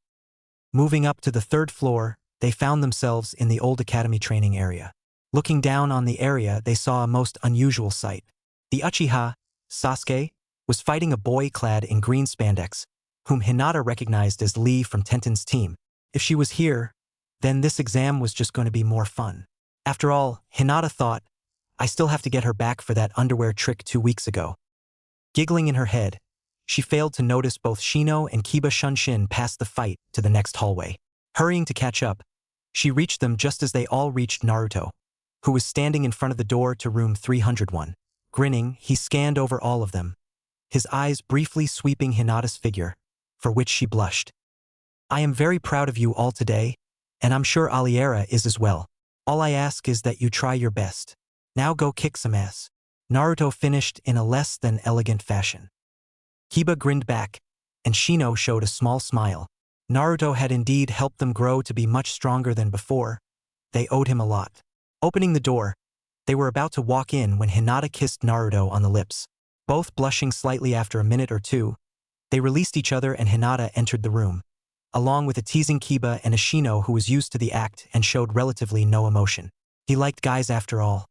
Moving up to the third floor, they found themselves in the old academy training area. Looking down on the area, they saw a most unusual sight. The Uchiha, Sasuke, was fighting a boy clad in green spandex, whom Hinata recognized as Lee from Tenten's team. If she was here, then this exam was just going to be more fun. After all, Hinata thought, I still have to get her back for that underwear trick 2 weeks ago. Giggling in her head, she failed to notice both Shino and Kiba Shunshin pass the fight to the next hallway. Hurrying to catch up, she reached them just as they all reached Naruto, who was standing in front of the door to room 301. Grinning, he scanned over all of them, his eyes briefly sweeping Hinata's figure, for which she blushed. I am very proud of you all today, and I'm sure Aliera is as well. All I ask is that you try your best. Now go kick some ass. Naruto finished in a less than elegant fashion. Kiba grinned back, and Shino showed a small smile. Naruto had indeed helped them grow to be much stronger than before. They owed him a lot. Opening the door, they were about to walk in when Hinata kissed Naruto on the lips. Both blushing slightly after a minute or two, they released each other and Hinata entered the room, along with a teasing Kiba and a Shino who was used to the act and showed relatively no emotion. He liked guys after all.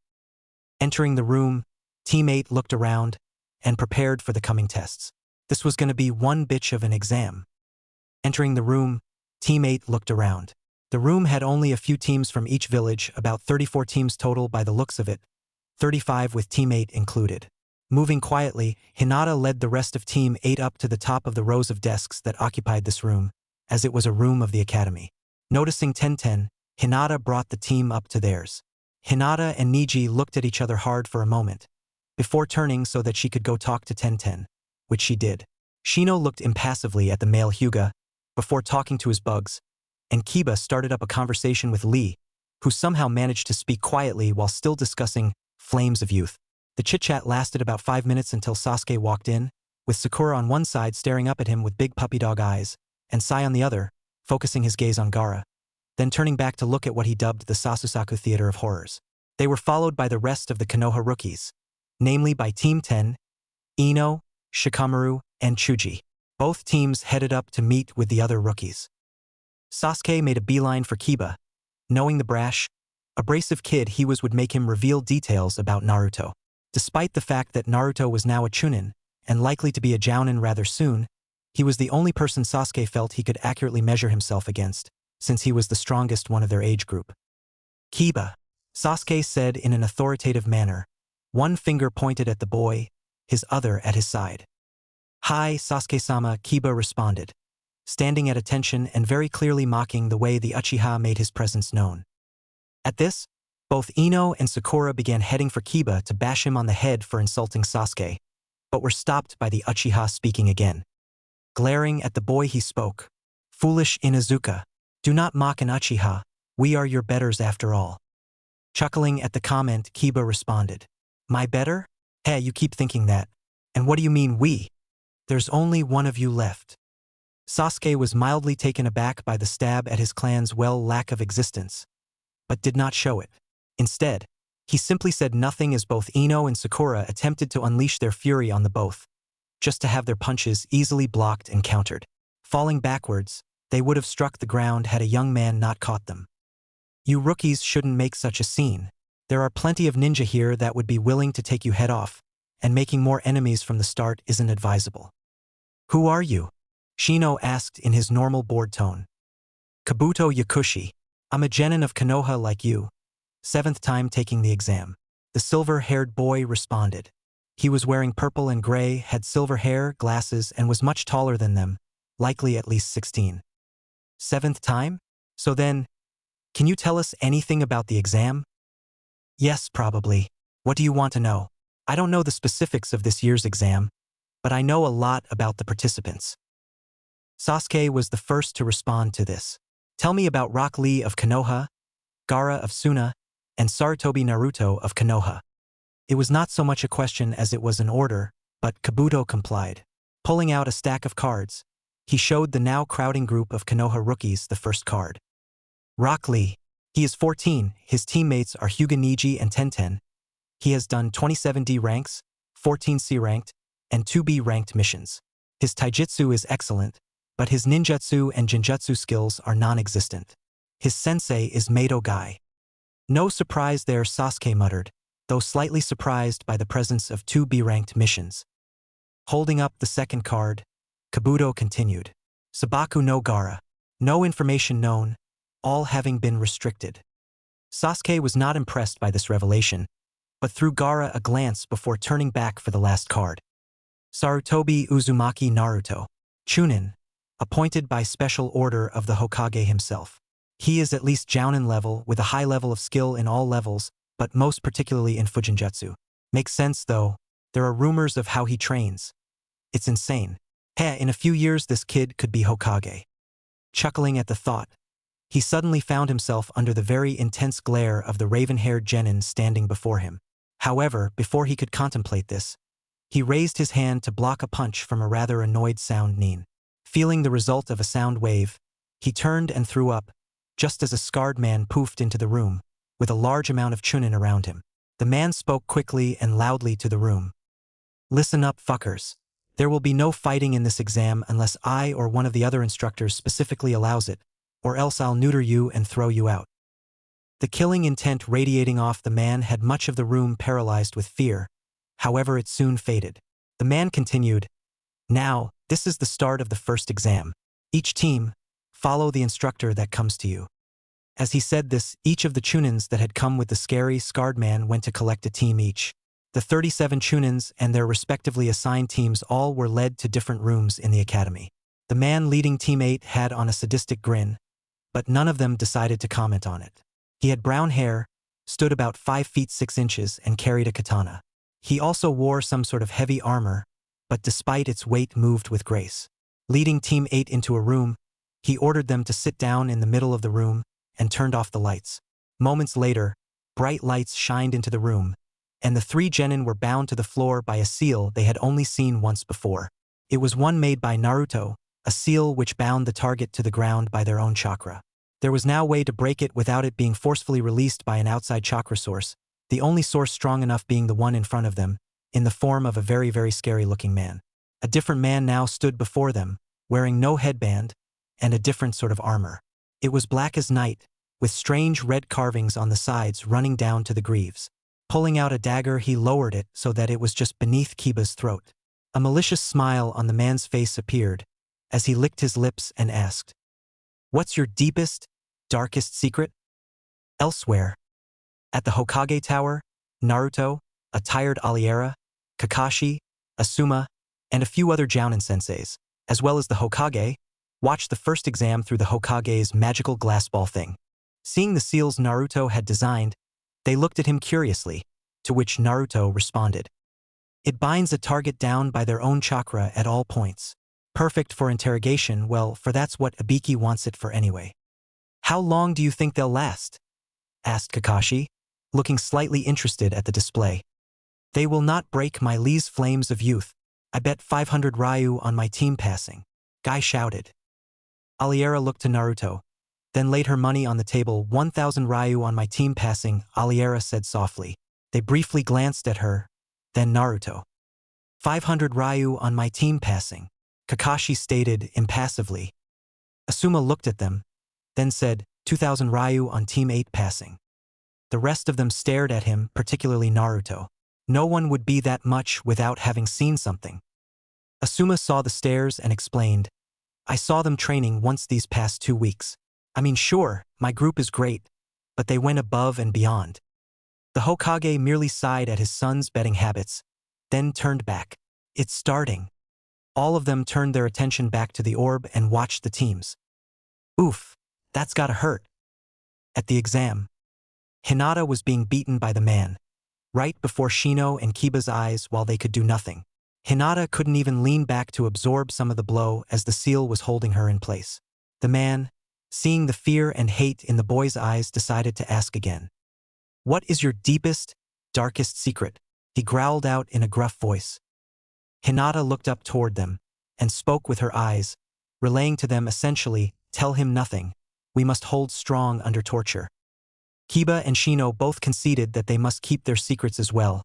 Entering the room, Team 8 looked around and prepared for the coming tests. This was going to be one bitch of an exam. Entering the room, Team 8 looked around. The room had only a few teams from each village, about 34 teams total by the looks of it, 35 with Team 8 included. Moving quietly, Hinata led the rest of Team 8 up to the top of the rows of desks that occupied this room, as it was a room of the academy. Noticing Tenten, Hinata brought the team up to theirs. Hinata and Niji looked at each other hard for a moment, before turning so that she could go talk to Tenten, which she did. Shino looked impassively at the male Hyuga, before talking to his bugs, and Kiba started up a conversation with Lee, who somehow managed to speak quietly while still discussing flames of youth. The chit-chat lasted about 5 minutes until Sasuke walked in, with Sakura on one side staring up at him with big puppy dog eyes, and Sai on the other, focusing his gaze on Gaara, then turning back to look at what he dubbed the Sasusaku Theater of Horrors. They were followed by the rest of the Konoha rookies, namely by Team 10, Ino, Shikamaru, and Chuji. Both teams headed up to meet with the other rookies. Sasuke made a beeline for Kiba, knowing the brash, abrasive kid he was would make him reveal details about Naruto. Despite the fact that Naruto was now a Chunin, and likely to be a Jounin rather soon, he was the only person Sasuke felt he could accurately measure himself against, since he was the strongest one of their age group. Kiba, Sasuke said in an authoritative manner, one finger pointed at the boy, his other at his side. Hi, Sasuke-sama, Kiba responded, standing at attention and very clearly mocking the way the Uchiha made his presence known. At this, both Ino and Sakura began heading for Kiba to bash him on the head for insulting Sasuke, but were stopped by the Uchiha speaking again. Glaring at the boy he spoke, "Foolish Inuzuka, do not mock an Uchiha, we are your betters after all." Chuckling at the comment, Kiba responded, "My better? Hey, you keep thinking that. And what do you mean we? There's only one of you left." Sasuke was mildly taken aback by the stab at his clan's lack of existence, but did not show it. Instead, he simply said nothing as both Ino and Sakura attempted to unleash their fury on the both, just to have their punches easily blocked and countered. Falling backwards, they would have struck the ground had a young man not caught them. You rookies shouldn't make such a scene. There are plenty of ninja here that would be willing to take you head off, and making more enemies from the start isn't advisable. Who are you? Shino asked in his normal bored tone. Kabuto Yakushi. I'm a genin of Konoha like you. 7th time taking the exam. The silver-haired boy responded. He was wearing purple and gray, had silver hair, glasses, and was much taller than them, likely at least 16. 7th time? So then, can you tell us anything about the exam? Yes, probably. What do you want to know? I don't know the specifics of this year's exam, but I know a lot about the participants. Sasuke was the first to respond to this. Tell me about Rock Lee of Konoha, Gaara of Suna, and Sarutobi Naruto of Konoha. It was not so much a question as it was an order, but Kabuto complied. Pulling out a stack of cards, he showed the now crowding group of Konoha rookies the first card. Rock Lee. He is 14, his teammates are Hyuga Niji and Tenten. He has done 27D ranks, 14C ranked, and 2B ranked missions. His taijutsu is excellent, but his ninjutsu and jinjutsu skills are non-existent. His sensei is Mado Guy. No surprise there, Sasuke muttered, though slightly surprised by the presence of 2B ranked missions. Holding up the second card, Kabuto continued. Sabaku no Gaara. No information known, all having been restricted. Sasuke was not impressed by this revelation, but threw Gaara a glance before turning back for the last card. Sarutobi Uzumaki Naruto. Chunin. Appointed by special order of the Hokage himself. He is at least Jounin level with a high level of skill in all levels, but most particularly in Fujinjutsu. Makes sense though, there are rumors of how he trains. It's insane. In a few years this kid could be Hokage. Chuckling at the thought, he suddenly found himself under the very intense glare of the raven-haired genin standing before him. However, before he could contemplate this, he raised his hand to block a punch from a rather annoyed sound Nin. Feeling the result of a sound wave, he turned and threw up, just as a scarred man poofed into the room, with a large amount of chunin around him. The man spoke quickly and loudly to the room. Listen up, fuckers. There will be no fighting in this exam unless I or one of the other instructors specifically allows it, or else I'll neuter you and throw you out. The killing intent radiating off the man had much of the room paralyzed with fear, however it soon faded. The man continued, Now, this is the start of the first exam. Each team, follow the instructor that comes to you. As he said this, each of the chunins that had come with the scary, scarred man went to collect a team each. The 37 chunins and their respectively assigned teams all were led to different rooms in the academy. The man leading Team 8 had on a sadistic grin, but none of them decided to comment on it. He had brown hair, stood about 5 feet 6 inches and carried a katana. He also wore some sort of heavy armor, but despite its weight moved with grace. Leading Team 8 into a room, he ordered them to sit down in the middle of the room and turned off the lights. Moments later, bright lights shined into the room, and the 3 genin were bound to the floor by a seal they had only seen once before. It was one made by Naruto, a seal which bound the target to the ground by their own chakra. There was no way to break it without it being forcefully released by an outside chakra source, the only source strong enough being the one in front of them, in the form of a very, very scary-looking man. A different man now stood before them, wearing no headband, and a different sort of armor. It was black as night, with strange red carvings on the sides running down to the greaves. Pulling out a dagger, he lowered it so that it was just beneath Kiba's throat. A malicious smile on the man's face appeared, as he licked his lips and asked, What's your deepest, darkest secret? Elsewhere. At the Hokage Tower, Naruto, a tired Aliera, Kakashi, Asuma, and a few other Jounin senseis, as well as the Hokage, watched the first exam through the Hokage's magical glass ball thing. Seeing the seals Naruto had designed, they looked at him curiously, to which Naruto responded. It binds a target down by their own chakra at all points. Perfect for interrogation, well, for that's what Ibiki wants it for anyway. How long do you think they'll last? Asked Kakashi, looking slightly interested at the display. They will not break my Lee's flames of youth. I bet 500 Ryu on my team passing. Guy shouted. Aliera looked to Naruto, then laid her money on the table. 1,000 Ryu on my team passing, Aliera said softly. They briefly glanced at her, then Naruto. 500 Ryu on my team passing, Kakashi stated impassively. Asuma looked at them, then said, 2,000 Ryu on Team 8 passing. The rest of them stared at him, particularly Naruto. No one would be that much without having seen something. Asuma saw the stares and explained, I saw them training once these past 2 weeks. I mean sure, my group is great, but they went above and beyond. The Hokage merely sighed at his son's betting habits, then turned back. It's starting. All of them turned their attention back to the orb and watched the teams. Oof, that's gotta hurt. At the exam, Hinata was being beaten by the man, right before Shino and Kiba's eyes while they could do nothing. Hinata couldn't even lean back to absorb some of the blow as the seal was holding her in place. The man, seeing the fear and hate in the boy's eyes, decided to ask again. What is your deepest, darkest secret? He growled out in a gruff voice. Hinata looked up toward them, and spoke with her eyes, relaying to them essentially, "Tell him nothing. We must hold strong under torture." Kiba and Shino both conceded that they must keep their secrets as well,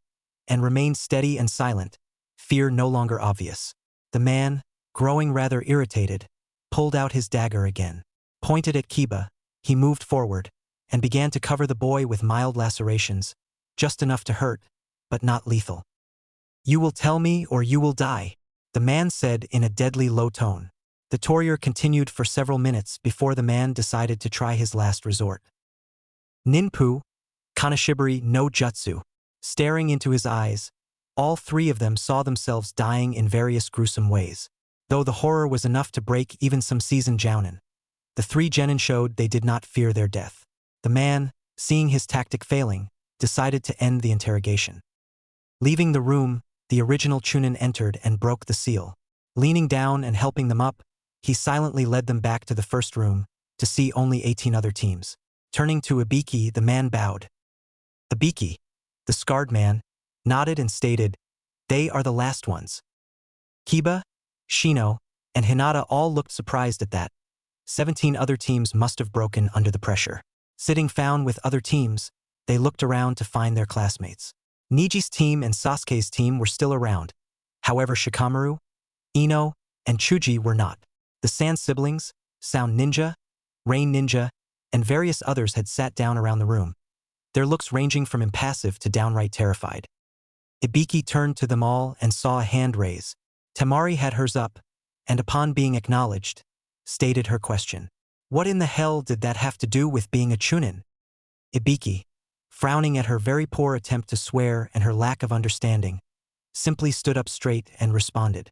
and remained steady and silent, fear no longer obvious. The man, growing rather irritated, pulled out his dagger again. Pointed at Kiba, he moved forward, and began to cover the boy with mild lacerations, just enough to hurt, but not lethal. "You will tell me or you will die," the man said in a deadly low tone. The torture continued for several minutes before the man decided to try his last resort. Ninpu, Kanashibari no Jutsu. Staring into his eyes, all three of them saw themselves dying in various gruesome ways. Though the horror was enough to break even some seasoned jounin, the three genin showed they did not fear their death. The man, seeing his tactic failing, decided to end the interrogation. Leaving the room, the original Chunin entered and broke the seal. Leaning down and helping them up, he silently led them back to the first room, to see only 18 other teams. Turning to Ibiki, the man bowed. Ibiki, the scarred man, nodded and stated, "They are the last ones." Kiba, Shino, and Hinata all looked surprised at that. 17 other teams must have broken under the pressure. Sitting found with other teams, they looked around to find their classmates. Niji's team and Sasuke's team were still around. However, Shikamaru, Ino, and Chuji were not. The Sand siblings, Sound Ninja, Rain Ninja, and various others had sat down around the room, their looks ranging from impassive to downright terrified. Ibiki turned to them all and saw a hand raise. Temari had hers up, and upon being acknowledged, stated her question. "What in the hell did that have to do with being a Chunin?" Ibiki, frowning at her very poor attempt to swear and her lack of understanding, simply stood up straight and responded.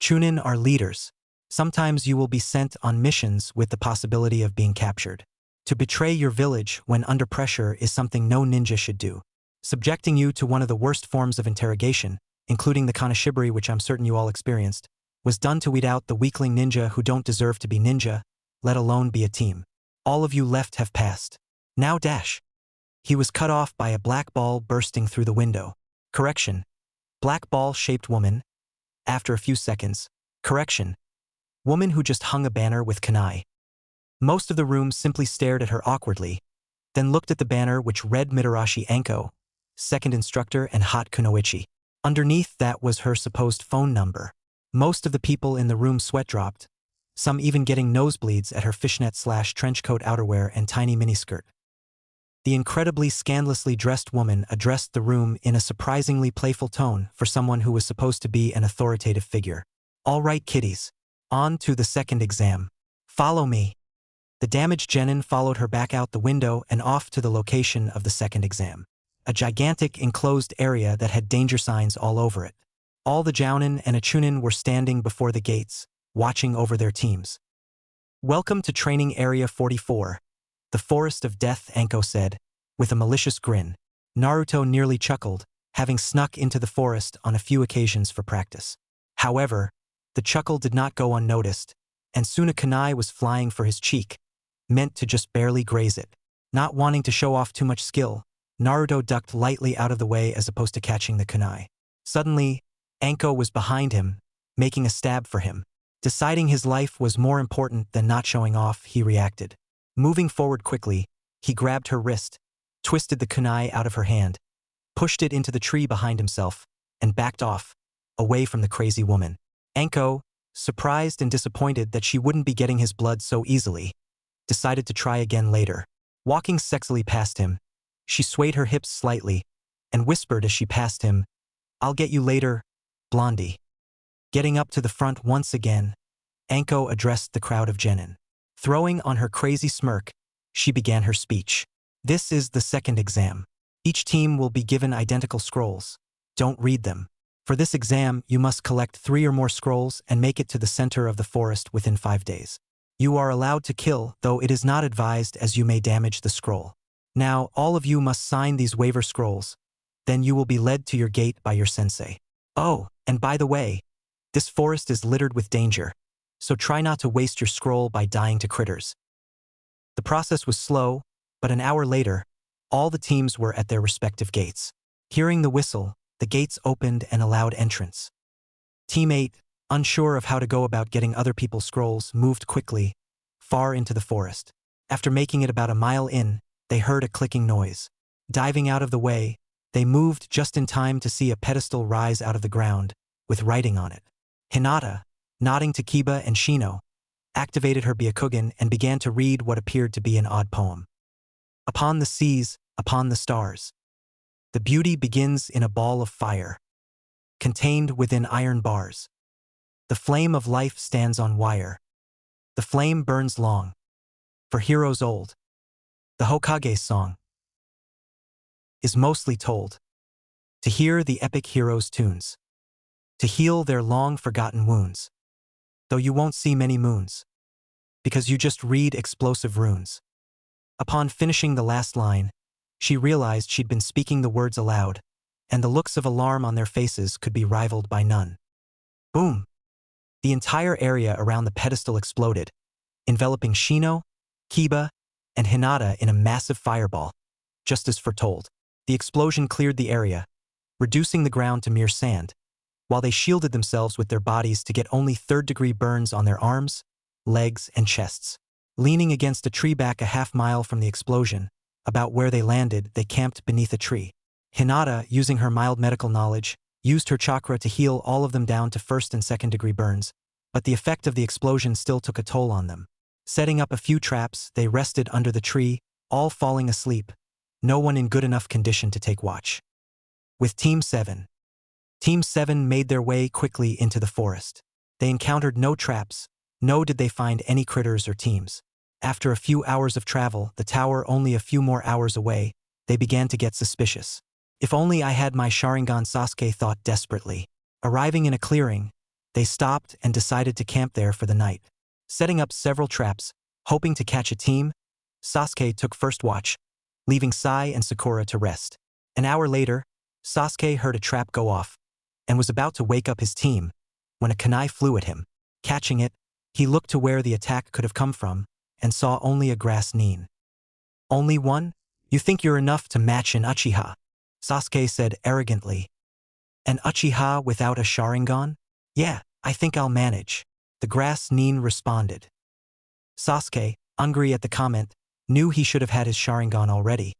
"Chunin are leaders. Sometimes you will be sent on missions with the possibility of being captured. To betray your village when under pressure is something no ninja should do. Subjecting you to one of the worst forms of interrogation, including the Kanashibari, which I'm certain you all experienced, was done to weed out the weakling ninja who don't deserve to be ninja, let alone be a team. All of you left have passed. Now dash." He was cut off by a black ball bursting through the window. Correction. Black ball-shaped woman. After a few seconds. Correction. Woman who just hung a banner with kunai. Most of the room simply stared at her awkwardly, then looked at the banner which read Mitarashi Anko, second instructor and hot kunoichi. Underneath that was her supposed phone number. Most of the people in the room sweat dropped, some even getting nosebleeds at her fishnet/trenchcoat outerwear and tiny miniskirt. The incredibly scandalously dressed woman addressed the room in a surprisingly playful tone for someone who was supposed to be an authoritative figure. "All right, kiddies. On to the second exam. Follow me." The damaged genin followed her back out the window and off to the location of the second exam. A gigantic enclosed area that had danger signs all over it. All the jounin and a chunin were standing before the gates, watching over their teams. "Welcome to Training Area 44. The Forest of Death," Anko said, with a malicious grin. Naruto nearly chuckled, having snuck into the forest on a few occasions for practice. However, the chuckle did not go unnoticed, and soon a kunai was flying for his cheek, meant to just barely graze it. Not wanting to show off too much skill, Naruto ducked lightly out of the way as opposed to catching the kunai. Suddenly, Anko was behind him, making a stab for him. Deciding his life was more important than not showing off, he reacted. Moving forward quickly, he grabbed her wrist, twisted the kunai out of her hand, pushed it into the tree behind himself, and backed off, away from the crazy woman. Anko, surprised and disappointed that she wouldn't be getting his blood so easily, decided to try again later. Walking sexily past him, she swayed her hips slightly and whispered as she passed him, "I'll get you later, blondie." Getting up to the front once again, Anko addressed the crowd of genin. Throwing on her crazy smirk, she began her speech. "This is the second exam. Each team will be given identical scrolls. Don't read them. For this exam, you must collect 3 or more scrolls and make it to the center of the forest within 5 days. You are allowed to kill, though it is not advised as you may damage the scroll. Now, all of you must sign these waiver scrolls. Then you will be led to your gate by your sensei. Oh, and by the way, this forest is littered with danger, so try not to waste your scroll by dying to critters." The process was slow, but an hour later, all the teams were at their respective gates. Hearing the whistle, the gates opened and allowed entrance. Team 8, unsure of how to go about getting other people's scrolls, moved quickly, far into the forest. After making it about a mile in, they heard a clicking noise. Diving out of the way, they moved just in time to see a pedestal rise out of the ground, with writing on it. Hinata, nodding to Kiba and Shino, activated her Byakugan and began to read what appeared to be an odd poem. Upon the seas, upon the stars. The beauty begins in a ball of fire, contained within iron bars. The flame of life stands on wire. The flame burns long. For heroes old. The Hokage's song is mostly told to hear the epic heroes' tunes, to heal their long-forgotten wounds. Though you won't see many moons, because you just read explosive runes. Upon finishing the last line, she realized she'd been speaking the words aloud, and the looks of alarm on their faces could be rivaled by none. Boom! The entire area around the pedestal exploded, enveloping Shino, Kiba, and Hinata in a massive fireball, just as foretold. The explosion cleared the area, reducing the ground to mere sand, while they shielded themselves with their bodies to get only third-degree burns on their arms, legs, and chests. Leaning against a tree back a half-mile from the explosion, about where they landed, they camped beneath a tree. Hinata, using her mild medical knowledge, used her chakra to heal all of them down to first- and second-degree burns, but the effect of the explosion still took a toll on them. Setting up a few traps, they rested under the tree, all falling asleep, no one in good enough condition to take watch. With Team 7. Team 7 made their way quickly into the forest. They encountered no traps, nor did they find any critters or teams. After a few hours of travel, the tower only a few more hours away, they began to get suspicious. If only I had my Sharingan, Sasuke thought desperately. Arriving in a clearing, they stopped and decided to camp there for the night. Setting up several traps, hoping to catch a team, Sasuke took first watch, leaving Sai and Sakura to rest. An hour later, Sasuke heard a trap go off, and was about to wake up his team, when a kunai flew at him. Catching it, he looked to where the attack could have come from, and saw only a grass nin. Only one? You think you're enough to match an Uchiha? Sasuke said arrogantly. An Uchiha without a Sharingan? Yeah, I think I'll manage. The grass nin responded. Sasuke, angry at the comment, knew he should have had his Sharingan already,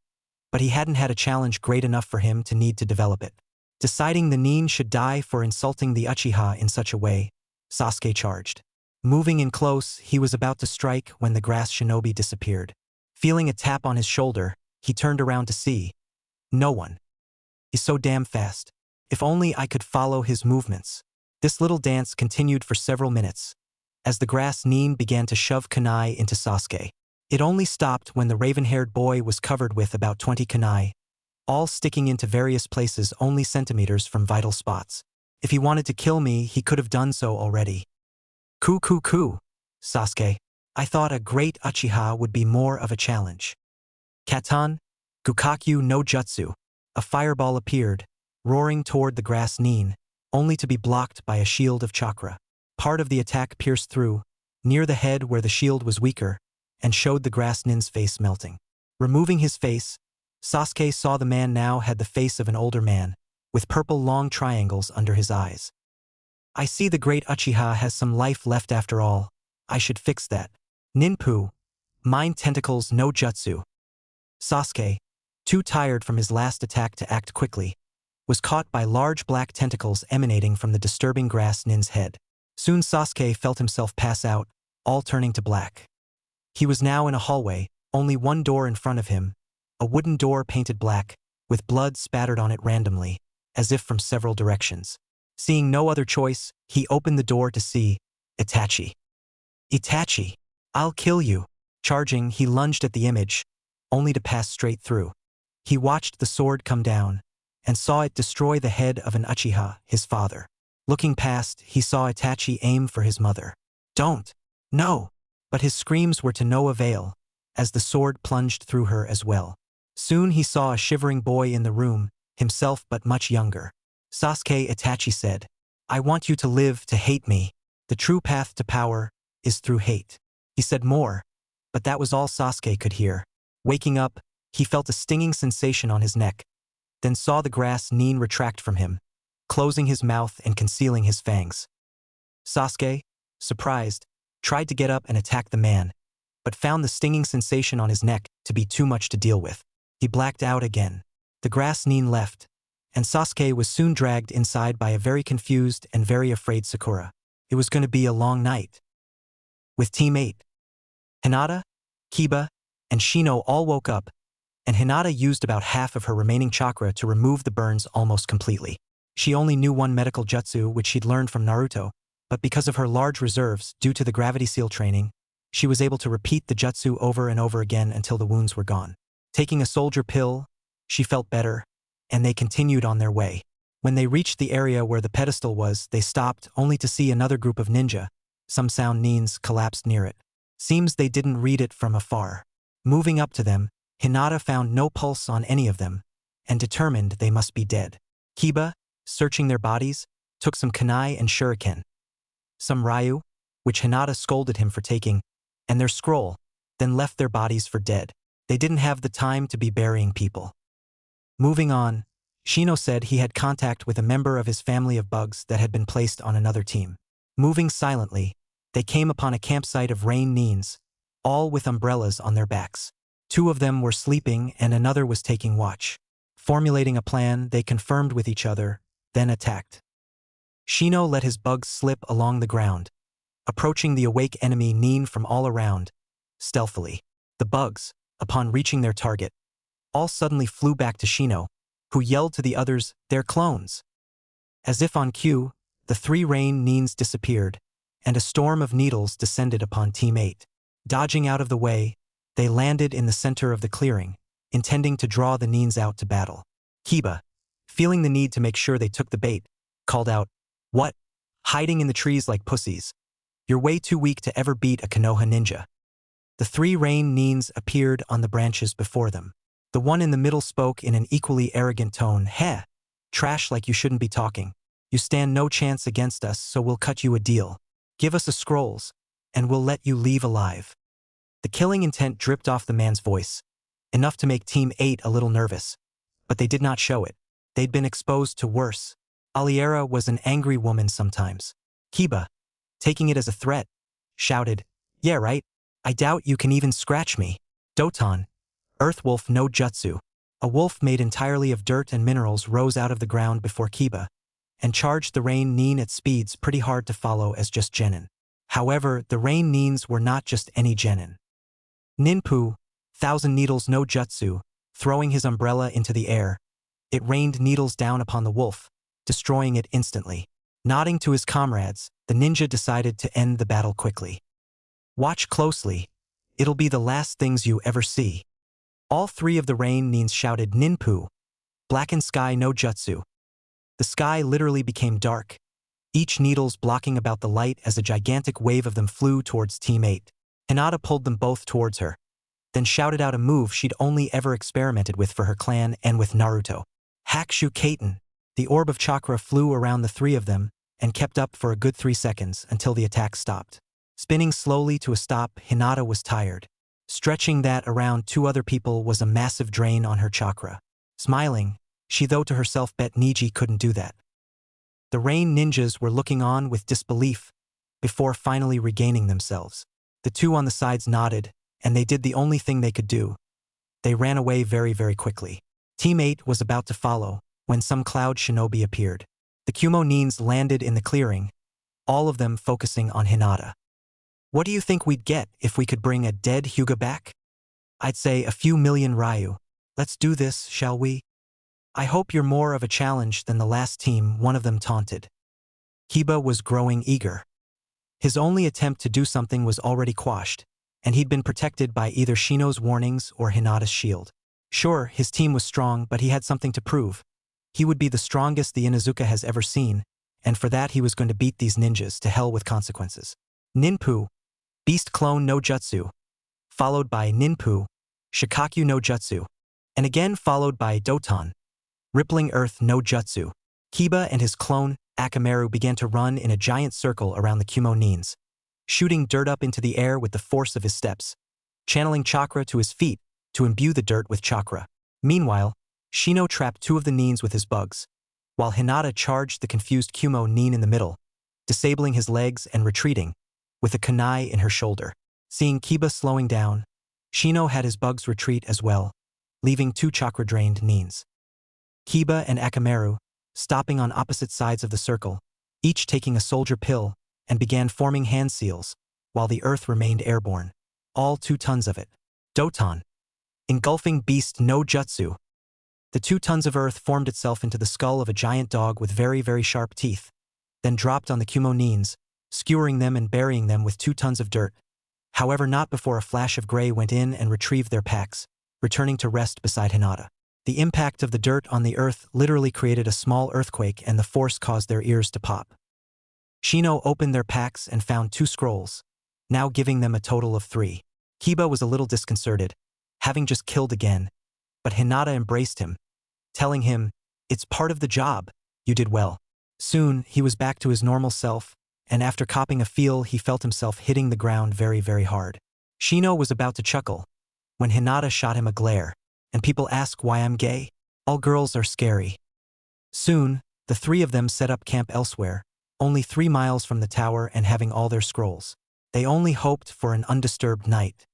but he hadn't had a challenge great enough for him to need to develop it. Deciding the nin should die for insulting the Uchiha in such a way, Sasuke charged. Moving in close, he was about to strike when the grass shinobi disappeared. Feeling a tap on his shoulder, he turned around to see. No one. He's so damn fast. If only I could follow his movements. This little dance continued for several minutes, as the grass nin began to shove kunai into Sasuke. It only stopped when the raven-haired boy was covered with about 20 kunai, all sticking into various places only centimeters from vital spots. If he wanted to kill me, he could have done so already. Ku, Sasuke. I thought a great Uchiha would be more of a challenge. Katan, Gukakyu no Jutsu. A fireball appeared, roaring toward the grass nin, only to be blocked by a shield of chakra. Part of the attack pierced through, near the head where the shield was weaker, and showed the grass nin's face melting. Removing his face, Sasuke saw the man now had the face of an older man, with purple long triangles under his eyes. I see the great Uchiha has some life left after all. I should fix that. Ninpu, mind tentacles no jutsu. Sasuke, too tired from his last attack to act quickly, was caught by large black tentacles emanating from the disturbing grass nin's head. Soon Sasuke felt himself pass out, all turning to black. He was now in a hallway, only one door in front of him, a wooden door painted black, with blood spattered on it randomly, as if from several directions. Seeing no other choice, he opened the door to see Itachi. Itachi, I'll kill you. Charging, he lunged at the image, only to pass straight through. He watched the sword come down, and saw it destroy the head of an Uchiha, his father. Looking past, he saw Itachi aim for his mother. Don't! No! But his screams were to no avail, as the sword plunged through her as well. Soon he saw a shivering boy in the room, himself but much younger. Sasuke, Itachi said, I want you to live to hate me. The true path to power is through hate. He said more, but that was all Sasuke could hear. Waking up, he felt a stinging sensation on his neck, then saw the grass nin retract from him, closing his mouth and concealing his fangs. Sasuke, surprised, tried to get up and attack the man, but found the stinging sensation on his neck to be too much to deal with. He blacked out again. The grass Nin left, and Sasuke was soon dragged inside by a very confused and very afraid Sakura. It was going to be a long night. With Team 8, Hinata, Kiba, and Shino all woke up, and Hinata used about half of her remaining chakra to remove the burns almost completely. She only knew one medical jutsu which she'd learned from Naruto, but because of her large reserves due to the gravity seal training, she was able to repeat the jutsu over and over again until the wounds were gone. Taking a soldier pill, she felt better, and they continued on their way. When they reached the area where the pedestal was, they stopped only to see another group of ninja, some sound nins, collapsed near it. Seems they didn't read it from afar. Moving up to them, Hinata found no pulse on any of them, and determined they must be dead. Kiba, searching their bodies, took some kunai and shuriken, some ryu, which Hinata scolded him for taking, and their scroll, then left their bodies for dead. They didn't have the time to be burying people. Moving on, Shino said he had contact with a member of his family of bugs that had been placed on another team. Moving silently, they came upon a campsite of rain nins, all with umbrellas on their backs. 2 of them were sleeping and another was taking watch. Formulating a plan, they confirmed with each other, then attacked. Shino let his bugs slip along the ground, approaching the awake enemy nin from all around, stealthily. The bugs, upon reaching their target, all suddenly flew back to Shino, who yelled to the others, "They're clones." As if on cue, the 3 rain nins disappeared, and a storm of needles descended upon Team 8. Dodging out of the way, they landed in the center of the clearing, intending to draw the nins out to battle. Kiba, feeling the need to make sure they took the bait, called out, "What? Hiding in the trees like pussies? You're way too weak to ever beat a Konoha ninja." The 3 rain nins appeared on the branches before them. The one in the middle spoke in an equally arrogant tone, "Heh, trash like you shouldn't be talking. You stand no chance against us, so we'll cut you a deal. Give us the scrolls, and we'll let you leave alive." The killing intent dripped off the man's voice, enough to make Team 8 a little nervous, but they did not show it. They'd been exposed to worse. Aliera was an angry woman sometimes. Kiba, taking it as a threat, shouted, "Yeah right, I doubt you can even scratch me." Doton, Earth Wolf no Jutsu, a wolf made entirely of dirt and minerals, rose out of the ground before Kiba, and charged the rain nin at speeds pretty hard to follow as just genin. However, the rain nins were not just any genin. Ninpu, Thousand Needles no Jutsu, throwing his umbrella into the air, it rained needles down upon the wolf, destroying it instantly. Nodding to his comrades, the ninja decided to end the battle quickly. "Watch closely, it'll be the last things you ever see." All 3 of the rain nins shouted Ninpu, Blackened Sky no Jutsu. The sky literally became dark, each needles blocking about the light as a gigantic wave of them flew towards Team 8. Hinata pulled them both towards her, then shouted out a move she'd only ever experimented with for her clan and with Naruto. Hakushu Kaiten. The orb of chakra flew around the 3 of them and kept up for a good 3 seconds until the attack stopped. Spinning slowly to a stop, Hinata was tired. Stretching that around 2 other people was a massive drain on her chakra. Smiling, she though to herself bet Niji couldn't do that. The rain ninjas were looking on with disbelief before finally regaining themselves. The 2 on the sides nodded, and they did the only thing they could do. They ran away very, very quickly. Team 8 was about to follow when some cloud shinobi appeared. The Kumo nins landed in the clearing, all of them focusing on Hinata. "What do you think we'd get if we could bring a dead Hyuga back?" "I'd say a few million ryu. Let's do this, shall we?" "I hope you're more of a challenge than the last team," one of them taunted. Kiba was growing eager. His only attempt to do something was already quashed, and he'd been protected by either Shino's warnings or Hinata's shield. Sure, his team was strong, but he had something to prove. He would be the strongest the Inuzuka has ever seen, and for that he was going to beat these ninjas to hell with consequences. Ninpu, Beast Clone no Jutsu, followed by Ninpu, Shikaku no Jutsu, and again followed by Doton, Rippling Earth no Jutsu. Kiba and his clone, Akamaru, began to run in a giant circle around the Kumo nins, shooting dirt up into the air with the force of his steps, channeling chakra to his feet to imbue the dirt with chakra. Meanwhile, Shino trapped 2 of the nins with his bugs, while Hinata charged the confused Kumo nin in the middle, disabling his legs and retreating, with a kunai in her shoulder. Seeing Kiba slowing down, Shino had his bugs retreat as well, leaving 2 chakra-drained nins. Kiba and Akamaru, stopping on opposite sides of the circle, each taking a soldier pill, and began forming hand seals, while the earth remained airborne. All 2 tons of it. Doton. Engulfing beast no jutsu. The 2 tons of earth formed itself into the skull of a giant dog with very, very sharp teeth, then dropped on the Kumo nins, skewering them and burying them with 2 tons of dirt. However, not before a flash of gray went in and retrieved their packs, returning to rest beside Hinata. The impact of the dirt on the earth literally created a small earthquake, and the force caused their ears to pop. Shino opened their packs and found 2 scrolls, now giving them a total of 3. Kiba was a little disconcerted, having just killed again, but Hinata embraced him, telling him, "It's part of the job, you did well." Soon, he was back to his normal self, and after copping a feel, he felt himself hitting the ground very, very hard. Shino was about to chuckle, when Hinata shot him a glare. "And people ask why I'm gay? All girls are scary." Soon, the 3 of them set up camp elsewhere, only 3 miles from the tower and having all their scrolls. They only hoped for an undisturbed night.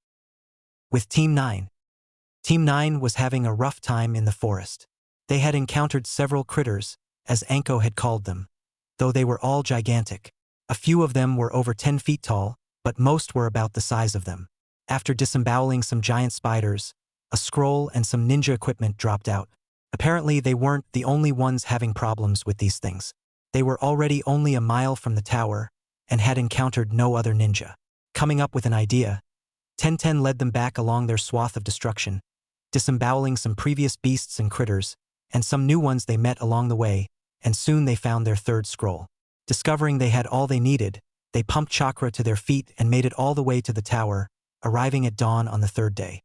With Team 9. Team 9 was having a rough time in the forest. They had encountered several critters, as Anko had called them, though they were all gigantic. A few of them were over 10 feet tall, but most were about the size of them. After disemboweling some giant spiders, a scroll and some ninja equipment dropped out. Apparently, they weren't the only ones having problems with these things. They were already only a mile from the tower and had encountered no other ninja. Coming up with an idea, Tenten led them back along their swath of destruction, disemboweling some previous beasts and critters, and some new ones they met along the way, and soon they found their 3rd scroll. Discovering they had all they needed, they pumped chakra to their feet and made it all the way to the tower, arriving at dawn on the 3rd day.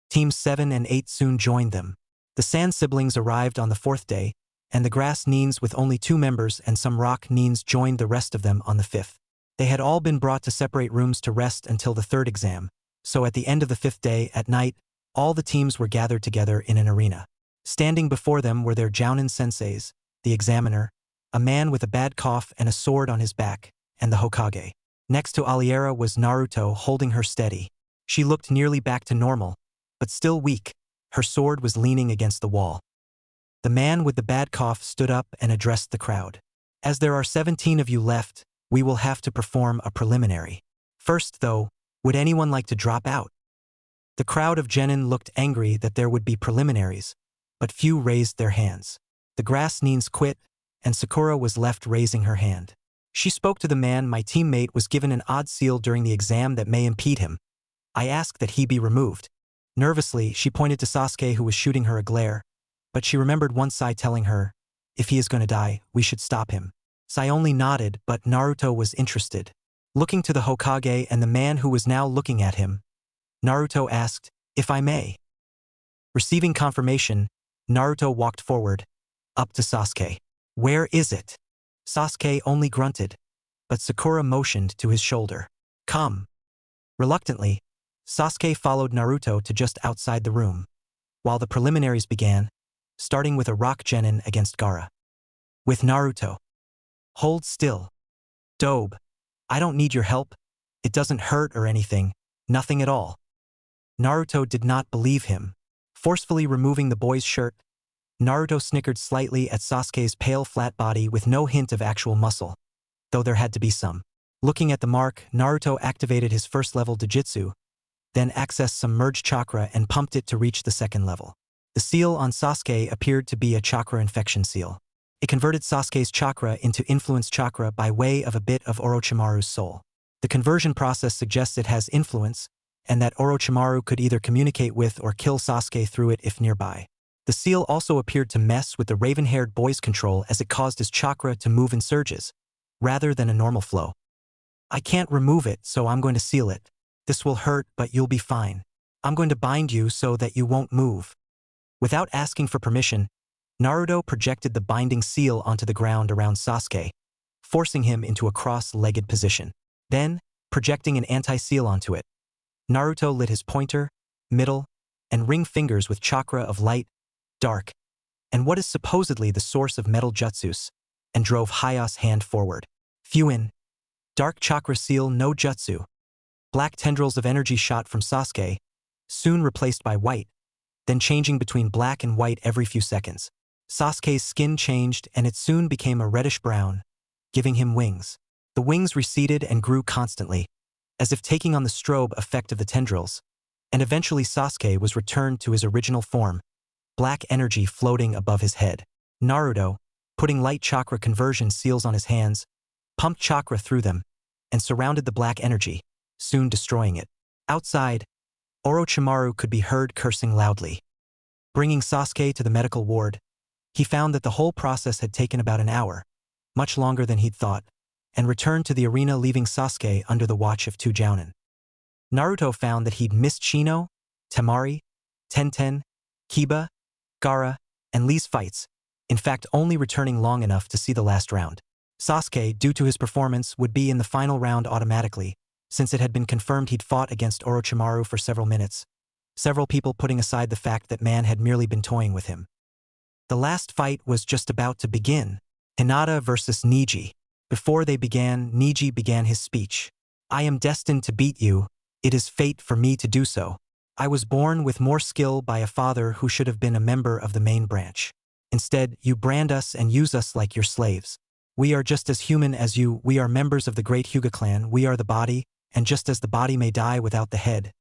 Teams 7 and 8 soon joined them. The Sand siblings arrived on the 4th day, and the Grass nins with only 2 members and some Rock nins joined the rest of them on the 5th. They had all been brought to separate rooms to rest until the 3rd exam, so at the end of the 5th day, at night, all the teams were gathered together in an arena. Standing before them were their Jounin senseis, the examiner, a man with a bad cough and a sword on his back, and the Hokage. Next to Aliera was Naruto holding her steady. She looked nearly back to normal, but still weak. Her sword was leaning against the wall. The man with the bad cough stood up and addressed the crowd. "As there are 17 of you left, we will have to perform a preliminary. First, though, would anyone like to drop out?" The crowd of genin looked angry that there would be preliminaries, but few raised their hands. The Grass nins quit, and Sakura was left raising her hand. She spoke to the man. "My teammate was given an odd seal during the exam that may impede him. I ask that he be removed." Nervously, she pointed to Sasuke, who was shooting her a glare, but she remembered one Sai telling her, "If he is going to die, we should stop him." Sai only nodded, but Naruto was interested. Looking to the Hokage and the man who was now looking at him, Naruto asked, "If I may." Receiving confirmation, Naruto walked forward, up to Sasuke. "Where is it?" Sasuke only grunted, but Sakura motioned to his shoulder. "Come." Reluctantly, Sasuke followed Naruto to just outside the room, while the preliminaries began, starting with a rock genin against Gaara. With Naruto. "Hold still. Dobe, I don't need your help. It doesn't hurt or anything, nothing at all." Naruto did not believe him. Forcefully removing the boy's shirt, Naruto snickered slightly at Sasuke's pale flat body with no hint of actual muscle, though there had to be some. Looking at the mark, Naruto activated his 1st level Dojutsu, then accessed some merged chakra and pumped it to reach the 2nd level. The seal on Sasuke appeared to be a chakra infection seal. It converted Sasuke's chakra into influence chakra by way of a bit of Orochimaru's soul. The conversion process suggests it has influence, and that Orochimaru could either communicate with or kill Sasuke through it if nearby. The seal also appeared to mess with the raven-haired boy's control, as it caused his chakra to move in surges, rather than a normal flow. "I can't remove it, so I'm going to seal it. This will hurt, but you'll be fine. I'm going to bind you so that you won't move." Without asking for permission, Naruto projected the binding seal onto the ground around Sasuke, forcing him into a cross-legged position. Then, projecting an anti-seal onto it, Naruto lit his pointer, middle, and ring fingers with chakra of light, dark, and what is supposedly the source of metal jutsus, and drove Haya's hand forward. Fuin. Dark Chakra Seal no Jutsu. Black tendrils of energy shot from Sasuke, soon replaced by white, then changing between black and white every few seconds. Sasuke's skin changed and it soon became a reddish-brown, giving him wings. The wings receded and grew constantly, as if taking on the strobe effect of the tendrils, and eventually Sasuke was returned to his original form, black energy floating above his head. Naruto, putting light chakra conversion seals on his hands, pumped chakra through them, and surrounded the black energy, soon destroying it. Outside, Orochimaru could be heard cursing loudly. Bringing Sasuke to the medical ward, he found that the whole process had taken about an hour, much longer than he'd thought, and returned to the arena leaving Sasuke under the watch of two Jounin. Naruto found that he'd missed Shino, Temari, Tenten, Kiba, Gaara, and Lee's fights, in fact only returning long enough to see the last round. Sasuke, due to his performance, would be in the final round automatically, since it had been confirmed he'd fought against Orochimaru for several minutes, several people putting aside the fact that man had merely been toying with him. The last fight was just about to begin, Hinata versus Neji. Before they began, Neji began his speech. I am destined to beat you, it is fate for me to do so. I was born with more skill by a father who should have been a member of the main branch. Instead, you brand us and use us like your slaves. We are just as human as you, we are members of the great Hyuga clan, we are the body, and just as the body may die without the head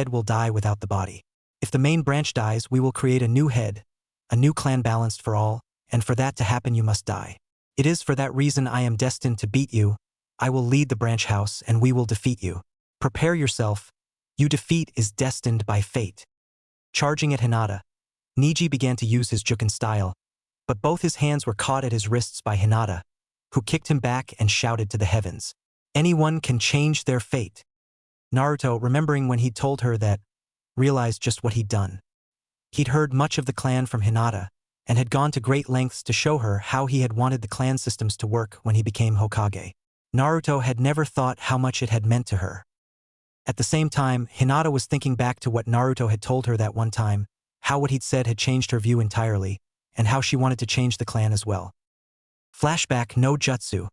will die without the body. If the main branch dies, we will create a new head, a new clan balanced for all, and for that to happen you must die. It is for that reason I am destined to beat you. I will lead the branch house and we will defeat you. Prepare yourself. Your defeat is destined by fate. Charging at Hinata, Neji began to use his Juken style, but both his hands were caught at his wrists by Hinata, who kicked him back and shouted to the heavens. Anyone can change their fate. Naruto, remembering when he'd told her that, realized just what he'd done. He'd heard much of the clan from Hinata, and had gone to great lengths to show her how he had wanted the clan systems to work when he became Hokage. Naruto had never thought how much it had meant to her. At the same time, Hinata was thinking back to what Naruto had told her that one time, how what he'd said had changed her view entirely, and how she wanted to change the clan as well. Flashback no Jutsu.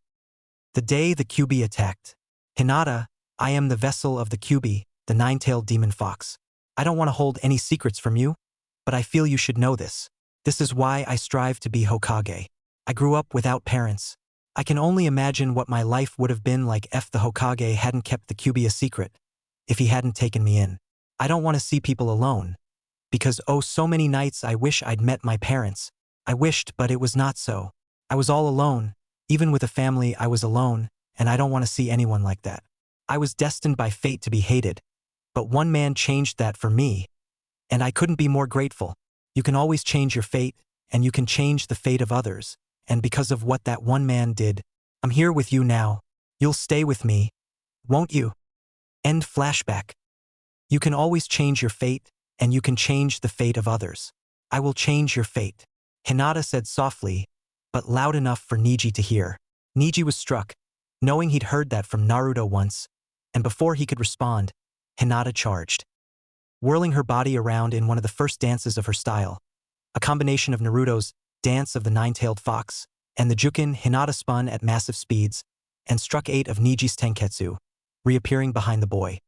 The day the Kyuubi attacked. Hinata, I am the vessel of the Kyuubi, the nine-tailed demon fox. I don't want to hold any secrets from you, but I feel you should know this. This is why I strive to be Hokage. I grew up without parents. I can only imagine what my life would have been like if the Hokage hadn't kept the Kyuubi a secret, if he hadn't taken me in. I don't want to see people alone, because oh so many nights I wish I'd met my parents. I wished, but it was not so. I was all alone, even with a family I was alone, and I don't want to see anyone like that. I was destined by fate to be hated, but one man changed that for me, and I couldn't be more grateful. You can always change your fate, and you can change the fate of others, and because of what that one man did, I'm here with you now. You'll stay with me, won't you? End flashback. You can always change your fate, and you can change the fate of others. I will change your fate. Hinata said softly, but loud enough for Neji to hear. Neji was struck, knowing he'd heard that from Naruto once, and before he could respond, Hinata charged. Whirling her body around in one of the first dances of her style, a combination of Naruto's Dance of the Nine-Tailed Fox and the Juken, Hinata spun at massive speeds and struck 8 of Neji's Tenketsu, reappearing behind the boy.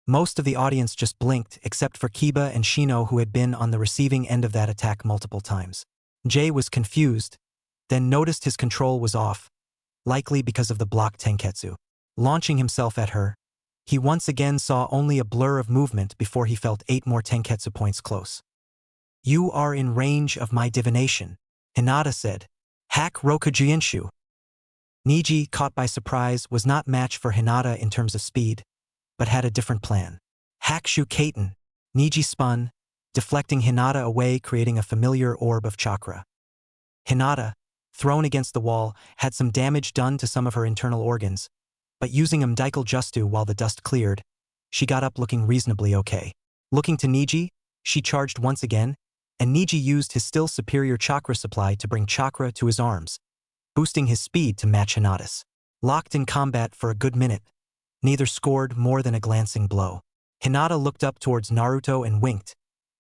Most of the audience just blinked except for Kiba and Shino, who had been on the receiving end of that attack multiple times. Jay was confused, then noticed his control was off, likely because of the blocked Tenketsu. Launching himself at her, he once again saw only a blur of movement before he felt 8 more Tenketsu points close. You are in range of my divination, Hinata said. Hack Rokujinshu. Neji, caught by surprise, was not match for Hinata in terms of speed, but had a different plan. Hakushu Kaiten. Neji spun, deflecting Hinata away, creating a familiar orb of chakra. Hinata, thrown against the wall, had some damage done to some of her internal organs, but using Daikal Justu while the dust cleared, she got up looking reasonably okay. Looking to Neji, she charged once again, and Neji used his still superior chakra supply to bring chakra to his arms, boosting his speed to match Hinata's. Locked in combat for a good minute, neither scored more than a glancing blow. Hinata looked up towards Naruto and winked,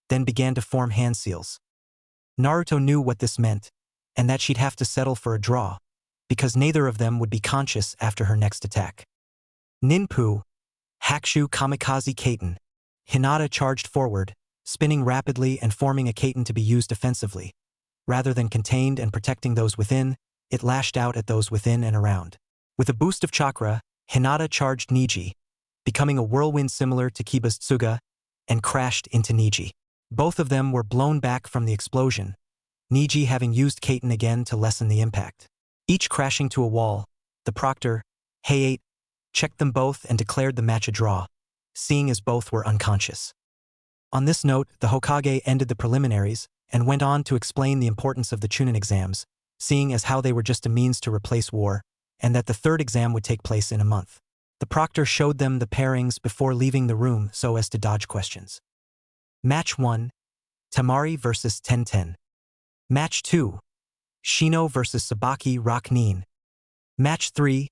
then began to form hand seals. Naruto knew what this meant, and that she'd have to settle for a draw, because neither of them would be conscious after her next attack. Ninpu, Hakushu Kamikaze Kaiten. Hinata charged forward, spinning rapidly and forming a Kaiten to be used offensively. Rather than contained and protecting those within, it lashed out at those within and around. With a boost of chakra, Hinata charged Niji, becoming a whirlwind similar to Kiba's Tsuga, and crashed into Niji. Both of them were blown back from the explosion, Niji having used Kaiten again to lessen the impact. Each crashing to a wall, the proctor, Hayate, checked them both and declared the match a draw, seeing as both were unconscious. On this note, the Hokage ended the preliminaries and went on to explain the importance of the Chunin exams, seeing as how they were just a means to replace war, and that the third exam would take place in a month. The proctor showed them the pairings before leaving the room so as to dodge questions. Match 1, Temari vs. Tenten. Match 2, Shino vs. Sabaki Rock-nin. Match 3,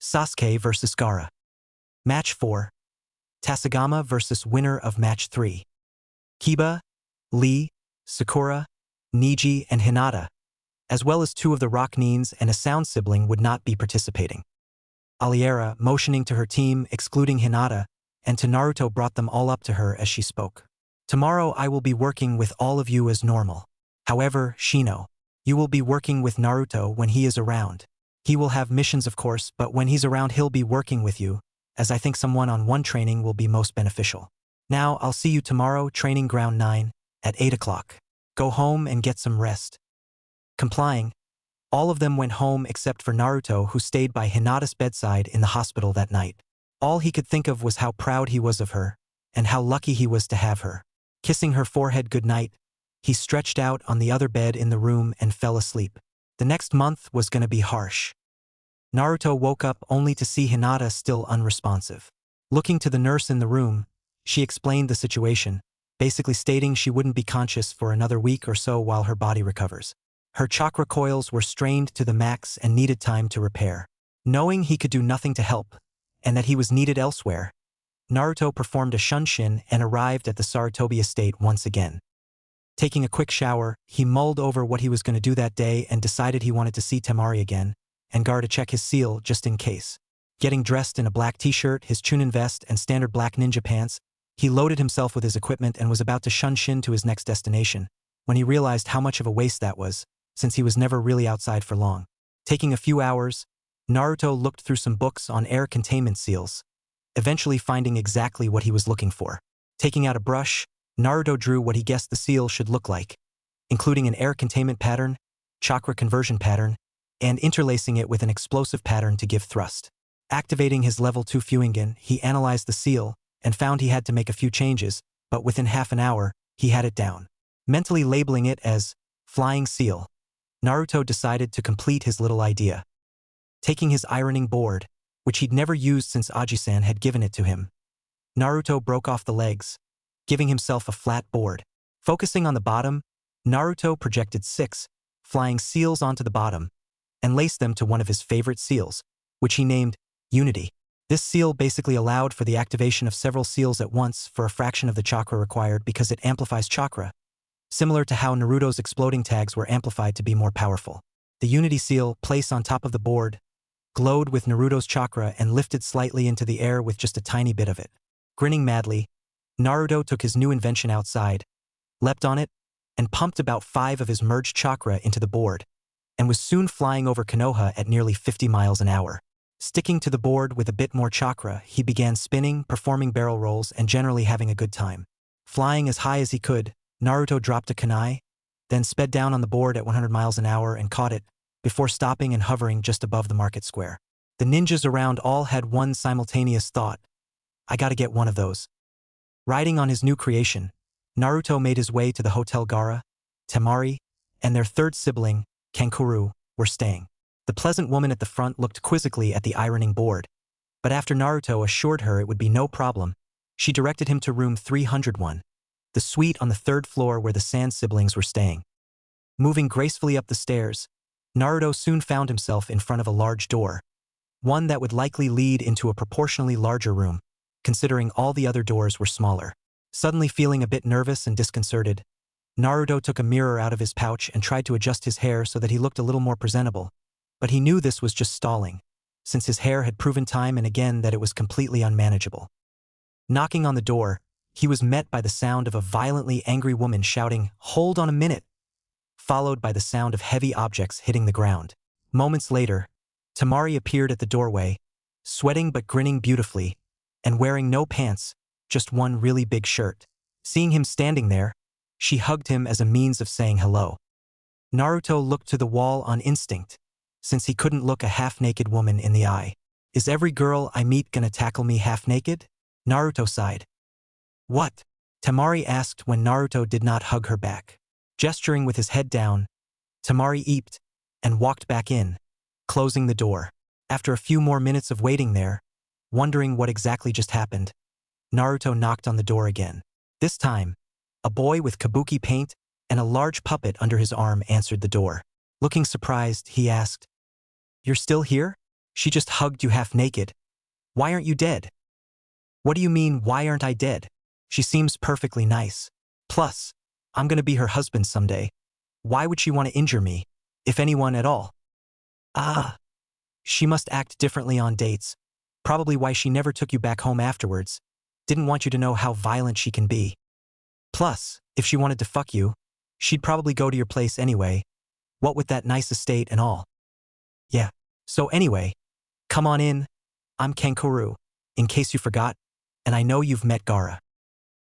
Sasuke vs. Gaara. Match 4, Tasagama vs. winner of Match 3. Kiba, Lee, Sakura, Niji, and Hinata, as well as 2 of the Rock-nins and a sound sibling would not be participating. Aliera, motioning to her team, excluding Hinata, and to Naruto brought them all up to her as she spoke. Tomorrow I will be working with all of you as normal. However, Shino, you will be working with Naruto when he is around. He will have missions of course, but when he's around he'll be working with you, as I think some one-on-one training will be most beneficial. Now I'll see you tomorrow, training ground 9, at 8 o'clock. Go home and get some rest. Complying, all of them went home except for Naruto, who stayed by Hinata's bedside in the hospital that night. All he could think of was how proud he was of her, and how lucky he was to have her. Kissing her forehead goodnight, he stretched out on the other bed in the room and fell asleep. The next month was gonna be harsh. Naruto woke up only to see Hinata still unresponsive. Looking to the nurse in the room, she explained the situation, basically stating she wouldn't be conscious for another week or so while her body recovers. Her chakra coils were strained to the max and needed time to repair. Knowing he could do nothing to help, and that he was needed elsewhere, Naruto performed a shunshin and arrived at the Sarutobi estate once again. Taking a quick shower, he mulled over what he was going to do that day and decided he wanted to see Temari again, and Gaara to check his seal just in case. Getting dressed in a black t-shirt, his Chunin vest, and standard black ninja pants, he loaded himself with his equipment and was about to shunshin to his next destination, when he realized how much of a waste that was, since he was never really outside for long. Taking a few hours, Naruto looked through some books on air containment seals, eventually finding exactly what he was looking for. Taking out a brush, Naruto drew what he guessed the seal should look like, including an air containment pattern, chakra conversion pattern, and interlacing it with an explosive pattern to give thrust. Activating his level 2 Fuingen, he analyzed the seal and found he had to make a few changes, but within half an hour, he had it down. Mentally labeling it as Flying Seal, Naruto decided to complete his little idea. Taking his ironing board, which he'd never used since Aji-san had given it to him, Naruto broke off the legs, giving himself a flat board. Focusing on the bottom, Naruto projected 6 flying seals onto the bottom and laced them to one of his favorite seals, which he named Unity. This seal basically allowed for the activation of several seals at once for a fraction of the chakra required because it amplifies chakra, similar to how Naruto's exploding tags were amplified to be more powerful. The Unity seal, placed on top of the board, glowed with Naruto's chakra and lifted slightly into the air with just a tiny bit of it. Grinning madly, Naruto took his new invention outside, leapt on it, and pumped about 5 of his merged chakra into the board, and was soon flying over Konoha at nearly 50 miles an hour. Sticking to the board with a bit more chakra, he began spinning, performing barrel rolls, and generally having a good time. Flying as high as he could, Naruto dropped a kunai, then sped down on the board at 100 miles an hour and caught it, before stopping and hovering just above the market square. The ninjas around all had one simultaneous thought: I gotta get one of those. Riding on his new creation, Naruto made his way to the hotel Gaara, Temari, and their third sibling, Kankuro, were staying. The pleasant woman at the front looked quizzically at the ironing board, but after Naruto assured her it would be no problem, she directed him to room 301, the suite on the 3rd floor where the Sand siblings were staying. Moving gracefully up the stairs, Naruto soon found himself in front of a large door, one that would likely lead into a proportionally larger room, considering all the other doors were smaller. Suddenly feeling a bit nervous and disconcerted, Naruto took a mirror out of his pouch and tried to adjust his hair so that he looked a little more presentable, But he knew this was just stalling, since his hair had proven time and again that it was completely unmanageable. Knocking on the door, he was met by the sound of a violently angry woman shouting, "Hold on a minute," followed by the sound of heavy objects hitting the ground. Moments later, Temari appeared at the doorway, sweating but grinning beautifully, and wearing no pants, just one really big shirt. Seeing him standing there, she hugged him as a means of saying hello. Naruto looked to the wall on instinct, since he couldn't look a half-naked woman in the eye. Is every girl I meet gonna tackle me half-naked? Naruto sighed. What? Temari asked when Naruto did not hug her back. Gesturing with his head down, Temari eeped and walked back in, closing the door. After a few more minutes of waiting there, wondering what exactly just happened, Naruto knocked on the door again. This time, a boy with kabuki paint and a large puppet under his arm answered the door. Looking surprised, he asked, "You're still here? She just hugged you half-naked. Why aren't you dead?" "What do you mean, why aren't I dead? She seems perfectly nice. Plus, I'm gonna be her husband someday. Why would she want to injure me, if anyone at all?" "Ah, she must act differently on dates. Probably why she never took you back home afterwards. Didn't want you to know how violent she can be. Plus, if she wanted to fuck you, she'd probably go to your place anyway. What with that nice estate and all." "Yeah. So anyway, come on in. I'm Kankuro, in case you forgot, and I know you've met Gaara."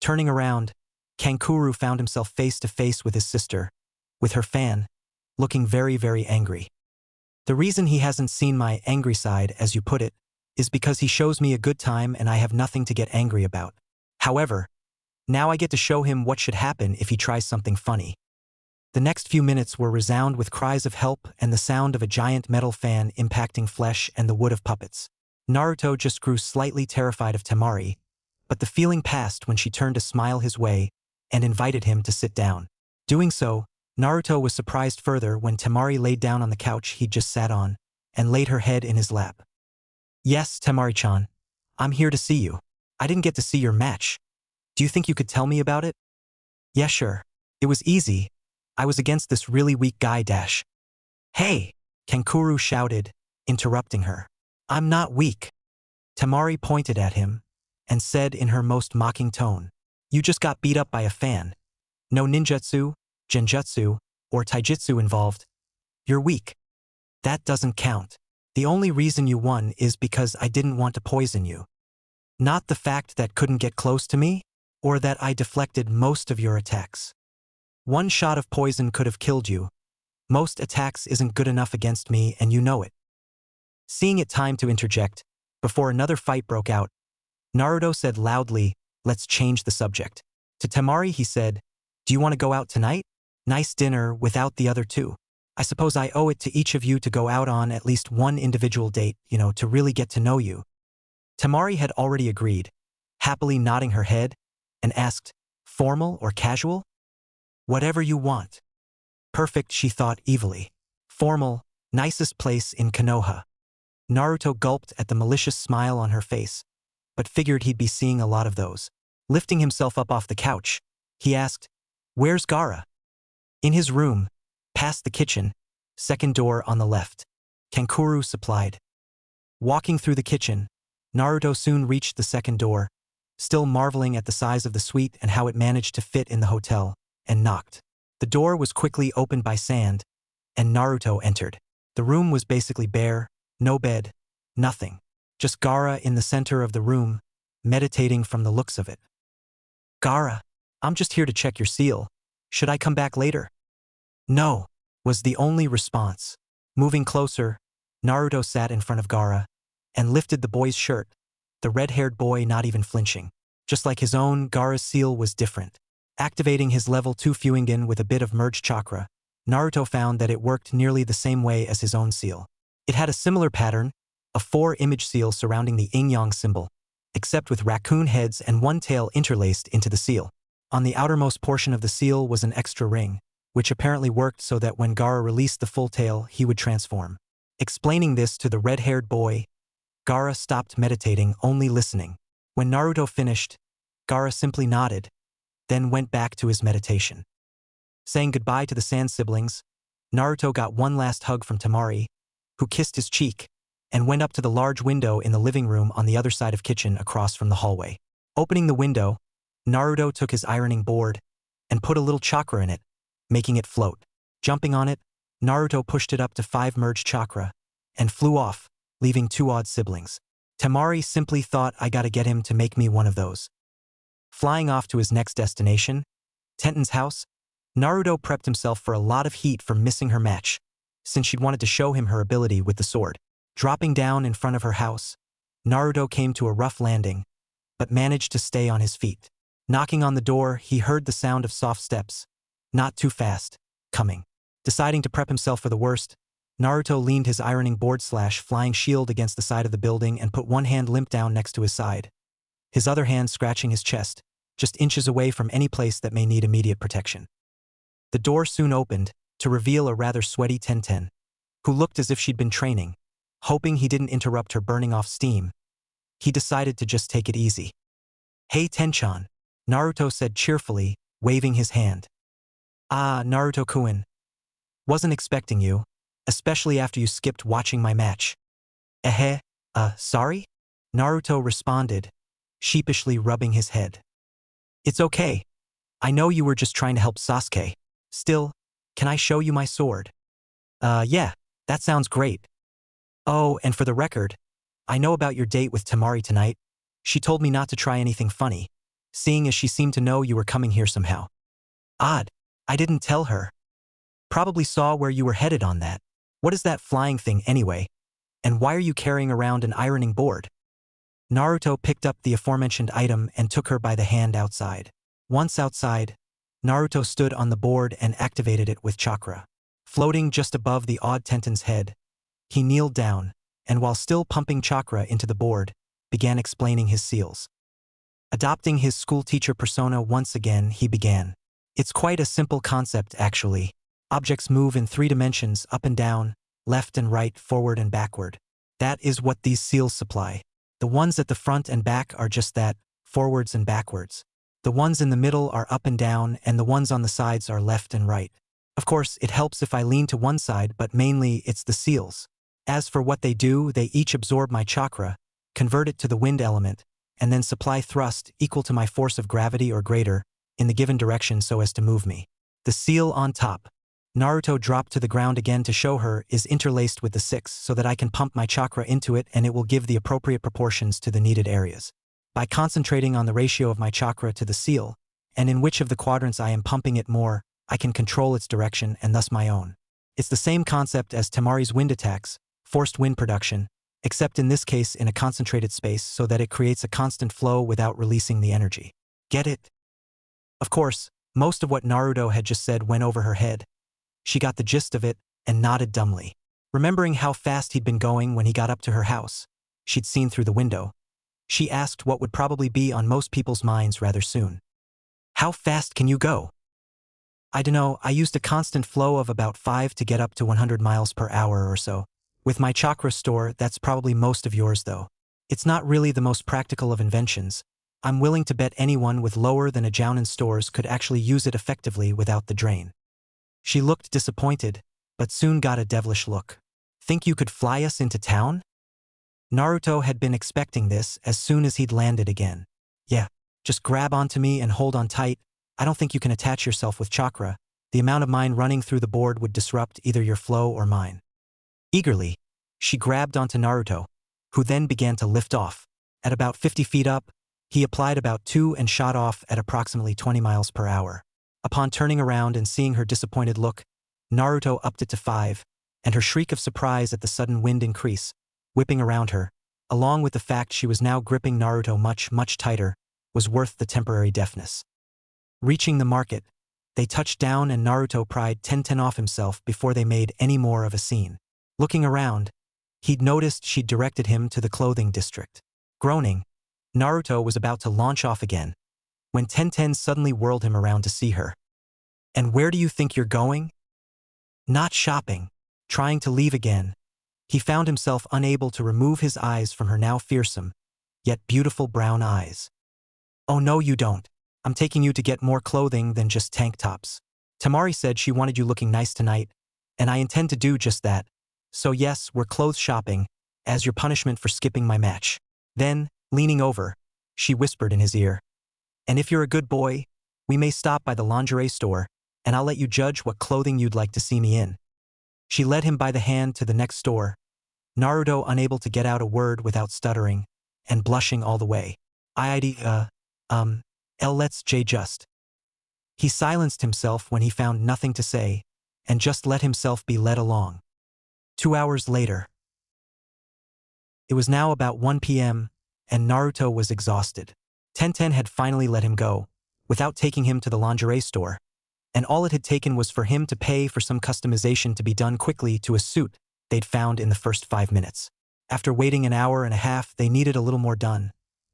Turning around, Kankuro found himself face to face with his sister, with her fan, looking very, very angry. "The reason he hasn't seen my angry side, as you put it, is because he shows me a good time and I have nothing to get angry about. However, now I get to show him what should happen if he tries something funny." The next few minutes were resound with cries of help and the sound of a giant metal fan impacting flesh and the wood of puppets. Naruto just grew slightly terrified of Temari, but the feeling passed when she turned to smile his way and invited him to sit down. Doing so, Naruto was surprised further when Temari laid down on the couch he'd just sat on and laid her head in his lap. "Yes, Temari-chan. I'm here to see you. I didn't get to see your match. Do you think you could tell me about it?" "Yeah, sure. It was easy. I was against this really weak guy dash." "Hey!" Kankuro shouted, interrupting her. "I'm not weak." Temari pointed at him and said in her most mocking tone, "You just got beat up by a fan. No ninjutsu, genjutsu, or taijutsu involved. You're weak. That doesn't count. The only reason you won is because I didn't want to poison you. Not the fact that couldn't get close to me, or that I deflected most of your attacks. One shot of poison could have killed you. Most attacks isn't good enough against me and you know it." Seeing it time to interject, before another fight broke out, Naruto said loudly, "Let's change the subject." To Temari he said, "Do you want to go out tonight? Nice dinner without the other two. I suppose I owe it to each of you to go out on at least one individual date, to really get to know you." Temari had already agreed, happily nodding her head, and asked, "Formal or casual?" "Whatever you want." Perfect, she thought evilly. Formal, nicest place in Konoha. Naruto gulped at the malicious smile on her face, but figured he'd be seeing a lot of those. Lifting himself up off the couch, he asked, "Where's Gaara?" "In his room, past the kitchen, second door on the left," Kankuro supplied. Walking through the kitchen, Naruto soon reached the second door, still marveling at the size of the suite and how it managed to fit in the hotel, and knocked. The door was quickly opened by Sand, and Naruto entered. The room was basically bare, no bed, nothing. Just Gaara in the center of the room, meditating from the looks of it. "Gaara, I'm just here to check your seal. Should I come back later?" "No," was the only response. Moving closer, Naruto sat in front of Gaara and lifted the boy's shirt, the red-haired boy not even flinching. Just like his own, Gaara's seal was different. Activating his level 2 Fuingen with a bit of merged chakra, Naruto found that it worked nearly the same way as his own seal. It had a similar pattern, a 4-image seal surrounding the yin-yang symbol, except with raccoon heads and one tail interlaced into the seal. On the outermost portion of the seal was an extra ring, which apparently worked so that when Gaara released the full tail, he would transform. Explaining this to the red-haired boy, Gaara stopped meditating, only listening. When Naruto finished, Gaara simply nodded, then went back to his meditation. Saying goodbye to the Sand siblings, Naruto got one last hug from Temari, who kissed his cheek, and went up to the large window in the living room on the other side of kitchen across from the hallway. Opening the window, Naruto took his ironing board and put a little chakra in it, making it float. Jumping on it, Naruto pushed it up to 5 merged chakra and flew off, leaving 2 odd siblings. Temari simply thought, I gotta get him to make me one of those. Flying off to his next destination, Tenten's house, Naruto prepped himself for a lot of heat for missing her match, since she'd wanted to show him her ability with the sword. Dropping down in front of her house, Naruto came to a rough landing, but managed to stay on his feet. Knocking on the door, he heard the sound of soft steps, not too fast, coming. Deciding to prep himself for the worst, Naruto leaned his ironing board / flying shield against the side of the building and put one hand limp down next to his side, his other hand scratching his chest, just inches away from any place that may need immediate protection. The door soon opened to reveal a rather sweaty Tenten, who looked as if she'd been training. Hoping he didn't interrupt her burning off steam, he decided to just take it easy. Hey Tenchan, Naruto said cheerfully, waving his hand. Ah, Naruto-kun. Wasn't expecting you, especially after you skipped watching my match. Sorry? Naruto responded, sheepishly rubbing his head. It's okay. I know you were just trying to help Sasuke. Still, can I show you my sword? Yeah, that sounds great. Oh, and for the record, I know about your date with Temari tonight. She told me not to try anything funny, seeing as she seemed to know you were coming here somehow. Odd, I didn't tell her. Probably saw where you were headed on that. What is that flying thing anyway? And why are you carrying around an ironing board? Naruto picked up the aforementioned item and took her by the hand outside. Once outside, Naruto stood on the board and activated it with chakra. Floating just above the odd Tenten's head, he kneeled down, and while still pumping chakra into the board, began explaining his seals. Adopting his schoolteacher persona once again, he began. It's quite a simple concept, actually. Objects move in 3 dimensions, up and down, left and right, forward and backward. That is what these seals supply. The ones at the front and back are just that, forwards and backwards. The ones in the middle are up and down, and the ones on the sides are left and right. Of course, it helps if I lean to one side, but mainly it's the seals. As for what they do, they each absorb my chakra, convert it to the wind element, and then supply thrust equal to my force of gravity or greater in the given direction so as to move me. The seal on top, Naruto dropped to the ground again to show her, is interlaced with the 6 so that I can pump my chakra into it and it will give the appropriate proportions to the needed areas. By concentrating on the ratio of my chakra to the seal, and in which of the quadrants I am pumping it more, I can control its direction and thus my own. It's the same concept as Temari's wind attacks, forced wind production, except in this case in a concentrated space so that it creates a constant flow without releasing the energy. Get it? Of course, most of what Naruto had just said went over her head. She got the gist of it and nodded dumbly. Remembering how fast he'd been going when he got up to her house, she'd seen through the window, she asked what would probably be on most people's minds rather soon. How fast can you go? I dunno, I used a constant flow of about 5 to get up to 100 miles per hour or so. With my chakra store, that's probably most of yours though. It's not really the most practical of inventions. I'm willing to bet anyone with lower than a jounin stores could actually use it effectively without the drain. She looked disappointed, but soon got a devilish look. Think you could fly us into town? Naruto had been expecting this as soon as he'd landed again. Yeah, just grab onto me and hold on tight. I don't think you can attach yourself with chakra. The amount of mine running through the board would disrupt either your flow or mine. Eagerly, she grabbed onto Naruto, who then began to lift off. At about 50 feet up, he applied about 2 and shot off at approximately 20 miles per hour. Upon turning around and seeing her disappointed look, Naruto upped it to 5, and her shriek of surprise at the sudden wind increase, whipping around her, along with the fact she was now gripping Naruto much tighter, was worth the temporary deafness. Reaching the market, they touched down and Naruto pried Tenten off himself before they made any more of a scene. Looking around, he'd noticed she'd directed him to the clothing district. Groaning, Naruto was about to launch off again, when Tenten suddenly whirled him around to see her. And where do you think you're going? Not shopping. Trying to leave again, he found himself unable to remove his eyes from her now fearsome, yet beautiful brown eyes. Oh no you don't. I'm taking you to get more clothing than just tank tops. Temari said she wanted you looking nice tonight, and I intend to do just that. So yes, we're clothes shopping, as your punishment for skipping my match. Then, leaning over, she whispered in his ear. And if you're a good boy, we may stop by the lingerie store, and I'll let you judge what clothing you'd like to see me in. She led him by the hand to the next store, Naruto unable to get out a word without stuttering, and blushing all the way. Let's just. He silenced himself when he found nothing to say, and just let himself be led along. 2 hours later. It was now about 1 p.m., and Naruto was exhausted. Tenten had finally let him go, without taking him to the lingerie store, and all it had taken was for him to pay for some customization to be done quickly to a suit they'd found in the first 5 minutes. After waiting an hour and a half, they needed a little more done.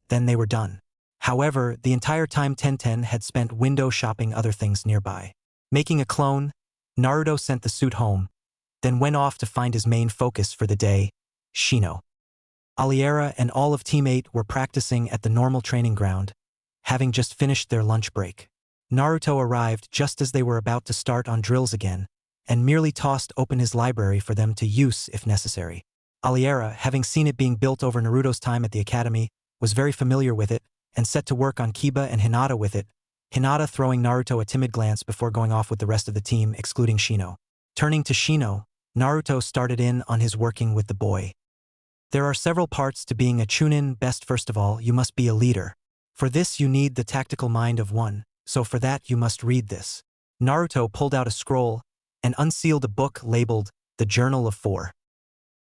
Then they were done. However, the entire time Tenten had spent window shopping other things nearby. Making a clone, Naruto sent the suit home, then went off to find his main focus for the day, Shino. Aliera and all of Team 8 were practicing at the normal training ground, having just finished their lunch break. Naruto arrived just as they were about to start on drills again, and merely tossed open his library for them to use if necessary. Aliera, having seen it being built over Naruto's time at the academy, was very familiar with it, and set to work on Kiba and Hinata with it, Hinata throwing Naruto a timid glance before going off with the rest of the team, excluding Shino. Turning to Shino, Naruto started in on his working with the boy. There are several parts to being a chunin. Best, first of all, you must be a leader. For this you need the tactical mind of one, so for that you must read this. Naruto pulled out a scroll and unsealed a book labeled The Journal of Four.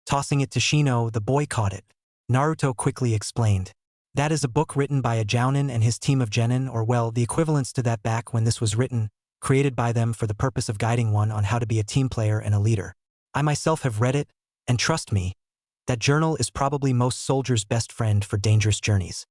Tossing it to Shino, the boy caught it. Naruto quickly explained. That is a book written by a jounin and his team of genin, or well, the equivalents to that back when this was written, created by them for the purpose of guiding one on how to be a team player and a leader. I myself have read it, and trust me, that journal is probably most soldiers' best friend for dangerous journeys.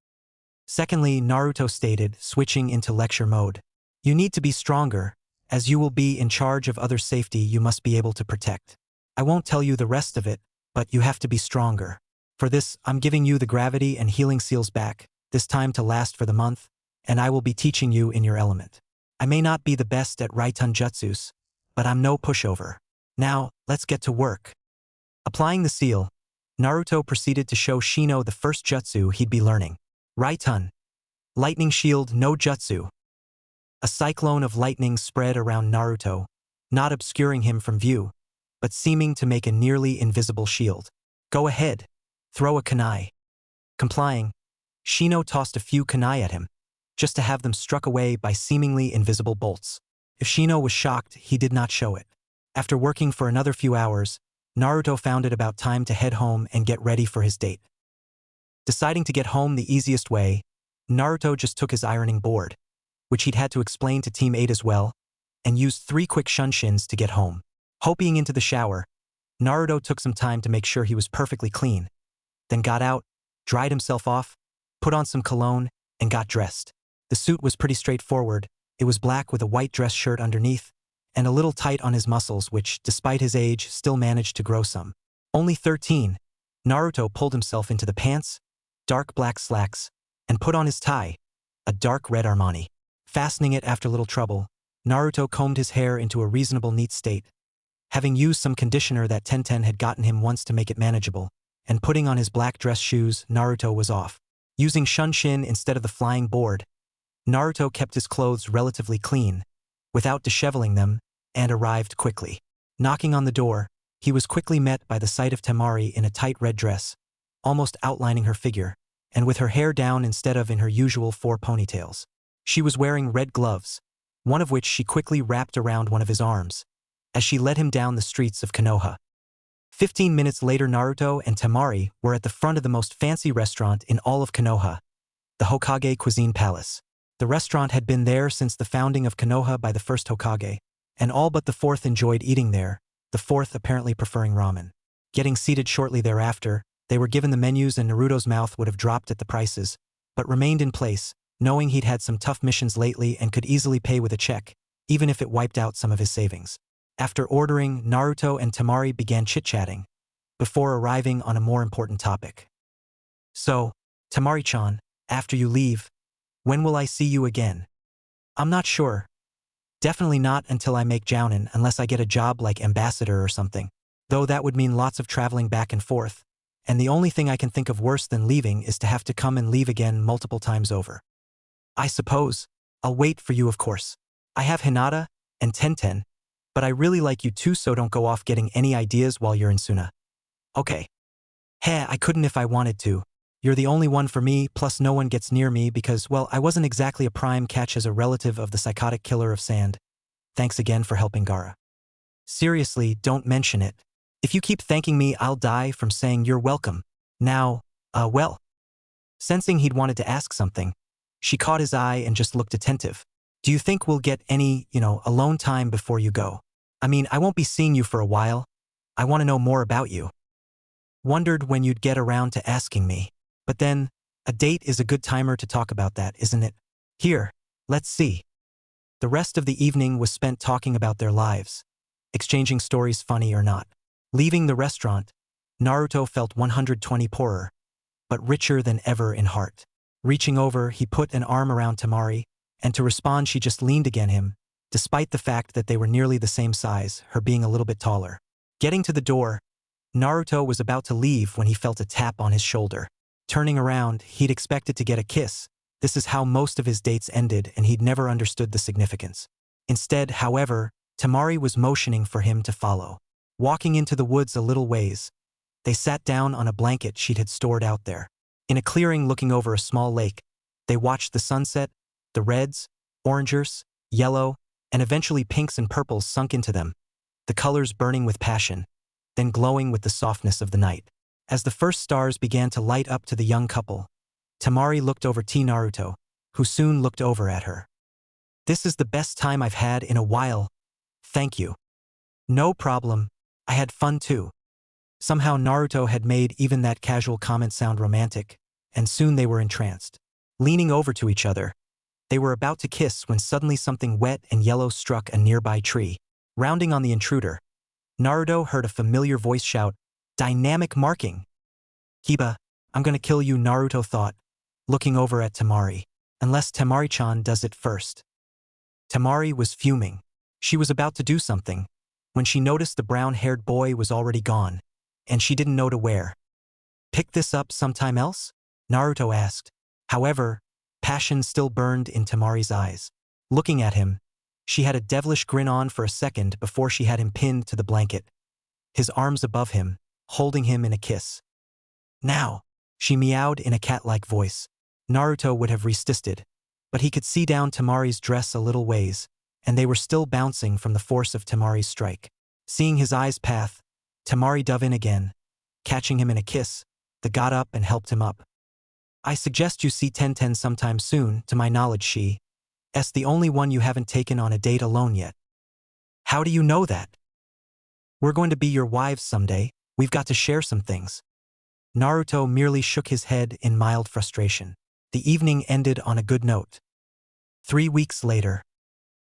Secondly, Naruto stated, switching into lecture mode. You need to be stronger, as you will be in charge of others' safety. You must be able to protect. I won't tell you the rest of it, but you have to be stronger. For this, I'm giving you the gravity and healing seals back, this time to last for the month, and I will be teaching you in your element. I may not be the best at Raitun Jutsus, but I'm no pushover. Now, let's get to work. Applying the seal, Naruto proceeded to show Shino the first jutsu he'd be learning. Raitun. Lightning Shield no Jutsu. A cyclone of lightning spread around Naruto, not obscuring him from view, but seeming to make a nearly invisible shield. Go ahead. Throw a kunai. Complying, Shino tossed a few kunai at him, just to have them struck away by seemingly invisible bolts. If Shino was shocked, he did not show it. After working for another few hours, Naruto found it about time to head home and get ready for his date. Deciding to get home the easiest way, Naruto just took his ironing board, which he'd had to explain to Team 8 as well, and used 3 quick shunshin to get home. Hopping into the shower, Naruto took some time to make sure he was perfectly clean, then got out, dried himself off, put on some cologne, and got dressed. The suit was pretty straightforward. It was black with a white dress shirt underneath, and a little tight on his muscles, which, despite his age, still managed to grow some. Only 13, Naruto pulled himself into the pants, dark black slacks, and put on his tie, a dark red Armani. Fastening it after little trouble, Naruto combed his hair into a reasonable neat state, having used some conditioner that Tenten had gotten him once to make it manageable, and putting on his black dress shoes, Naruto was off. Using shunshin instead of the flying board, Naruto kept his clothes relatively clean, without disheveling them, and arrived quickly. Knocking on the door, he was quickly met by the sight of Temari in a tight red dress, almost outlining her figure, and with her hair down instead of in her usual 4 ponytails. She was wearing red gloves, one of which she quickly wrapped around one of his arms, as she led him down the streets of Konoha. 15 minutes later, Naruto and Temari were at the front of the most fancy restaurant in all of Konoha, the Hokage Cuisine Palace. The restaurant had been there since the founding of Konoha by the first Hokage, and all but the 4th enjoyed eating there, the 4th apparently preferring ramen. Getting seated shortly thereafter, they were given the menus and Naruto's mouth would have dropped at the prices, but remained in place, knowing he'd had some tough missions lately and could easily pay with a check, even if it wiped out some of his savings. After ordering, Naruto and Temari began chit-chatting, before arriving on a more important topic. So, Temari-chan, after you leave, when will I see you again? I'm not sure. Definitely not until I make jounin, unless I get a job like ambassador or something. though that would mean lots of traveling back and forth, and the only thing I can think of worse than leaving is to have to come and leave again multiple times over. I suppose. I'll wait for you, of course. I have Hinata and Tenten, but I really like you too, so don't go off getting any ideas while you're in Suna. Okay. Heh, I couldn't if I wanted to. You're the only one for me, plus no one gets near me because, well, I wasn't exactly a prime catch as a relative of the psychotic killer of sand. Thanks again for helping Gara. Seriously, don't mention it. If you keep thanking me, I'll die from saying you're welcome. Now, well. Sensing he'd wanted to ask something, she caught his eye and just looked attentive. Do you think we'll get any, alone time before you go? I mean, I won't be seeing you for a while. I want to know more about you. Wondered when you'd get around to asking me. But then, a date is a good timer to talk about that, isn't it? Here, let's see. The rest of the evening was spent talking about their lives, exchanging stories funny or not. Leaving the restaurant, Naruto felt 120 poorer, but richer than ever in heart. Reaching over, he put an arm around Temari, and to respond she just leaned against him, despite the fact that they were nearly the same size, her being a little bit taller. Getting to the door, Naruto was about to leave when he felt a tap on his shoulder. Turning around, he'd expected to get a kiss. This is how most of his dates ended, and he'd never understood the significance. Instead, however, Temari was motioning for him to follow. Walking into the woods a little ways, they sat down on a blanket she'd had stored out there. In a clearing looking over a small lake, they watched the sunset, the reds, orangers, yellow, and eventually pinks and purples sunk into them, the colors burning with passion, then glowing with the softness of the night. As the first stars began to light up to the young couple, Temari looked over to Naruto, who soon looked over at her. This is the best time I've had in a while. Thank you. No problem. I had fun too. Somehow Naruto had made even that casual comment sound romantic, and soon they were entranced. Leaning over to each other, they were about to kiss when suddenly something wet and yellow struck a nearby tree. Rounding on the intruder, Naruto heard a familiar voice shout, "Dynamic marking!" "Kiba, I'm gonna kill you," Naruto thought, looking over at Temari. "Unless Temari-chan does it first." Temari was fuming. She was about to do something, when she noticed the brown-haired boy was already gone, and she didn't know to where. "Pick this up sometime else?" Naruto asked. However, passion still burned in Temari's eyes. Looking at him, she had a devilish grin on for a second before she had him pinned to the blanket, his arms above him, holding him in a kiss. "Now," she meowed in a cat-like voice. Naruto would have resisted, but he could see down Temari's dress a little ways, and they were still bouncing from the force of Temari's strike. Seeing his eyes path, Temari dove in again, catching him in a kiss, that got up and helped him up. "I suggest you see Tenten sometime soon. To my knowledge she's the only one you haven't taken on a date alone yet." "How do you know that?" "We're going to be your wives someday. We've got to share some things." Naruto merely shook his head in mild frustration. The evening ended on a good note. 3 weeks later.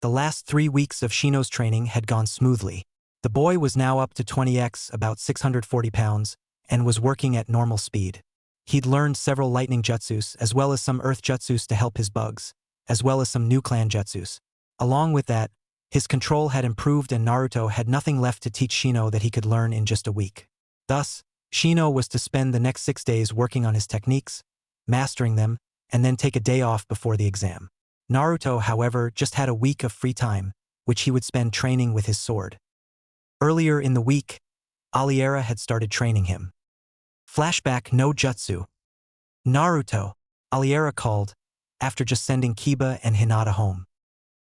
The last 3 weeks of Shino's training had gone smoothly. The boy was now up to 20x, about 640 pounds, and was working at normal speed. He'd learned several lightning jutsus as well as some earth jutsus to help his bugs, as well as some new clan jutsus. Along with that, his control had improved and Naruto had nothing left to teach Shino that he could learn in just a week. Thus, Shino was to spend the next 6 days working on his techniques, mastering them, and then take a day off before the exam. Naruto, however, just had a week of free time, which he would spend training with his sword. Earlier in the week, Aliera had started training him. Flashback no jutsu. "Naruto," Aliera called, after just sending Kiba and Hinata home.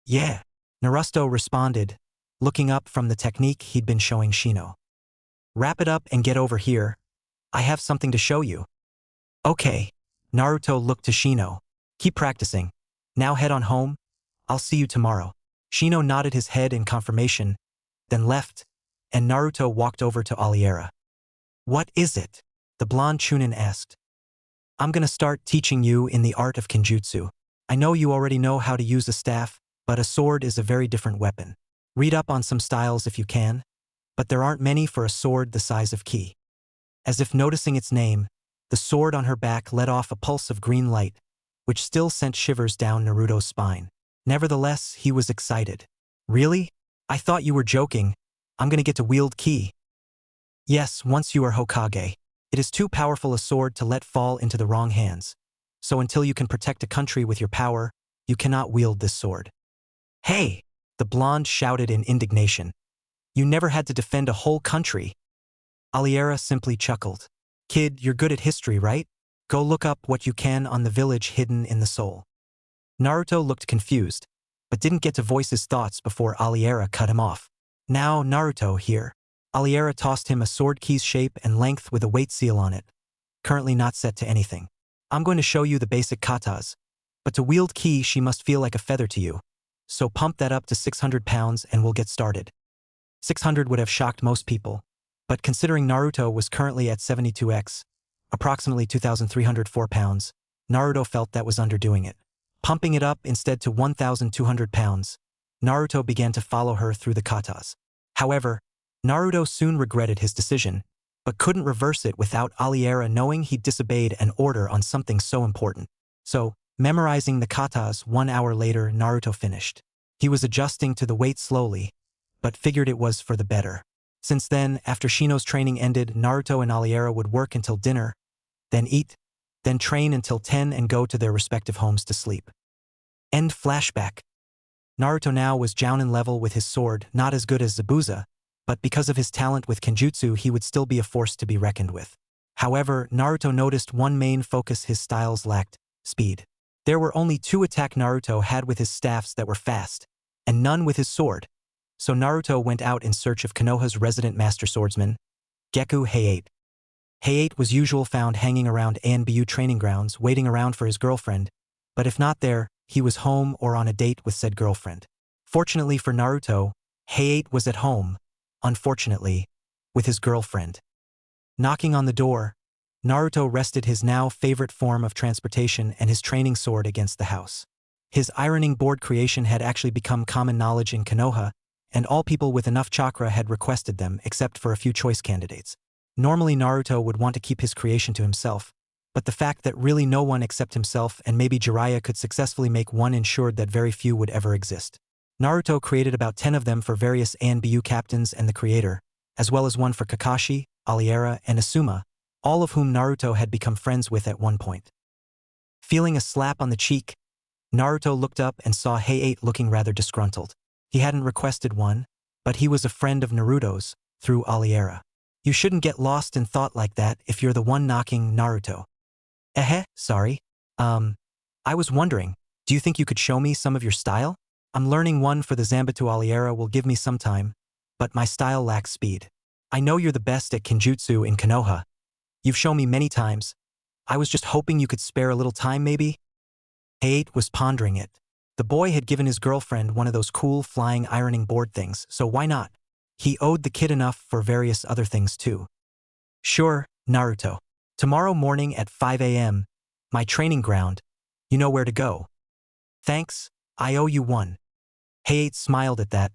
"Yeah," Naruto responded, looking up from the technique he'd been showing Shino. "Wrap it up and get over here. I have something to show you." "Okay." Naruto looked to Shino. "Keep practicing. Now head on home. I'll see you tomorrow." Shino nodded his head in confirmation, then left, and Naruto walked over to Aliera. "What is it?" the blonde Chunin asked. "I'm gonna start teaching you in the art of Kenjutsu. I know you already know how to use a staff, but a sword is a very different weapon. Read up on some styles if you can, but there aren't many for a sword the size of Ki." As if noticing its name, the sword on her back let off a pulse of green light, which still sent shivers down Naruto's spine. Nevertheless, he was excited. "Really? I thought you were joking. I'm gonna get to wield Ki." Yes, once you are Hokage, it is too powerful a sword to let fall into the wrong hands. So until you can protect a country with your power, you cannot wield this sword. Hey! The blonde shouted in indignation. You never had to defend a whole country. Aliera simply chuckled. Kid, you're good at history, right? Go look up what you can on the village hidden in the soul. Naruto looked confused, but didn't get to voice his thoughts before Aliera cut him off. Now, Naruto, here. Aliera tossed him a sword key's shape and length with a weight seal on it. Currently not set to anything. I'm going to show you the basic katas. But to wield ki, she must feel like a feather to you. So pump that up to 600 pounds and we'll get started. 600 would have shocked most people. But considering Naruto was currently at 72x, approximately 2,304 pounds, Naruto felt that was underdoing it. Pumping it up instead to 1,200 pounds, Naruto began to follow her through the katas. However, Naruto soon regretted his decision, but couldn't reverse it without Aliera knowing he disobeyed an order on something so important. So, memorizing the katas 1 hour later, Naruto finished. He was adjusting to the weight slowly, but figured it was for the better. Since then, after Shino's training ended, Naruto and Aliera would work until dinner, then eat, then train until 10 and go to their respective homes to sleep. End flashback. Naruto now was Jounin level with his sword, not as good as Zabuza, but because of his talent with Kenjutsu he would still be a force to be reckoned with. However, Naruto noticed one main focus his styles lacked: speed. There were only 2 attack Naruto had with his staffs that were fast, and none with his sword. So Naruto went out in search of Konoha's resident master swordsman, Geku Hayate. Hayate was usual found hanging around ANBU training grounds waiting around for his girlfriend, but if not there, he was home or on a date with said girlfriend. Fortunately for Naruto, Hayate was at home, unfortunately, with his girlfriend. Knocking on the door, Naruto rested his now favorite form of transportation and his training sword against the house. His ironing board creation had actually become common knowledge in Konoha, and all people with enough chakra had requested them except for a few choice candidates. Normally Naruto would want to keep his creation to himself, but the fact that really no one except himself and maybe Jiraiya could successfully make one ensured that very few would ever exist. Naruto created about 10 of them for various ANBU captains and the creator, as well as one for Kakashi, Aliera, and Asuma, all of whom Naruto had become friends with at one point. Feeling a slap on the cheek, Naruto looked up and saw Hayate looking rather disgruntled. He hadn't requested one, but he was a friend of Naruto's, through Aliera. You shouldn't get lost in thought like that if you're the one knocking Naruto. Sorry. I was wondering, do you think you could show me some of your style? I'm learning one for the Zanbatsu. Aliera will give me some time, but my style lacks speed. I know you're the best at Kenjutsu in Konoha. You've shown me many times. I was just hoping you could spare a little time maybe? Hayate was pondering it. The boy had given his girlfriend one of those cool flying ironing board things, so why not? He owed the kid enough for various other things too. Sure, Naruto. Tomorrow morning at 5 a.m., my training ground. You know where to go. Thanks, I owe you one. Hayate smiled at that,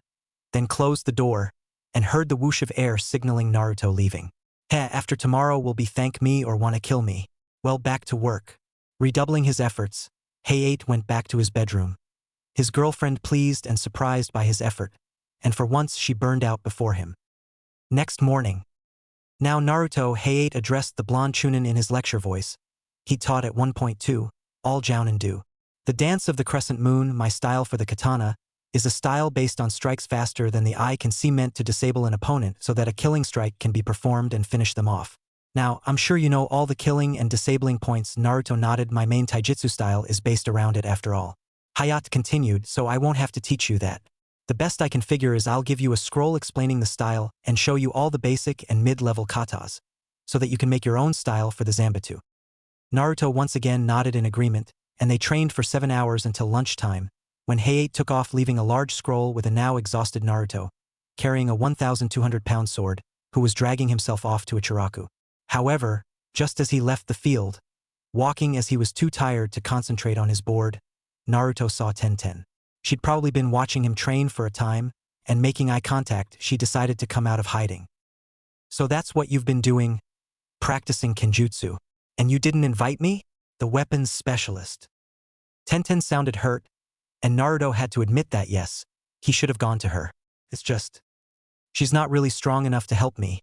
then closed the door, and heard the whoosh of air signaling Naruto leaving. After tomorrow will be thank me or wanna kill me. Well, back to work. Redoubling his efforts, Hayate went back to his bedroom. His girlfriend pleased and surprised by his effort, and for once she burned out before him. Next morning. Now Naruto, Hayate addressed the blonde chunin in his lecture voice. He taught at 1.2, all jounin do. The dance of the crescent moon, my style for the katana, is a style based on strikes faster than the eye can see meant to disable an opponent so that a killing strike can be performed and finish them off. Now, I'm sure you know all the killing and disabling points. Naruto nodded. My main taijutsu style is based around it after all. Hayate continued, so I won't have to teach you that. The best I can figure is I'll give you a scroll explaining the style and show you all the basic and mid-level katas, so that you can make your own style for the Zanbatsu. Naruto once again nodded in agreement, and they trained for 7 hours until lunchtime, when Hayate took off leaving a large scroll with a now exhausted Naruto, carrying a 1,200-pound sword, who was dragging himself off to Ichiraku. However, just as he left the field, walking as he was too tired to concentrate on his board, Naruto saw Tenten. She'd probably been watching him train for a time, and making eye contact, she decided to come out of hiding. So that's what you've been doing? Practicing Kenjutsu. And you didn't invite me? The weapons specialist. Tenten sounded hurt, and Naruto had to admit that yes, he should have gone to her. It's just, she's not really strong enough to help me.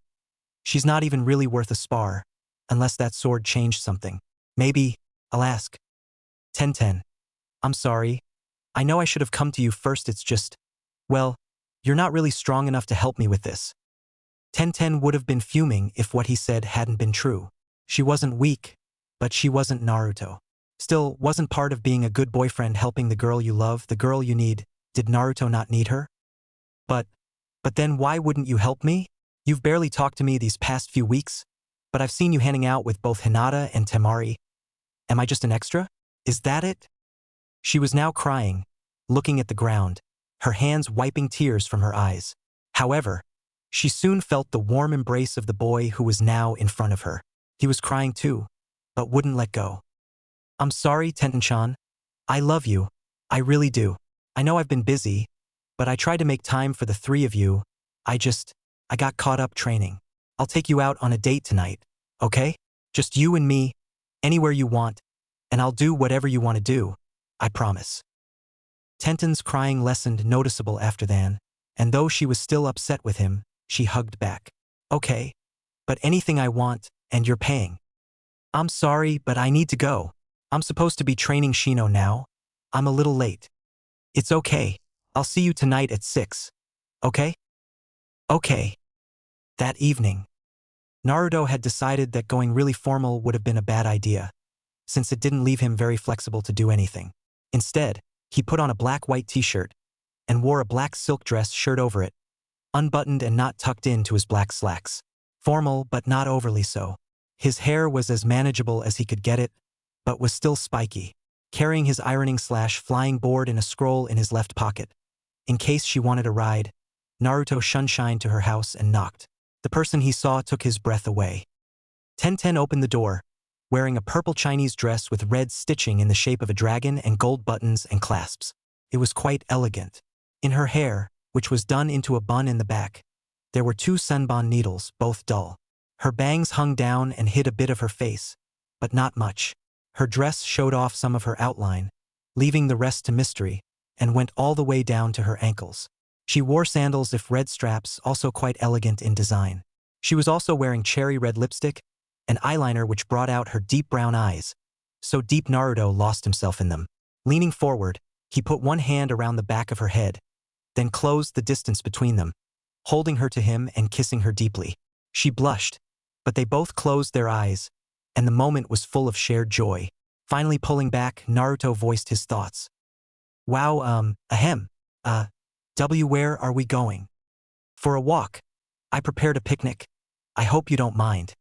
She's not even really worth a spar, unless that sword changed something. Maybe, I'll ask. 10-10. I'm sorry. I know I should have come to you first, it's just, well, you're not really strong enough to help me with this. 10-10 would have been fuming if what he said hadn't been true. She wasn't weak, but she wasn't Naruto. Still, wasn't part of being a good boyfriend helping the girl you love, the girl you need? Did Naruto not need her? But then why wouldn't you help me? You've barely talked to me these past few weeks, but I've seen you hanging out with both Hinata and Temari. Am I just an extra? Is that it? She was now crying, looking at the ground, her hands wiping tears from her eyes. However, she soon felt the warm embrace of the boy who was now in front of her. He was crying too, but wouldn't let go. I'm sorry, Tenten-chan. I love you. I really do. I know I've been busy, but I tried to make time for the three of you. I got caught up training. I'll take you out on a date tonight, okay? Just you and me, anywhere you want, and I'll do whatever you want to do. I promise. Tenten's crying lessened noticeable after that, and though she was still upset with him, she hugged back. Okay, but anything I want, and you're paying. I'm sorry, but I need to go. I'm supposed to be training Shino now. I'm a little late. It's okay. I'll see you tonight at 6. Okay? Okay. That evening, Naruto had decided that going really formal would have been a bad idea, since it didn't leave him very flexible to do anything. Instead, he put on a black-white t-shirt and wore a black silk dress shirt over it, unbuttoned and not tucked into his black slacks. Formal, but not overly so. His hair was as manageable as he could get it, but was still spiky, carrying his ironing/flying board and a scroll in his left pocket. In case she wanted a ride, Naruto shunshined to her house and knocked. The person he saw took his breath away. Tenten opened the door, wearing a purple Chinese dress with red stitching in the shape of a dragon and gold buttons and clasps. It was quite elegant. In her hair, which was done into a bun in the back, there were 2 senbon needles, both dull. Her bangs hung down and hid a bit of her face, but not much. Her dress showed off some of her outline, leaving the rest to mystery, and went all the way down to her ankles. She wore sandals with red straps, also quite elegant in design. She was also wearing cherry red lipstick, an eyeliner which brought out her deep brown eyes, so deep Naruto lost himself in them. Leaning forward, he put one hand around the back of her head, then closed the distance between them, holding her to him and kissing her deeply. She blushed, but they both closed their eyes, and the moment was full of shared joy. Finally pulling back, Naruto voiced his thoughts. Wow, where are we going? For a walk. I prepared a picnic. I hope you don't mind.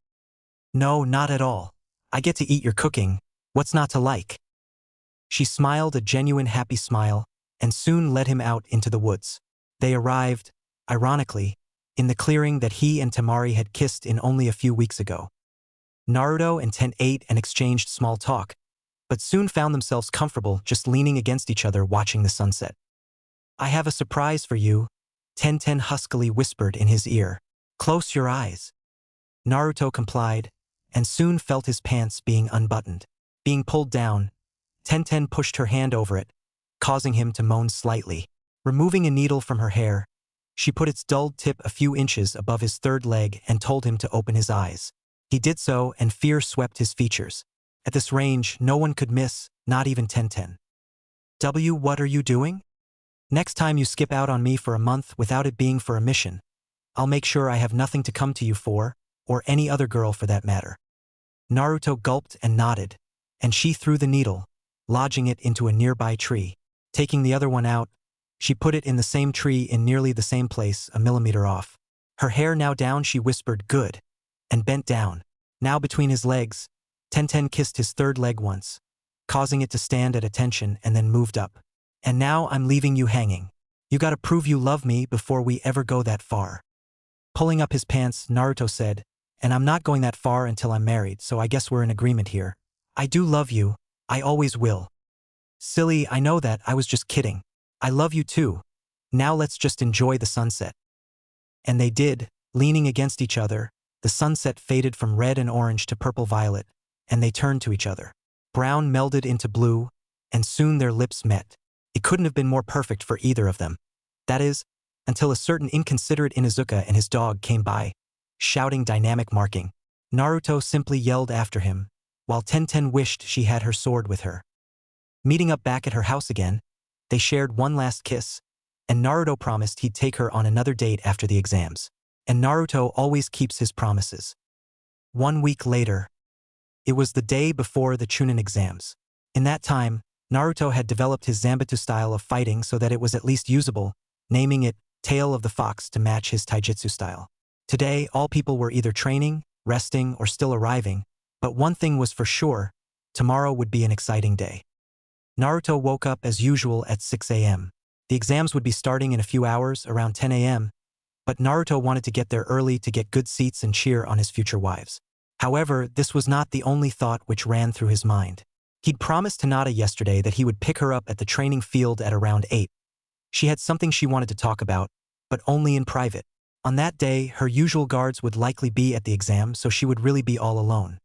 No, not at all. I get to eat your cooking. What's not to like? She smiled a genuine happy smile, and soon led him out into the woods. They arrived, ironically, in the clearing that he and Temari had kissed in only a few weeks ago. Naruto and Ten ate and exchanged small talk, but soon found themselves comfortable just leaning against each other watching the sunset. I have a surprise for you, Ten huskily whispered in his ear. Close your eyes. Naruto complied, and soon felt his pants being unbuttoned. Being pulled down, Ten pushed her hand over it, causing him to moan slightly. Removing a needle from her hair, she put its dulled tip a few inches above his third leg and told him to open his eyes. He did so, and fear swept his features. At this range, no one could miss, not even Ten. What are you doing? Next time you skip out on me for a month without it being for a mission, I'll make sure I have nothing to come to you for, or any other girl for that matter. Naruto gulped and nodded, and she threw the needle, lodging it into a nearby tree. Taking the other one out, she put it in the same tree in nearly the same place, a millimeter off. Her hair now down, she whispered, good, and bent down. Now between his legs, Ten kissed his third leg once, causing it to stand at attention and then moved up. And now I'm leaving you hanging. You gotta prove you love me before we ever go that far. Pulling up his pants, Naruto said, and I'm not going that far until I'm married, so I guess we're in agreement here. I do love you. I always will. Silly, I know that, I was just kidding. I love you too. Now let's just enjoy the sunset. And they did, leaning against each other. The sunset faded from red and orange to purple-violet, and they turned to each other. Brown melded into blue, and soon their lips met. It couldn't have been more perfect for either of them. That is, until a certain inconsiderate Inuzuka and his dog came by. shouting dynamic marking. Naruto simply yelled after him, while Tenten wished she had her sword with her. Meeting up back at her house again, they shared one last kiss, and Naruto promised he'd take her on another date after the exams. And Naruto always keeps his promises. 1 week later, it was the day before the Chunin exams. In that time, Naruto had developed his Zanbatsu style of fighting so that it was at least usable, naming it Tail of the Fox to match his taijutsu style. Today, all people were either training, resting, or still arriving, but one thing was for sure, tomorrow would be an exciting day. Naruto woke up as usual at 6 a.m. The exams would be starting in a few hours, around 10 a.m., but Naruto wanted to get there early to get good seats and cheer on his future wives. However, this was not the only thought which ran through his mind. He'd promised Hinata yesterday that he would pick her up at the training field at around 8. She had something she wanted to talk about, but only in private. On that day, her usual guards would likely be at the exam, so she would really be all alone.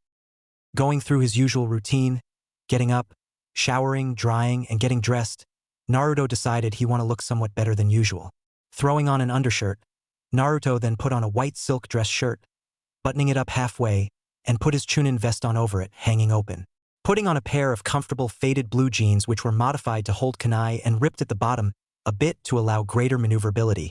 Going through his usual routine, getting up, showering, drying, and getting dressed, Naruto decided he wanted to look somewhat better than usual. Throwing on an undershirt, Naruto then put on a white silk dress shirt, buttoning it up halfway, and put his Chunin vest on over it, hanging open. Putting on a pair of comfortable faded blue jeans which were modified to hold kunai and ripped at the bottom a bit to allow greater maneuverability,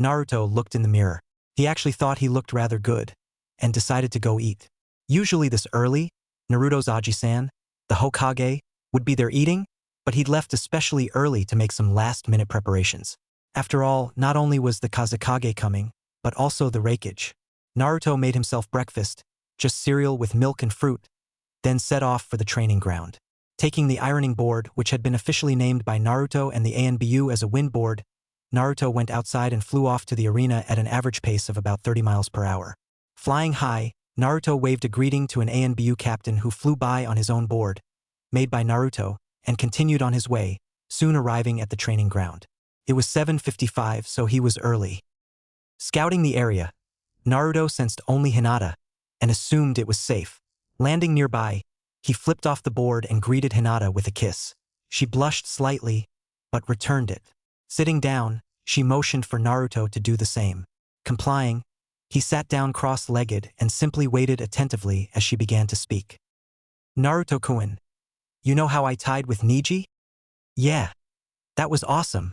Naruto looked in the mirror. He actually thought he looked rather good, and decided to go eat. Usually this early, Naruto's Aji-san, the Hokage, would be there eating, but he'd left especially early to make some last-minute preparations. After all, not only was the Kazekage coming, but also the Raikage. Naruto made himself breakfast, just cereal with milk and fruit, then set off for the training ground. Taking the ironing board, which had been officially named by Naruto and the ANBU as a wind board, Naruto went outside and flew off to the arena at an average pace of about 30 miles per hour. Flying high, Naruto waved a greeting to an ANBU captain who flew by on his own board, made by Naruto, and continued on his way, soon arriving at the training ground. It was 7:55, so he was early. Scouting the area, Naruto sensed only Hinata, and assumed it was safe. Landing nearby, he flipped off the board and greeted Hinata with a kiss. She blushed slightly, but returned it. Sitting down, she motioned for Naruto to do the same. Complying, he sat down cross-legged and simply waited attentively as she began to speak. Naruto-kun, you know how I tied with Niji? Yeah. That was awesome.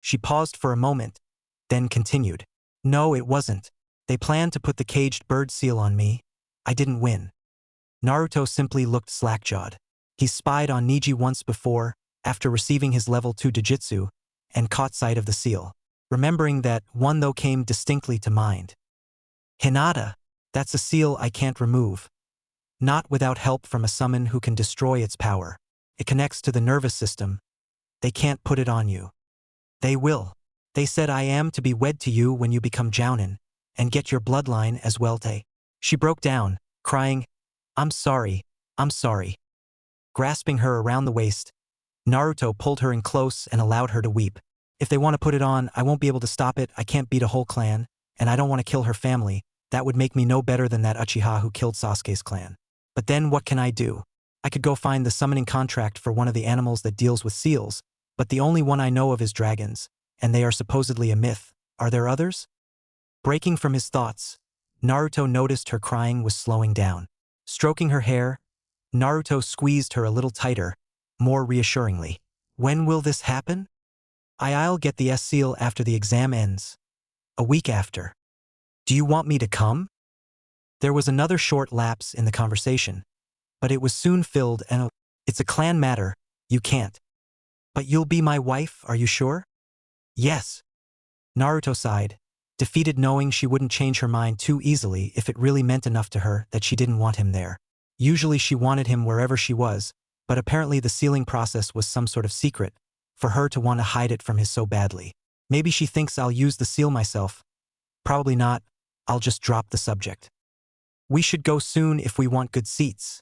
She paused for a moment, then continued. No, it wasn't. They planned to put the caged bird seal on me. I didn't win. Naruto simply looked slack-jawed. He spied on Niji once before, after receiving his level 2 Dojutsu, and caught sight of the seal. Remembering that, one though came distinctly to mind. Hinata, that's a seal I can't remove. Not without help from a summon who can destroy its power. It connects to the nervous system. They can't put it on you. They will. They said I am to be wed to you when you become Jounin, and get your bloodline as well. She broke down, crying, I'm sorry. Grasping her around the waist, Naruto pulled her in close and allowed her to weep. If they want to put it on, I won't be able to stop it. I can't beat a whole clan, and I don't want to kill her family. That would make me no better than that Uchiha who killed Sasuke's clan. But then what can I do? I could go find the summoning contract for one of the animals that deals with seals, but the only one I know of is dragons, and they are supposedly a myth. Are there others? Breaking from his thoughts, Naruto noticed her crying was slowing down. Stroking her hair, Naruto squeezed her a little tighter, more reassuringly. When will this happen? I'll get the S-seal after the exam ends. A week after. Do you want me to come? There was another short lapse in the conversation, but it was soon filled and it's a clan matter, you can't. But you'll be my wife, are you sure? Yes. Naruto sighed, defeated knowing she wouldn't change her mind too easily if it really meant enough to her that she didn't want him there. Usually she wanted him wherever she was, but apparently the sealing process was some sort of secret, for her to want to hide it from him so badly. Maybe she thinks I'll use the seal myself. Probably not, I'll just drop the subject. We should go soon if we want good seats.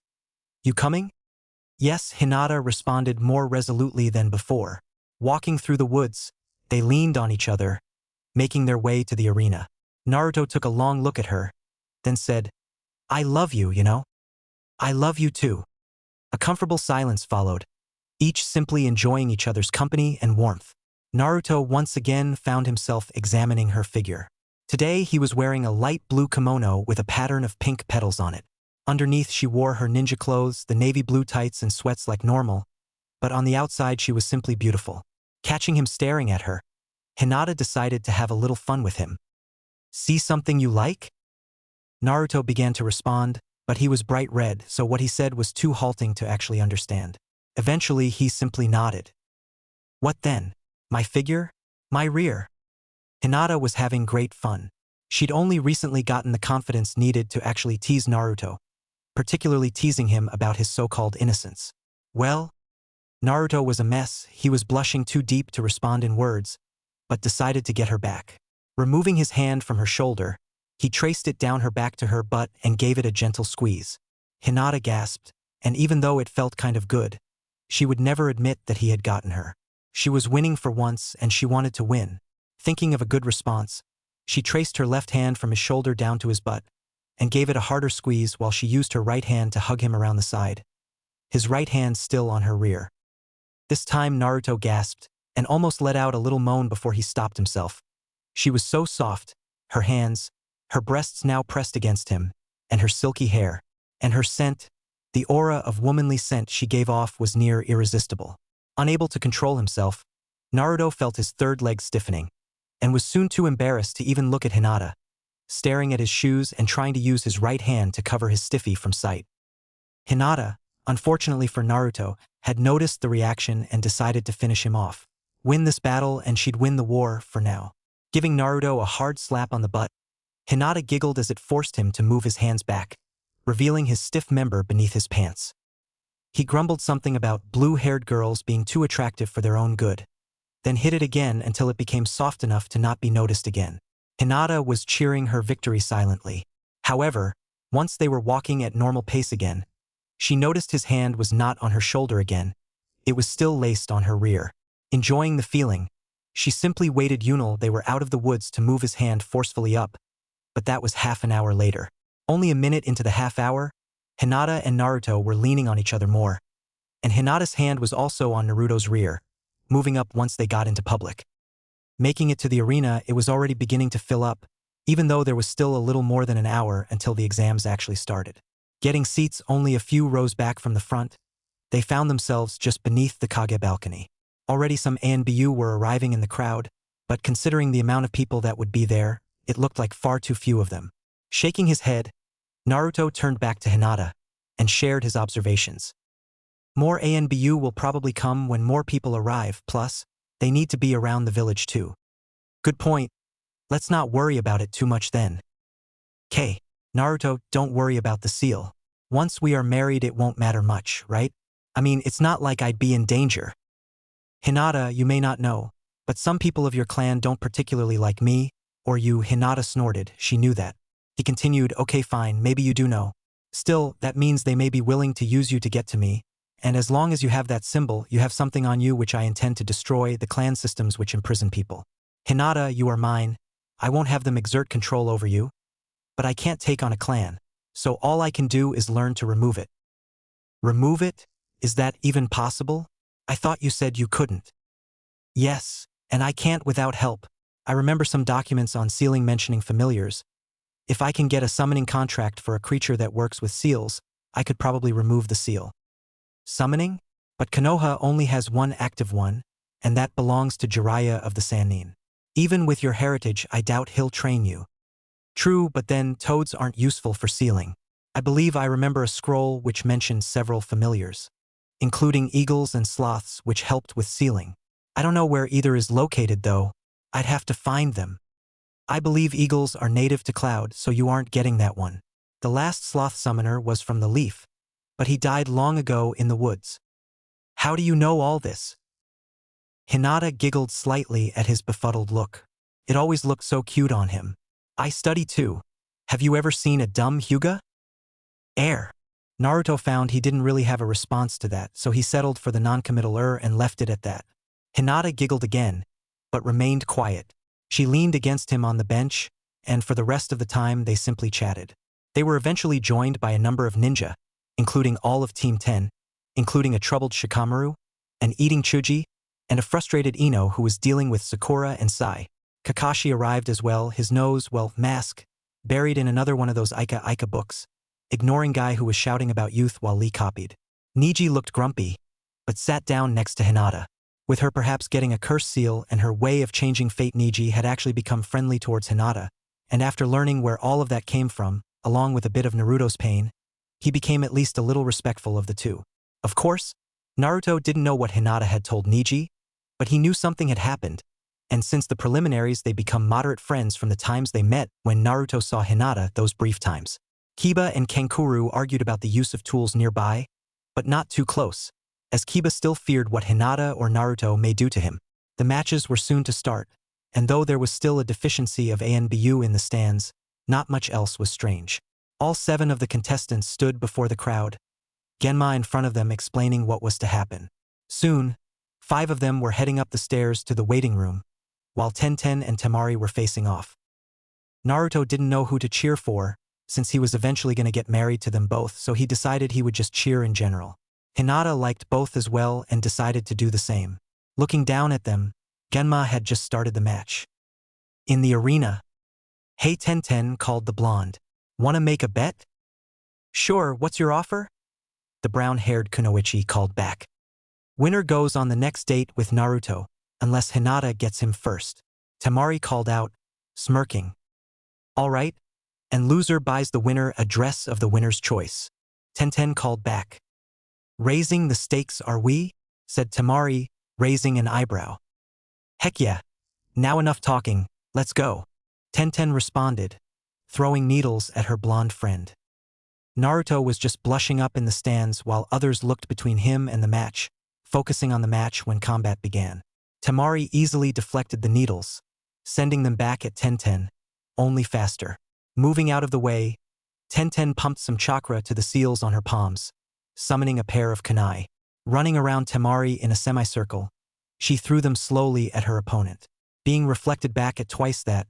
You coming? Yes, Hinata responded more resolutely than before. Walking through the woods, they leaned on each other, making their way to the arena. Naruto took a long look at her, then said, I love you, you know? I love you too. A comfortable silence followed, each simply enjoying each other's company and warmth. Naruto once again found himself examining her figure. Today he was wearing a light blue kimono with a pattern of pink petals on it. Underneath she wore her ninja clothes, the navy blue tights and sweats like normal, but on the outside she was simply beautiful. Catching him staring at her, Hinata decided to have a little fun with him. "See something you like?" Naruto began to respond, but he was bright red, so what he said was too halting to actually understand. Eventually he simply nodded. "What then? My figure? My rear?" Hinata was having great fun. She'd only recently gotten the confidence needed to actually tease Naruto, particularly teasing him about his so-called innocence. Well, Naruto was a mess. He was blushing too deep to respond in words, but decided to get her back. Removing his hand from her shoulder, he traced it down her back to her butt and gave it a gentle squeeze. Hinata gasped, and even though it felt kind of good, she would never admit that he had gotten her. She was winning for once and she wanted to win. Thinking of a good response, she traced her left hand from his shoulder down to his butt and gave it a harder squeeze while she used her right hand to hug him around the side, his right hand still on her rear. This time Naruto gasped and almost let out a little moan before he stopped himself. She was so soft, her hands, her breasts now pressed against him, and her silky hair, and her scent, the aura of womanly scent she gave off was near irresistible. Unable to control himself, Naruto felt his third leg stiffening, and was soon too embarrassed to even look at Hinata, staring at his shoes and trying to use his right hand to cover his stiffy from sight. Hinata, unfortunately for Naruto, had noticed the reaction and decided to finish him off. Win this battle and she'd win the war for now. Giving Naruto a hard slap on the butt, Hinata giggled as it forced him to move his hands back, revealing his stiff member beneath his pants. He grumbled something about blue-haired girls being too attractive for their own good, then hit it again until it became soft enough to not be noticed again. Hinata was cheering her victory silently. However, once they were walking at normal pace again, she noticed his hand was not on her shoulder again. It was still laced on her rear. Enjoying the feeling, she simply waited until they were out of the woods to move his hand forcefully up, but that was half an hour later. Only a minute into the half hour, Hinata and Naruto were leaning on each other more, and Hinata's hand was also on Naruto's rear, moving up once they got into public. Making it to the arena, it was already beginning to fill up, even though there was still a little more than an hour until the exams actually started. Getting seats only a few rows back from the front, they found themselves just beneath the Kage balcony. Already some ANBU were arriving in the crowd, but considering the amount of people that would be there, it looked like far too few of them. Shaking his head, Naruto turned back to Hinata and shared his observations. More ANBU will probably come when more people arrive, plus, they need to be around the village too. Good point. Let's not worry about it too much then. K. Naruto, don't worry about the seal. Once we are married it won't matter much, right? I mean, it's not like I'd be in danger. Hinata, you may not know, but some people of your clan don't particularly like me, or you. Hinata snorted, she knew that. He continued, okay fine, maybe you do know. Still, that means they may be willing to use you to get to me, and as long as you have that symbol, you have something on you which I intend to destroy, the clan systems which imprison people. Hinata, you are mine. I won't have them exert control over you. But I can't take on a clan, so all I can do is learn to remove it. Remove it? Is that even possible? I thought you said you couldn't. Yes, and I can't without help. I remember some documents on sealing mentioning familiars. If I can get a summoning contract for a creature that works with seals, I could probably remove the seal. Summoning? But Konoha only has one active one, and that belongs to Jiraiya of the Sannin. Even with your heritage, I doubt he'll train you. True, but then toads aren't useful for sealing. I believe I remember a scroll which mentioned several familiars, including eagles and sloths which helped with sealing. I don't know where either is located though. I'd have to find them. I believe eagles are native to Cloud, so you aren't getting that one. The last sloth summoner was from the Leaf, but he died long ago in the woods. How do you know all this? Hinata giggled slightly at his befuddled look. It always looked so cute on him. I study too. Have you ever seen a dumb Hyuga? Air. Naruto found he didn't really have a response to that, so he settled for the non-committal and left it at that. Hinata giggled again, but remained quiet. She leaned against him on the bench, and for the rest of the time they simply chatted. They were eventually joined by a number of ninja, including all of Team 10, including a troubled Shikamaru, an eating Chuji, and a frustrated Ino who was dealing with Sakura and Sai. Kakashi arrived as well, his nose, well, mask, buried in another one of those Ika books, ignoring guy who was shouting about youth while Lee copied. Niji looked grumpy, but sat down next to Hinata. With her perhaps getting a curse seal and her way of changing fate, Niji had actually become friendly towards Hinata, and after learning where all of that came from, along with a bit of Naruto's pain, he became at least a little respectful of the two. Of course, Naruto didn't know what Hinata had told Niji, but he knew something had happened, and since the preliminaries they become moderate friends from the times they met when Naruto saw Hinata those brief times. Kiba and Kankuro argued about the use of tools nearby, but not too close, as Kiba still feared what Hinata or Naruto may do to him. The matches were soon to start, and though there was still a deficiency of ANBU in the stands, not much else was strange. All 7 of the contestants stood before the crowd, Genma in front of them explaining what was to happen. Soon, 5 of them were heading up the stairs to the waiting room, while Tenten and Temari were facing off. Naruto didn't know who to cheer for, since he was eventually going to get married to them both, so he decided he would just cheer in general. Hinata liked both as well and decided to do the same. Looking down at them, Genma had just started the match. In the arena, "Hey Tenten," called the blonde. "Wanna make a bet?" "Sure, what's your offer?" The brown-haired Kunoichi called back. "Winner goes on the next date with Naruto, unless Hinata gets him first." Temari called out, smirking. "All right, and loser buys the winner a dress of the winner's choice." Tenten called back. "Raising the stakes are we?" said Temari, raising an eyebrow. "Heck yeah. Now enough talking, let's go." Tenten responded, throwing needles at her blonde friend. Naruto was just blushing up in the stands while others looked between him and the match, focusing on the match when combat began. Temari easily deflected the needles, sending them back at Tenten, only faster. Moving out of the way, Tenten pumped some chakra to the seals on her palms, summoning a pair of kunai. Running around Temari in a semicircle, she threw them slowly at her opponent. Being reflected back at twice that,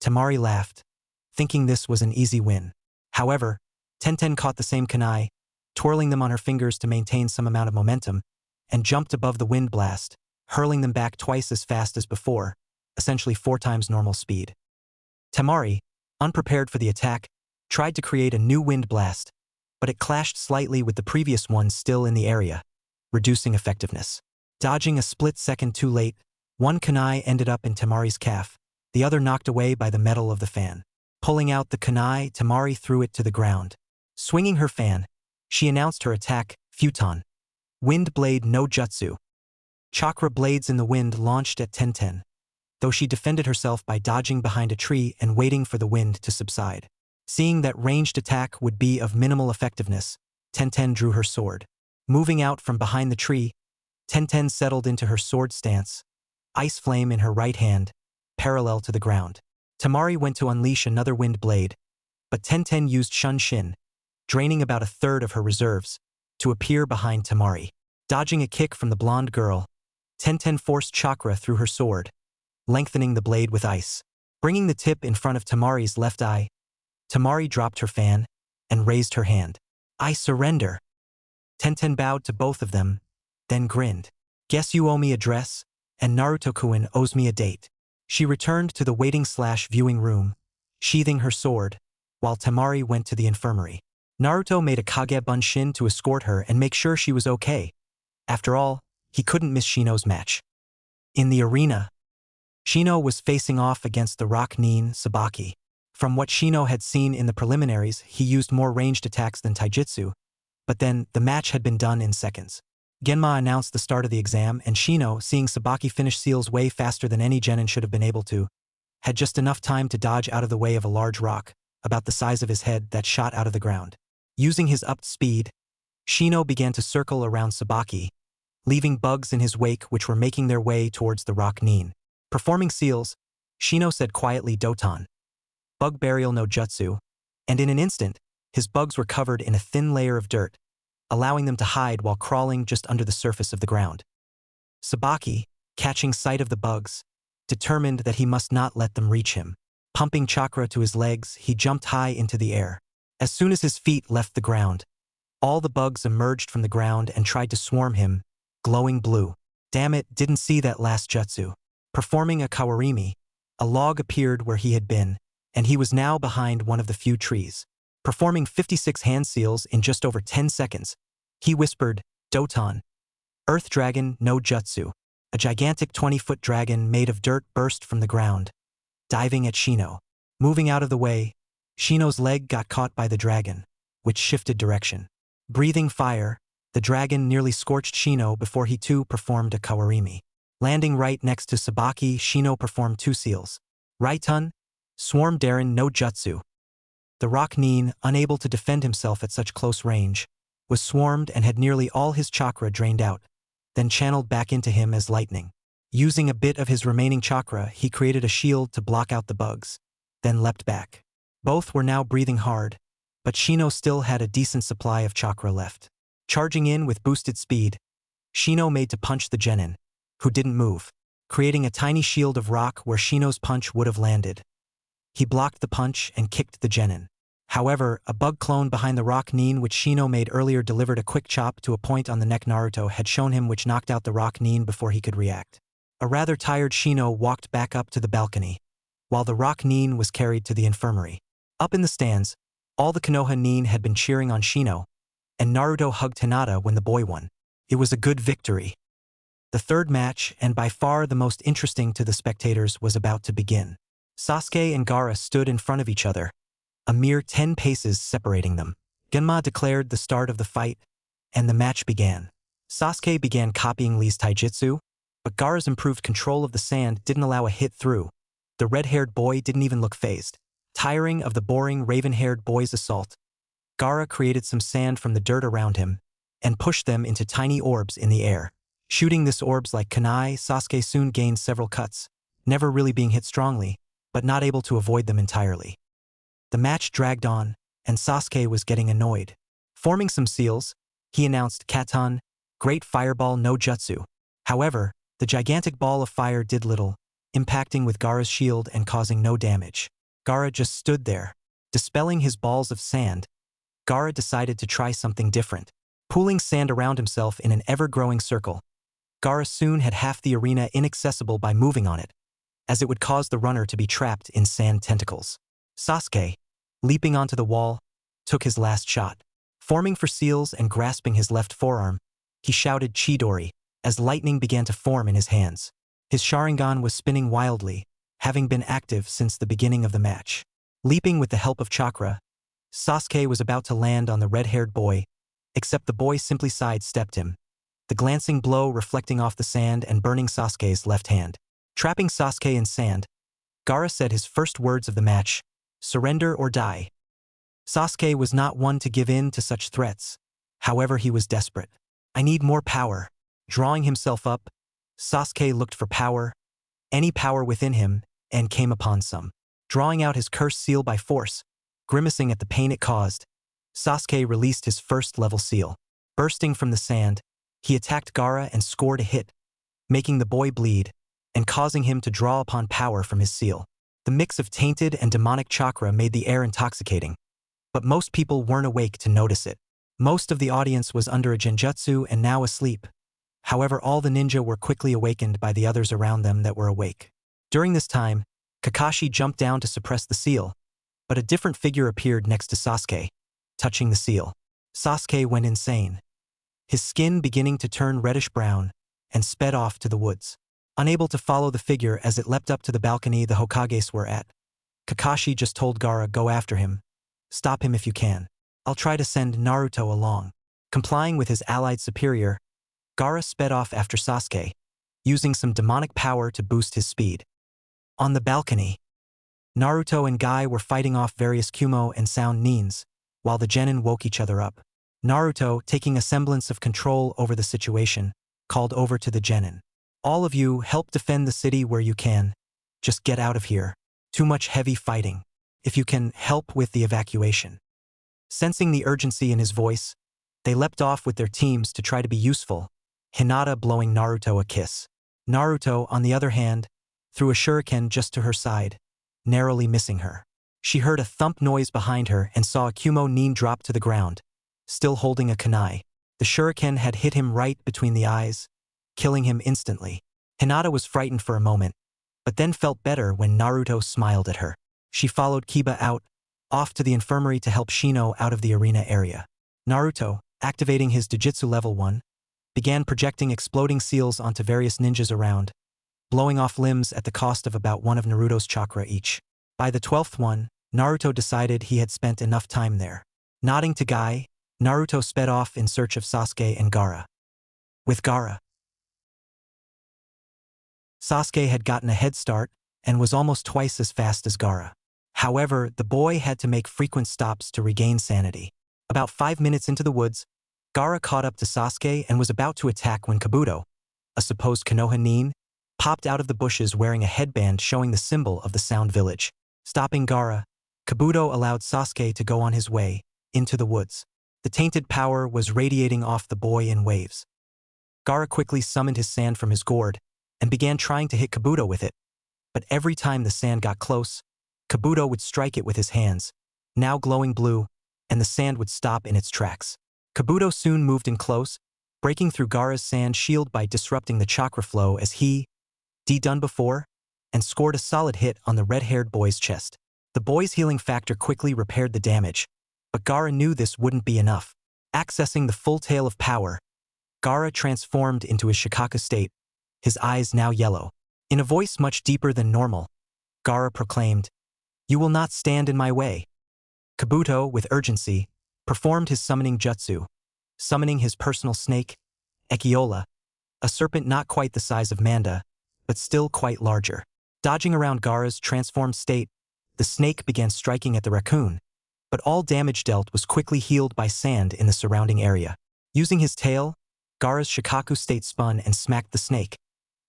Temari laughed, thinking this was an easy win. However, Tenten caught the same kunai, twirling them on her fingers to maintain some amount of momentum, and jumped above the wind blast, hurling them back twice as fast as before, essentially 4 times normal speed. Temari, unprepared for the attack, tried to create a new wind blast, but it clashed slightly with the previous one still in the area, reducing effectiveness. Dodging a split second too late, one kunai ended up in Temari's calf, the other knocked away by the metal of the fan. Pulling out the kunai, Temari threw it to the ground. Swinging her fan, she announced her attack, Futon. Wind Blade no Jutsu. Chakra blades in the wind launched at Tenten, though she defended herself by dodging behind a tree and waiting for the wind to subside. Seeing that ranged attack would be of minimal effectiveness, Tenten drew her sword. Moving out from behind the tree, Tenten settled into her sword stance, ice flame in her right hand, parallel to the ground. Temari went to unleash another wind blade, but Tenten used Shunshin, draining about a third of her reserves, to appear behind Temari. Dodging a kick from the blonde girl, Tenten forced chakra through her sword, lengthening the blade with ice. Bringing the tip in front of Tamari's left eye, Temari dropped her fan and raised her hand. "I surrender." Tenten bowed to both of them, then grinned. "Guess you owe me a dress, and Naruto-kun owes me a date." She returned to the waiting/viewing room, sheathing her sword, while Temari went to the infirmary. Naruto made a Kage Bunshin to escort her and make sure she was okay. After all, he couldn't miss Shino's match. In the arena, Shino was facing off against the rock Nin Sabaki. From what Shino had seen in the preliminaries, he used more ranged attacks than taijutsu, but then the match had been done in seconds. Genma announced the start of the exam, and Shino, seeing Sabaki finish seals way faster than any genin should have been able to, had just enough time to dodge out of the way of a large rock, about the size of his head, that shot out of the ground. Using his upped speed, Shino began to circle around Sabaki, leaving bugs in his wake which were making their way towards the rock Nin. Performing seals, Shino said quietly Doton, "Bug burial no jutsu," and in an instant, his bugs were covered in a thin layer of dirt, allowing them to hide while crawling just under the surface of the ground. Sabaki, catching sight of the bugs, determined that he must not let them reach him. Pumping chakra to his legs, he jumped high into the air. As soon as his feet left the ground, all the bugs emerged from the ground and tried to swarm him, glowing blue. Damn it, didn't see that last jutsu. Performing a kawarimi, A log appeared where he had been, and he was now behind one of the few trees. Performing 56 hand seals in just over 10 seconds, he whispered, "Doton. Earth Dragon no Jutsu." A gigantic 20-foot dragon made of dirt burst from the ground, diving at Shino. Moving out of the way, Shino's leg got caught by the dragon, which shifted direction. Breathing fire, the dragon nearly scorched Shino before he too performed a kawarimi. Landing right next to Sabaki, Shino performed 2 seals. Raitun, Swarm Darren no Jutsu. The rock Nin, unable to defend himself at such close range, was swarmed and had nearly all his chakra drained out, then channeled back into him as lightning. Using a bit of his remaining chakra, he created a shield to block out the bugs, then leapt back. Both were now breathing hard, but Shino still had a decent supply of chakra left. Charging in with boosted speed, Shino made to punch the genin, who didn't move, creating a tiny shield of rock where Shino's punch would have landed. He blocked the punch and kicked the genin. However, a bug clone behind the rock Nin which Shino made earlier delivered a quick chop to a point on the neck Naruto had shown him, which knocked out the rock Nin before he could react. A rather tired Shino walked back up to the balcony, while the rock Nin was carried to the infirmary. Up in the stands, all the Konoha Nin had been cheering on Shino, and Naruto hugged Hinata when the boy won. It was a good victory. The third match, and by far the most interesting to the spectators, was about to begin. Sasuke and Gaara stood in front of each other, a mere 10 paces separating them. Genma declared the start of the fight, and the match began. Sasuke began copying Lee's taijutsu, but Gaara's improved control of the sand didn't allow a hit through. The red-haired boy didn't even look fazed. Tiring of the boring raven-haired boy's assault, Gaara created some sand from the dirt around him and pushed them into tiny orbs in the air. Shooting this orbs like kunai, Sasuke soon gained several cuts, never really being hit strongly, but not able to avoid them entirely. The match dragged on, and Sasuke was getting annoyed. Forming some seals, he announced Katon, Great Fireball no Jutsu. However, the gigantic ball of fire did little, impacting with Gaara's shield and causing no damage. Gaara just stood there. Dispelling his balls of sand, Gaara decided to try something different. Pooling sand around himself in an ever-growing circle, Gaara soon had half the arena inaccessible by moving on it, as it would cause the runner to be trapped in sand tentacles. Sasuke, leaping onto the wall, took his last shot. Forming for seals and grasping his left forearm, he shouted Chidori as lightning began to form in his hands. His Sharingan was spinning wildly, having been active since the beginning of the match. Leaping with the help of chakra, Sasuke was about to land on the red-haired boy, except the boy simply sidestepped him, the glancing blow reflecting off the sand and burning Sasuke's left hand. Trapping Sasuke in sand, Gaara said his first words of the match, "Surrender or die." Sasuke was not one to give in to such threats. However, he was desperate. "I need more power." Drawing himself up, Sasuke looked for power, any power within him, and came upon some. Drawing out his cursed seal by force, grimacing at the pain it caused, Sasuke released his first-level seal. Bursting from the sand, he attacked Gaara and scored a hit, making the boy bleed and causing him to draw upon power from his seal. The mix of tainted and demonic chakra made the air intoxicating, but most people weren't awake to notice it. Most of the audience was under a genjutsu and now asleep. However, all the ninja were quickly awakened by the others around them that were awake. During this time, Kakashi jumped down to suppress the seal, but a different figure appeared next to Sasuke, touching the seal. Sasuke went insane, his skin beginning to turn reddish-brown, and sped off to the woods. Unable to follow the figure as it leapt up to the balcony the Hokages were at, Kakashi just told Gaara, "Go after him. Stop him if you can. I'll try to send Naruto along." Complying with his allied superior, Gaara sped off after Sasuke, using some demonic power to boost his speed. On the balcony, Naruto and Guy were fighting off various Kumo and Sound Nins, while the genin woke each other up. Naruto, taking a semblance of control over the situation, called over to the genin. "All of you, help defend the city where you can. Just get out of here. Too much heavy fighting. If you can, help with the evacuation." Sensing the urgency in his voice, they leapt off with their teams to try to be useful, Hinata blowing Naruto a kiss. Naruto, on the other hand, threw a shuriken just to her side, narrowly missing her. She heard a thump noise behind her and saw a Kumo Nin drop to the ground, still holding a kunai. The shuriken had hit him right between the eyes, killing him instantly. Hinata was frightened for a moment, but then felt better when Naruto smiled at her. She followed Kiba out, off to the infirmary to help Shino out of the arena area. Naruto, activating his Dojutsu level 1, began projecting exploding seals onto various ninjas around, blowing off limbs at the cost of about one of Naruto's chakra each. By the 12th one, Naruto decided he had spent enough time there. Nodding to Guy, Naruto sped off in search of Sasuke and Gaara. With Gaara, Sasuke had gotten a head start and was almost twice as fast as Gaara. However, the boy had to make frequent stops to regain sanity. About 5 minutes into the woods, Gaara caught up to Sasuke and was about to attack when Kabuto, a supposed Konoha nin, popped out of the bushes wearing a headband showing the symbol of the Sound Village. Stopping Gaara, Kabuto allowed Sasuke to go on his way into the woods. The tainted power was radiating off the boy in waves. Gaara quickly summoned his sand from his gourd and began trying to hit Kabuto with it. But every time the sand got close, Kabuto would strike it with his hands, now glowing blue, and the sand would stop in its tracks. Kabuto soon moved in close, breaking through Gaara's sand shield by disrupting the chakra flow as he done before, and scored a solid hit on the red-haired boy's chest. The boy's healing factor quickly repaired the damage, but Gaara knew this wouldn't be enough. Accessing the full tail of power, Gaara transformed into his Shikaku state, his eyes now yellow. In a voice much deeper than normal, Gaara proclaimed, "You will not stand in my way." Kabuto, with urgency, performed his summoning jutsu, summoning his personal snake, Ekiola, a serpent not quite the size of Manda, but still quite larger. Dodging around Gaara's transformed state, the snake began striking at the raccoon, but all damage dealt was quickly healed by sand in the surrounding area. Using his tail, Gaara's Shikaku state spun and smacked the snake,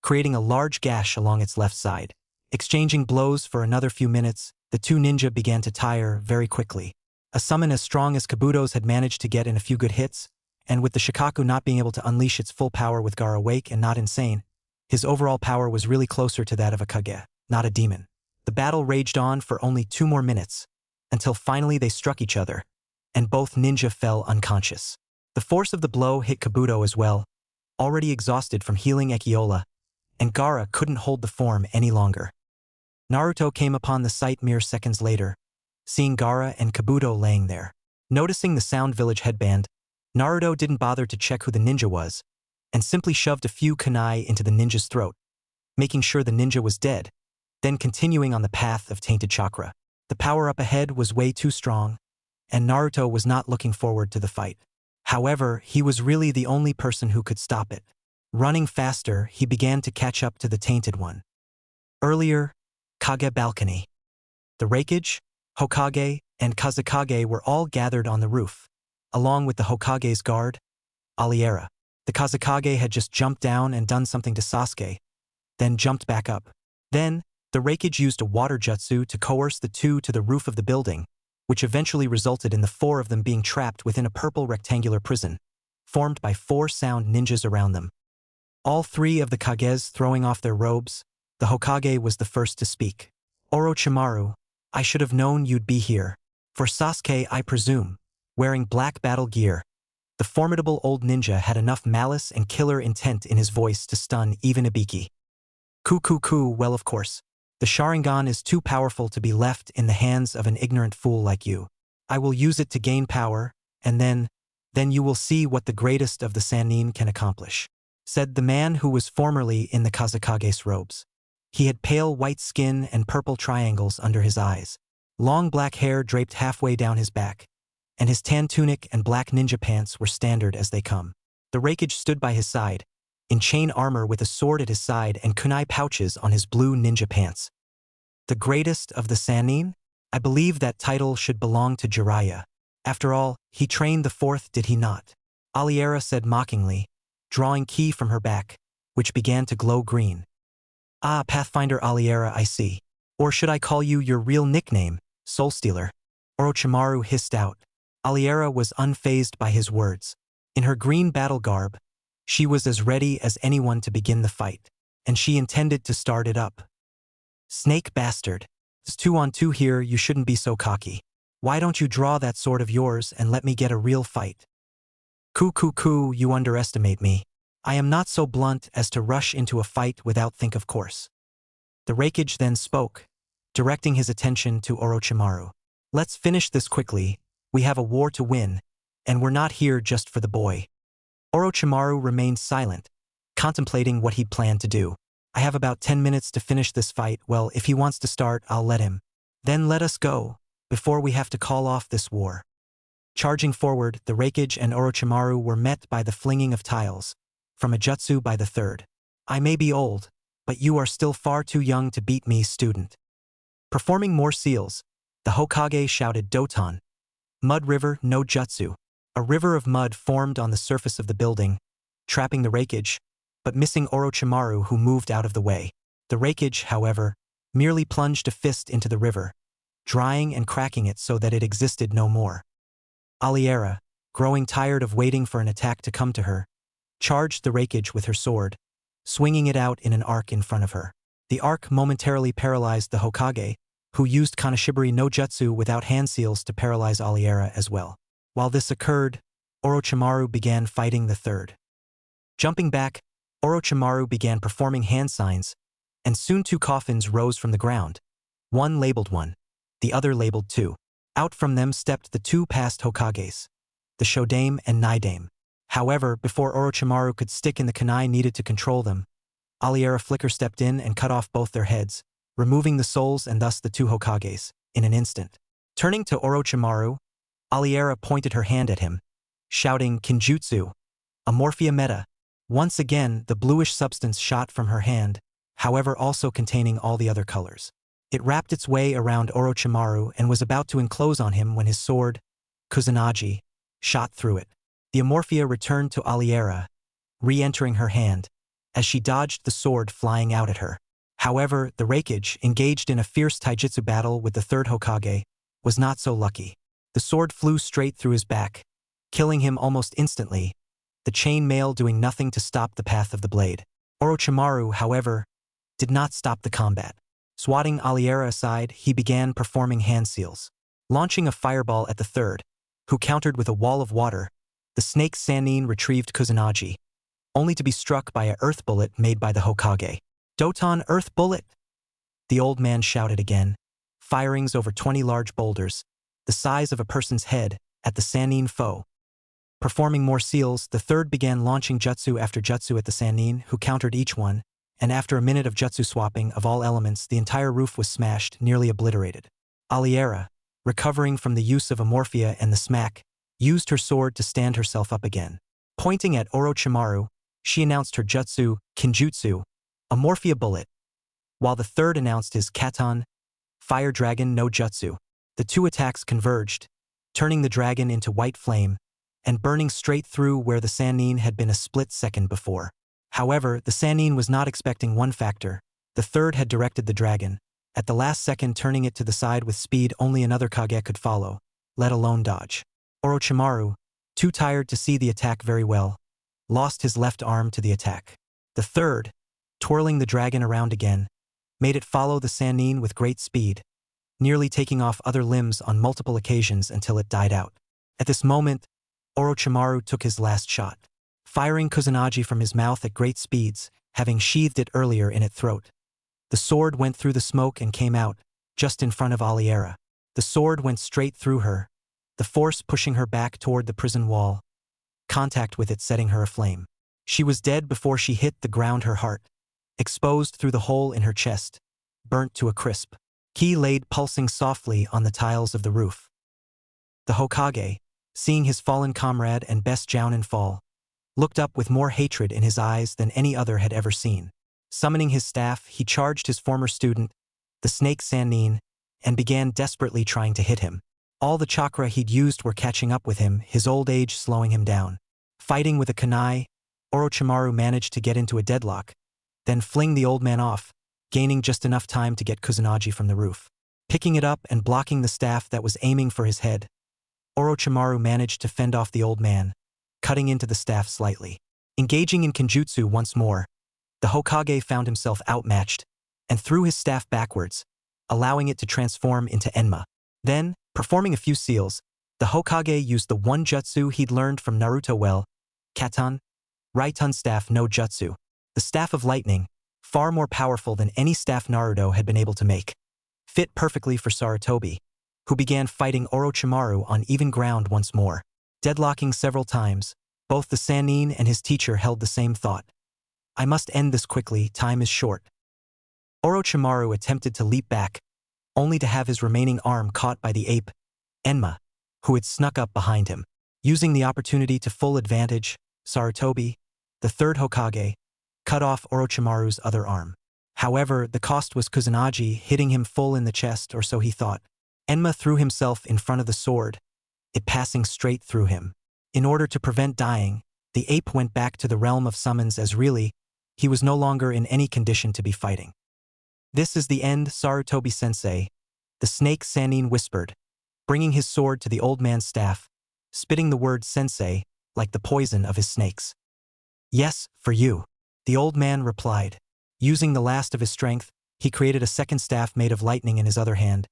creating a large gash along its left side. Exchanging blows for another few minutes, the two ninja began to tire very quickly. A summon as strong as Kabuto's had managed to get in a few good hits, and with the Shikaku not being able to unleash its full power with Gaara awake and not insane, his overall power was really closer to that of a Kage, not a demon. The battle raged on for only 2 more minutes, until finally they struck each other, and both ninja fell unconscious. The force of the blow hit Kabuto as well, already exhausted from healing Ekiola, and Gaara couldn't hold the form any longer. Naruto came upon the sight mere seconds later, seeing Gaara and Kabuto laying there. Noticing the Sound Village headband, Naruto didn't bother to check who the ninja was, and simply shoved a few kunai into the ninja's throat, making sure the ninja was dead, then continuing on the path of tainted chakra. The power up ahead was way too strong, and Naruto was not looking forward to the fight. However, he was really the only person who could stop it. Running faster, he began to catch up to the tainted one. Earlier, Kage balcony. The Raikage, Hokage, and Kazekage were all gathered on the roof, along with the Hokage's guard, Aliera. The Kazekage had just jumped down and done something to Sasuke, then jumped back up. Then, the Raikage used a water jutsu to coerce the two to the roof of the building, which eventually resulted in the 4 of them being trapped within a purple rectangular prison, formed by 4 sound ninjas around them. All 3 of the Kages throwing off their robes, the Hokage was the first to speak. "Orochimaru, I should have known you'd be here. For Sasuke, I presume." Wearing black battle gear, the formidable old ninja had enough malice and killer intent in his voice to stun even Ibiki. "Ku, well of course. The Sharingan is too powerful to be left in the hands of an ignorant fool like you. I will use it to gain power, and then you will see what the greatest of the Sannin can accomplish," said the man who was formerly in the Kazekage's robes. He had pale white skin and purple triangles under his eyes. Long black hair draped halfway down his back, and his tan tunic and black ninja pants were standard as they come. The Raikage stood by his side, in chain armor with a sword at his side and kunai pouches on his blue ninja pants. "The greatest of the Sannin? I believe that title should belong to Jiraiya. After all, he trained the 4th, did he not?" Aliera said mockingly, drawing ki from her back, which began to glow green. "Ah, Pathfinder Aliera, I see. Or should I call you your real nickname, Soul Stealer?" Orochimaru hissed out. Aliera was unfazed by his words. In her green battle garb, she was as ready as anyone to begin the fight, and she intended to start it up. "Snake bastard. It's 2-on-2 here, you shouldn't be so cocky. Why don't you draw that sword of yours and let me get a real fight?" Ku, you underestimate me. I am not so blunt as to rush into a fight without think of course." The Raikage then spoke, directing his attention to Orochimaru. Let's finish this quickly, we have a war to win, and we're not here just for the boy. Orochimaru remained silent, contemplating what he'd planned to do. I have about 10 minutes to finish this fight. Well, if he wants to start, I'll let him. Then let us go, before we have to call off this war. Charging forward, the Raikage and Orochimaru were met by the flinging of tiles, from a jutsu by the third. I may be old, but you are still far too young to beat me, student. Performing more seals, the Hokage shouted Doton. Mud river no jutsu. A river of mud formed on the surface of the building, trapping the Raikage, but missing Orochimaru, who moved out of the way. The Raikage, however, merely plunged a fist into the river, drying and cracking it so that it existed no more. Aliera, growing tired of waiting for an attack to come to her, charged the Raikage with her sword, swinging it out in an arc in front of her. The arc momentarily paralyzed the Hokage, who used Kanashibari no Jutsu without hand seals to paralyze Aliera as well. While this occurred, Orochimaru began fighting the third. Jumping back, Orochimaru began performing hand signs, and soon two coffins rose from the ground. One labeled 1, the other labeled 2. Out from them stepped the two past Hokages, the Shodame and Naidame. However, before Orochimaru could stick in the kunai needed to control them, Aliera Flicker stepped in and cut off both their heads, removing the souls and thus the two Hokages, in an instant. Turning to Orochimaru, Aliera pointed her hand at him, shouting Kinjutsu, Amorphia Meta. Once again, the bluish substance shot from her hand, however also containing all the other colors. It wrapped its way around Orochimaru and was about to enclose on him when his sword, Kusanagi, shot through it. The Amorphia returned to Aliera, re-entering her hand, as she dodged the sword flying out at her. However, the Raikage, engaged in a fierce taijutsu battle with the third Hokage, was not so lucky. The sword flew straight through his back, killing him almost instantly, the chain mail doing nothing to stop the path of the blade. Orochimaru, however, did not stop the combat. Swatting Aliera aside, he began performing hand seals. Launching a fireball at the third, who countered with a wall of water, the snake Sannin retrieved Kusanagi, only to be struck by a earth bullet made by the Hokage. Doton earth bullet! The old man shouted again, firings over 20 large boulders, the size of a person's head, at the Sannin foe. Performing more seals, the third began launching jutsu after jutsu at the Sannin, who countered each one, and after a minute of jutsu swapping of all elements, the entire roof was smashed, nearly obliterated. Aliera, recovering from the use of Amorphia and the smack, used her sword to stand herself up again. Pointing at Orochimaru, she announced her jutsu, Kinjutsu, Amorphia bullet, while the third announced his Katon, Fire Dragon no Jutsu. The two attacks converged, turning the dragon into white flame, and burning straight through where the Sannin had been a split second before. However, the Sannin was not expecting one factor. The third had directed the dragon, at the last second turning it to the side with speed only another Kage could follow, let alone dodge. Orochimaru, too tired to see the attack very well, lost his left arm to the attack. The third, twirling the dragon around again, made it follow the Sannin with great speed, nearly taking off other limbs on multiple occasions until it died out. At this moment, Orochimaru took his last shot, firing Kusanagi from his mouth at great speeds, having sheathed it earlier in its throat. The sword went through the smoke and came out, just in front of Aliera. The sword went straight through her, the force pushing her back toward the prison wall, contact with it setting her aflame. She was dead before she hit the ground, her heart, exposed through the hole in her chest, burnt to a crisp. Ki laid pulsing softly on the tiles of the roof. The Hokage, seeing his fallen comrade and best Jounin fall, looked up with more hatred in his eyes than any other had ever seen. Summoning his staff, he charged his former student, the snake Sannin, and began desperately trying to hit him. All the chakra he'd used were catching up with him, his old age slowing him down. Fighting with a kunai, Orochimaru managed to get into a deadlock, then fling the old man off, gaining just enough time to get Kusanagi from the roof. Picking it up and blocking the staff that was aiming for his head, Orochimaru managed to fend off the old man, cutting into the staff slightly. Engaging in Kinjutsu once more, the Hokage found himself outmatched, and threw his staff backwards, allowing it to transform into Enma. Then, performing a few seals, the Hokage used the one jutsu he'd learned from Naruto well, Katon, Raitun Staff no Jutsu. The Staff of Lightning, far more powerful than any staff Naruto had been able to make. Fit perfectly for Sarutobi, who began fighting Orochimaru on even ground once more. Deadlocking several times, both the Sannin and his teacher held the same thought. I must end this quickly, time is short. Orochimaru attempted to leap back, only to have his remaining arm caught by the ape, Enma, who had snuck up behind him. Using the opportunity to full advantage, Sarutobi, the third Hokage, cut off Orochimaru's other arm. However, the cost was Kusanagi hitting him full in the chest, or so he thought. Enma threw himself in front of the sword, it passing straight through him. In order to prevent dying, the ape went back to the realm of summons as really, he was no longer in any condition to be fighting. This is the end, Sarutobi-sensei, the snake Sannin whispered, bringing his sword to the old man's staff, spitting the word sensei, like the poison of his snakes. Yes, for you, the old man replied. Using the last of his strength, he created a second staff made of lightning in his other hand,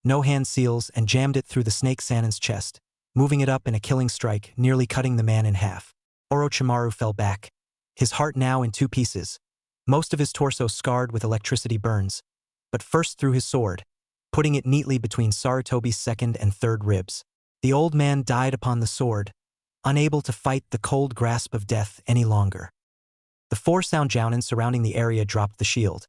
no hand seals, and jammed it through the snake Sannin's chest, moving it up in a killing strike, nearly cutting the man in half. Orochimaru fell back, his heart now in two pieces, most of his torso scarred with electricity burns, but first threw his sword, putting it neatly between Sarutobi's second and third ribs. The old man died upon the sword, unable to fight the cold grasp of death any longer. The four sound jounin surrounding the area dropped the shield,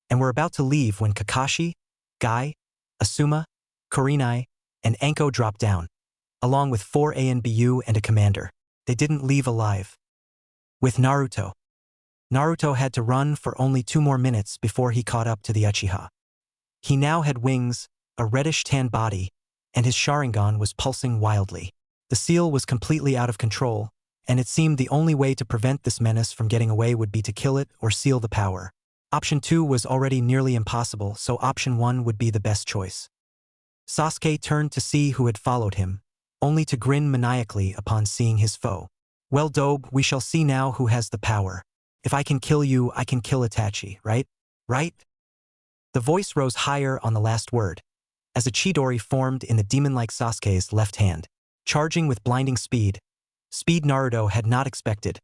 and were about to leave when Kakashi, Guy, Asuma, Kurenai, and Anko dropped down, along with 4 ANBU and a commander. They didn't leave alive. With Naruto. Naruto had to run for only 2 more minutes before he caught up to the Uchiha. He now had wings, a reddish-tan body, and his Sharingan was pulsing wildly. The seal was completely out of control, and it seemed the only way to prevent this menace from getting away would be to kill it or seal the power. Option 2 was already nearly impossible, so option 1 would be the best choice. Sasuke turned to see who had followed him, only to grin maniacally upon seeing his foe. Well, Dobe, we shall see now who has the power. If I can kill you, I can kill Itachi, right? Right? The voice rose higher on the last word, as a Chidori formed in the demon-like Sasuke's left hand, charging with blinding speed Naruto had not expected.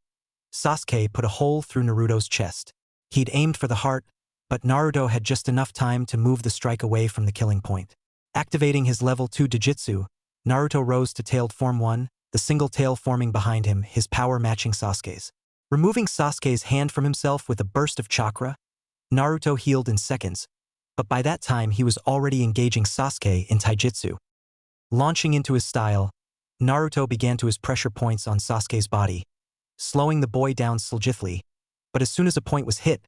Sasuke put a hole through Naruto's chest. He'd aimed for the heart, but Naruto had just enough time to move the strike away from the killing point. Activating his level 2 Dojutsu, Naruto rose to tailed form 1, the single tail forming behind him, his power matching Sasuke's. Removing Sasuke's hand from himself with a burst of chakra, Naruto healed in seconds, but by that time he was already engaging Sasuke in taijutsu. Launching into his style, Naruto began to his pressure points on Sasuke's body, slowing the boy down slightly, but as soon as a point was hit,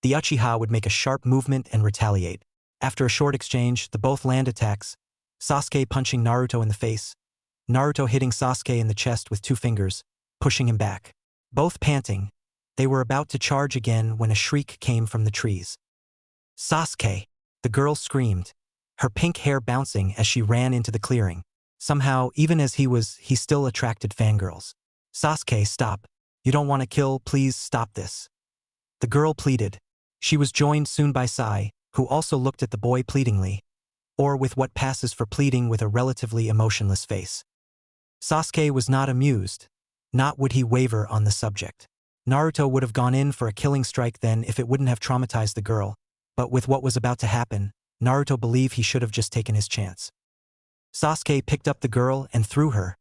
the Uchiha would make a sharp movement and retaliate. After a short exchange, the both land attacks, Sasuke punching Naruto in the face, Naruto hitting Sasuke in the chest with 2 fingers, pushing him back. Both panting, they were about to charge again when a shriek came from the trees. Sasuke! The girl screamed, her pink hair bouncing as she ran into the clearing. Somehow, even as he still attracted fangirls. Sasuke, stop. You don't want to kill, please stop this. The girl pleaded. She was joined soon by Sai, who also looked at the boy pleadingly, or with what passes for pleading with a relatively emotionless face. Sasuke was not amused, not would he waver on the subject. Naruto would have gone in for a killing strike then if it wouldn't have traumatized the girl, but with what was about to happen, Naruto believed he should have just taken his chance. Sasuke picked up the girl and threw her,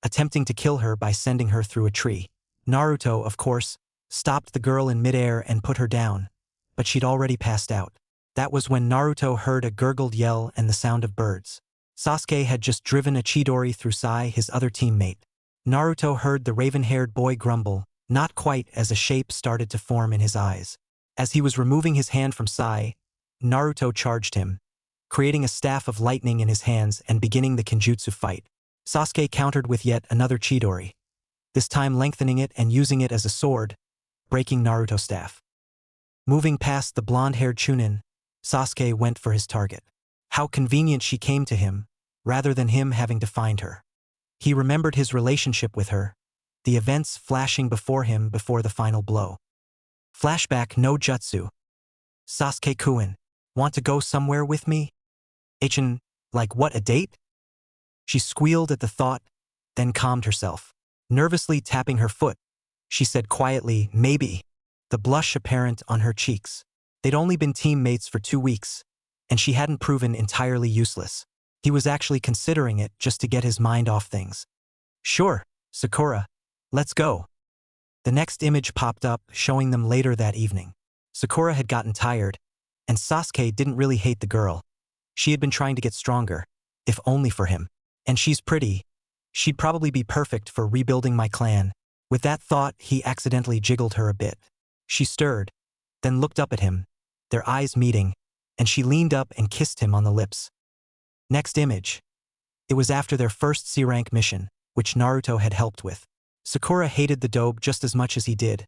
attempting to kill her by sending her through a tree. Naruto, of course, stopped the girl in midair and put her down, but she'd already passed out. That was when Naruto heard a gurgled yell and the sound of birds. Sasuke had just driven a Chidori through Sai, his other teammate. Naruto heard the raven-haired boy grumble, not quite, as a shape started to form in his eyes. As he was removing his hand from Sai, Naruto charged him, creating a staff of lightning in his hands and beginning the Kenjutsu fight. Sasuke countered with yet another Chidori, this time lengthening it and using it as a sword, breaking Naruto's staff. Moving past the blonde-haired Chunin, Sasuke went for his target. How convenient she came to him, rather than him having to find her. He remembered his relationship with her, the events flashing before him before the final blow. Flashback no jutsu. Sasuke-kun, want to go somewhere with me? Ichin, like what, a date? She squealed at the thought, then calmed herself. Nervously tapping her foot, she said quietly, maybe, the blush apparent on her cheeks. They'd only been teammates for 2 weeks, and she hadn't proven entirely useless. He was actually considering it just to get his mind off things. Sure, Sakura, let's go. The next image popped up, showing them later that evening. Sakura had gotten tired, and Sasuke didn't really hate the girl. She had been trying to get stronger, if only for him. And she's pretty. She'd probably be perfect for rebuilding my clan. With that thought, he accidentally jiggled her a bit. She stirred, then looked up at him, their eyes meeting, and she leaned up and kissed him on the lips. Next image. It was after their first C-rank mission, which Naruto had helped with. Sakura hated the dope just as much as he did,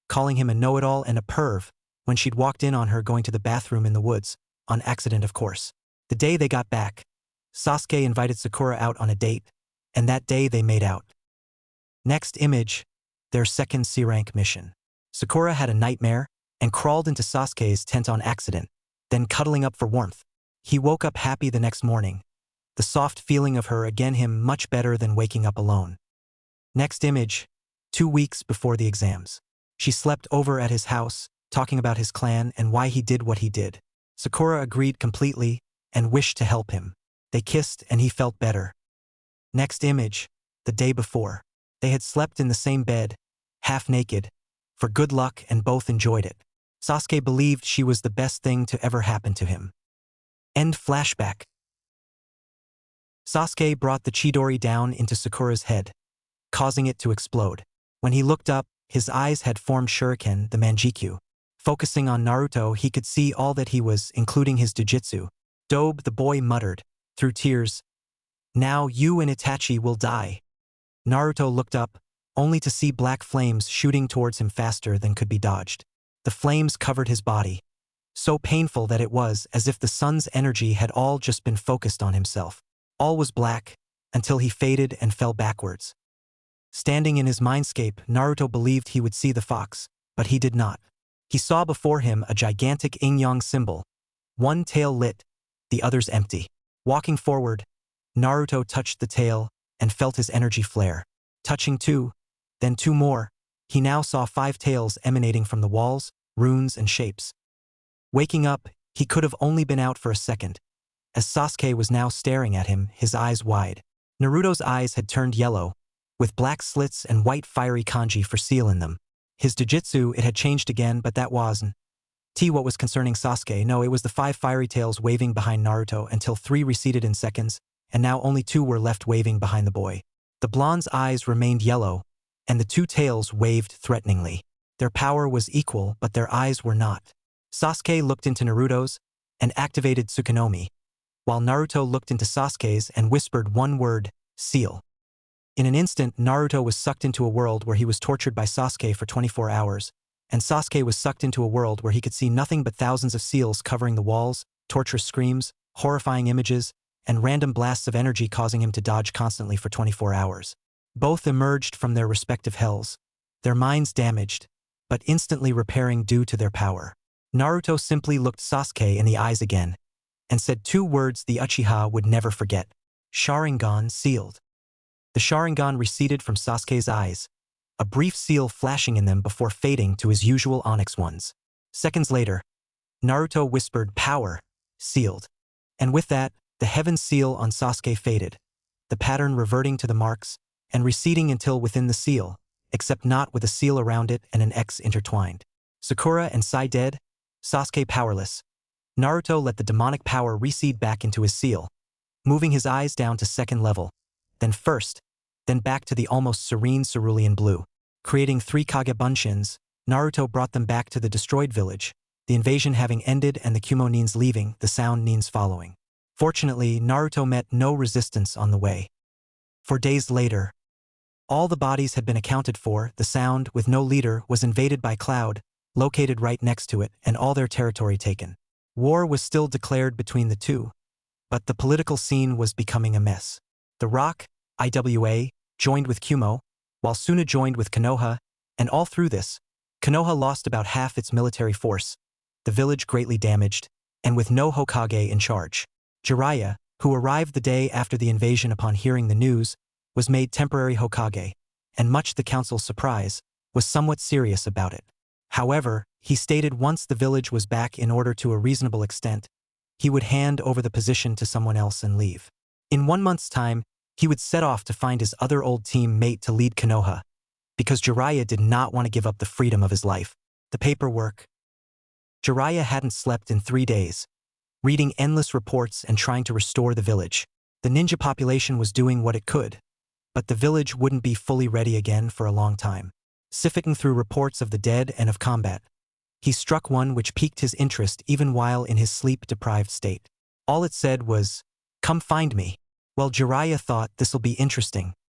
calling him a know-it-all and a perv when she'd walked in on her going to the bathroom in the woods, on accident of course. The day they got back, Sasuke invited Sakura out on a date, and that day they made out. Next image, their second C-rank mission. Sakura had a nightmare and crawled into Sasuke's tent on accident, then cuddling up for warmth. He woke up happy the next morning, the soft feeling of her again him much better than waking up alone. Next image, 2 weeks before the exams. She slept over at his house, talking about his clan and why he did what he did. Sakura agreed completely and wished to help him. They kissed and he felt better. Next image, the day before. They had slept in the same bed, half naked, for good luck and both enjoyed it. Sasuke believed she was the best thing to ever happen to him. End flashback. Sasuke brought the Chidori down into Sakura's head, causing it to explode. When he looked up, his eyes had formed shuriken, the manjikyu. Focusing on Naruto, he could see all that he was, including his jujutsu. Dobe, the boy muttered, through tears, "Now you and Itachi will die." Naruto looked up, only to see black flames shooting towards him faster than could be dodged. The flames covered his body, so painful that it was as if the sun's energy had all just been focused on himself. All was black, until he faded and fell backwards. Standing in his mindscape, Naruto believed he would see the fox, but he did not. He saw before him a gigantic yin-yang symbol, one tail lit, the others empty. Walking forward, Naruto touched the tail and felt his energy flare. Touching 2, then 2 more, he now saw 5 tails emanating from the walls, runes and shapes. Waking up, he could have only been out for a second, as Sasuke was now staring at him, his eyes wide. Naruto's eyes had turned yellow, with black slits and white fiery kanji for seal in them. His jujutsu, it had changed again, but that wasn't what was concerning Sasuke. No, it was the 5 fiery tails waving behind Naruto until 3 receded in seconds, and now only 2 were left waving behind the boy. The blonde's eyes remained yellow, and the 2 tails waved threateningly. Their power was equal, but their eyes were not. Sasuke looked into Naruto's and activated Tsukunomi, while Naruto looked into Sasuke's and whispered one word, seal. In an instant, Naruto was sucked into a world where he was tortured by Sasuke for 24 hours, and Sasuke was sucked into a world where he could see nothing but thousands of seals covering the walls, torturous screams, horrifying images, and random blasts of energy causing him to dodge constantly for 24 hours. Both emerged from their respective hells, their minds damaged, but instantly repairing due to their power. Naruto simply looked Sasuke in the eyes again, and said 2 words the Uchiha would never forget. Sharingan sealed. The Sharingan receded from Sasuke's eyes, a brief seal flashing in them before fading to his usual onyx ones. Seconds later, Naruto whispered power, sealed. And with that, the heaven seal on Sasuke faded, the pattern reverting to the marks and receding until within the seal, except not with a seal around it and an X intertwined. Sakura and Sai dead, Sasuke powerless. Naruto let the demonic power recede back into his seal, moving his eyes down to 2nd level, then 1st, then back to the almost serene cerulean blue. Creating 3 Kage Bunshins, Naruto brought them back to the destroyed village, the invasion having ended and the Kumo Nins leaving, the sound Nins following. Fortunately, Naruto met no resistance on the way. 4 days later, all the bodies had been accounted for, the sound, with no leader, was invaded by Cloud, located right next to it, and all their territory taken. War was still declared between the two, but the political scene was becoming a mess. The Rock, IWA, joined with Kumo, while Suna joined with Konoha, and all through this, Konoha lost about half its military force, the village greatly damaged, and with no Hokage in charge. Jiraiya, who arrived the day after the invasion upon hearing the news, was made temporary Hokage, and much the council's surprise, was somewhat serious about it. However, He stated once the village was back in order to a reasonable extent, he would hand over the position to someone else and leave. In 1 month's time, he would set off to find his other old team mate to lead Konoha, because Jiraiya did not want to give up the freedom of his life. The paperwork. Jiraiya hadn't slept in 3 days, reading endless reports and trying to restore the village. The ninja population was doing what it could, but the village wouldn't be fully ready again for a long time. Sifting through reports of the dead and of combat, he struck one which piqued his interest even while in his sleep-deprived state. All it said was, "Come find me." Well, Jiraiya thought this'll be interesting.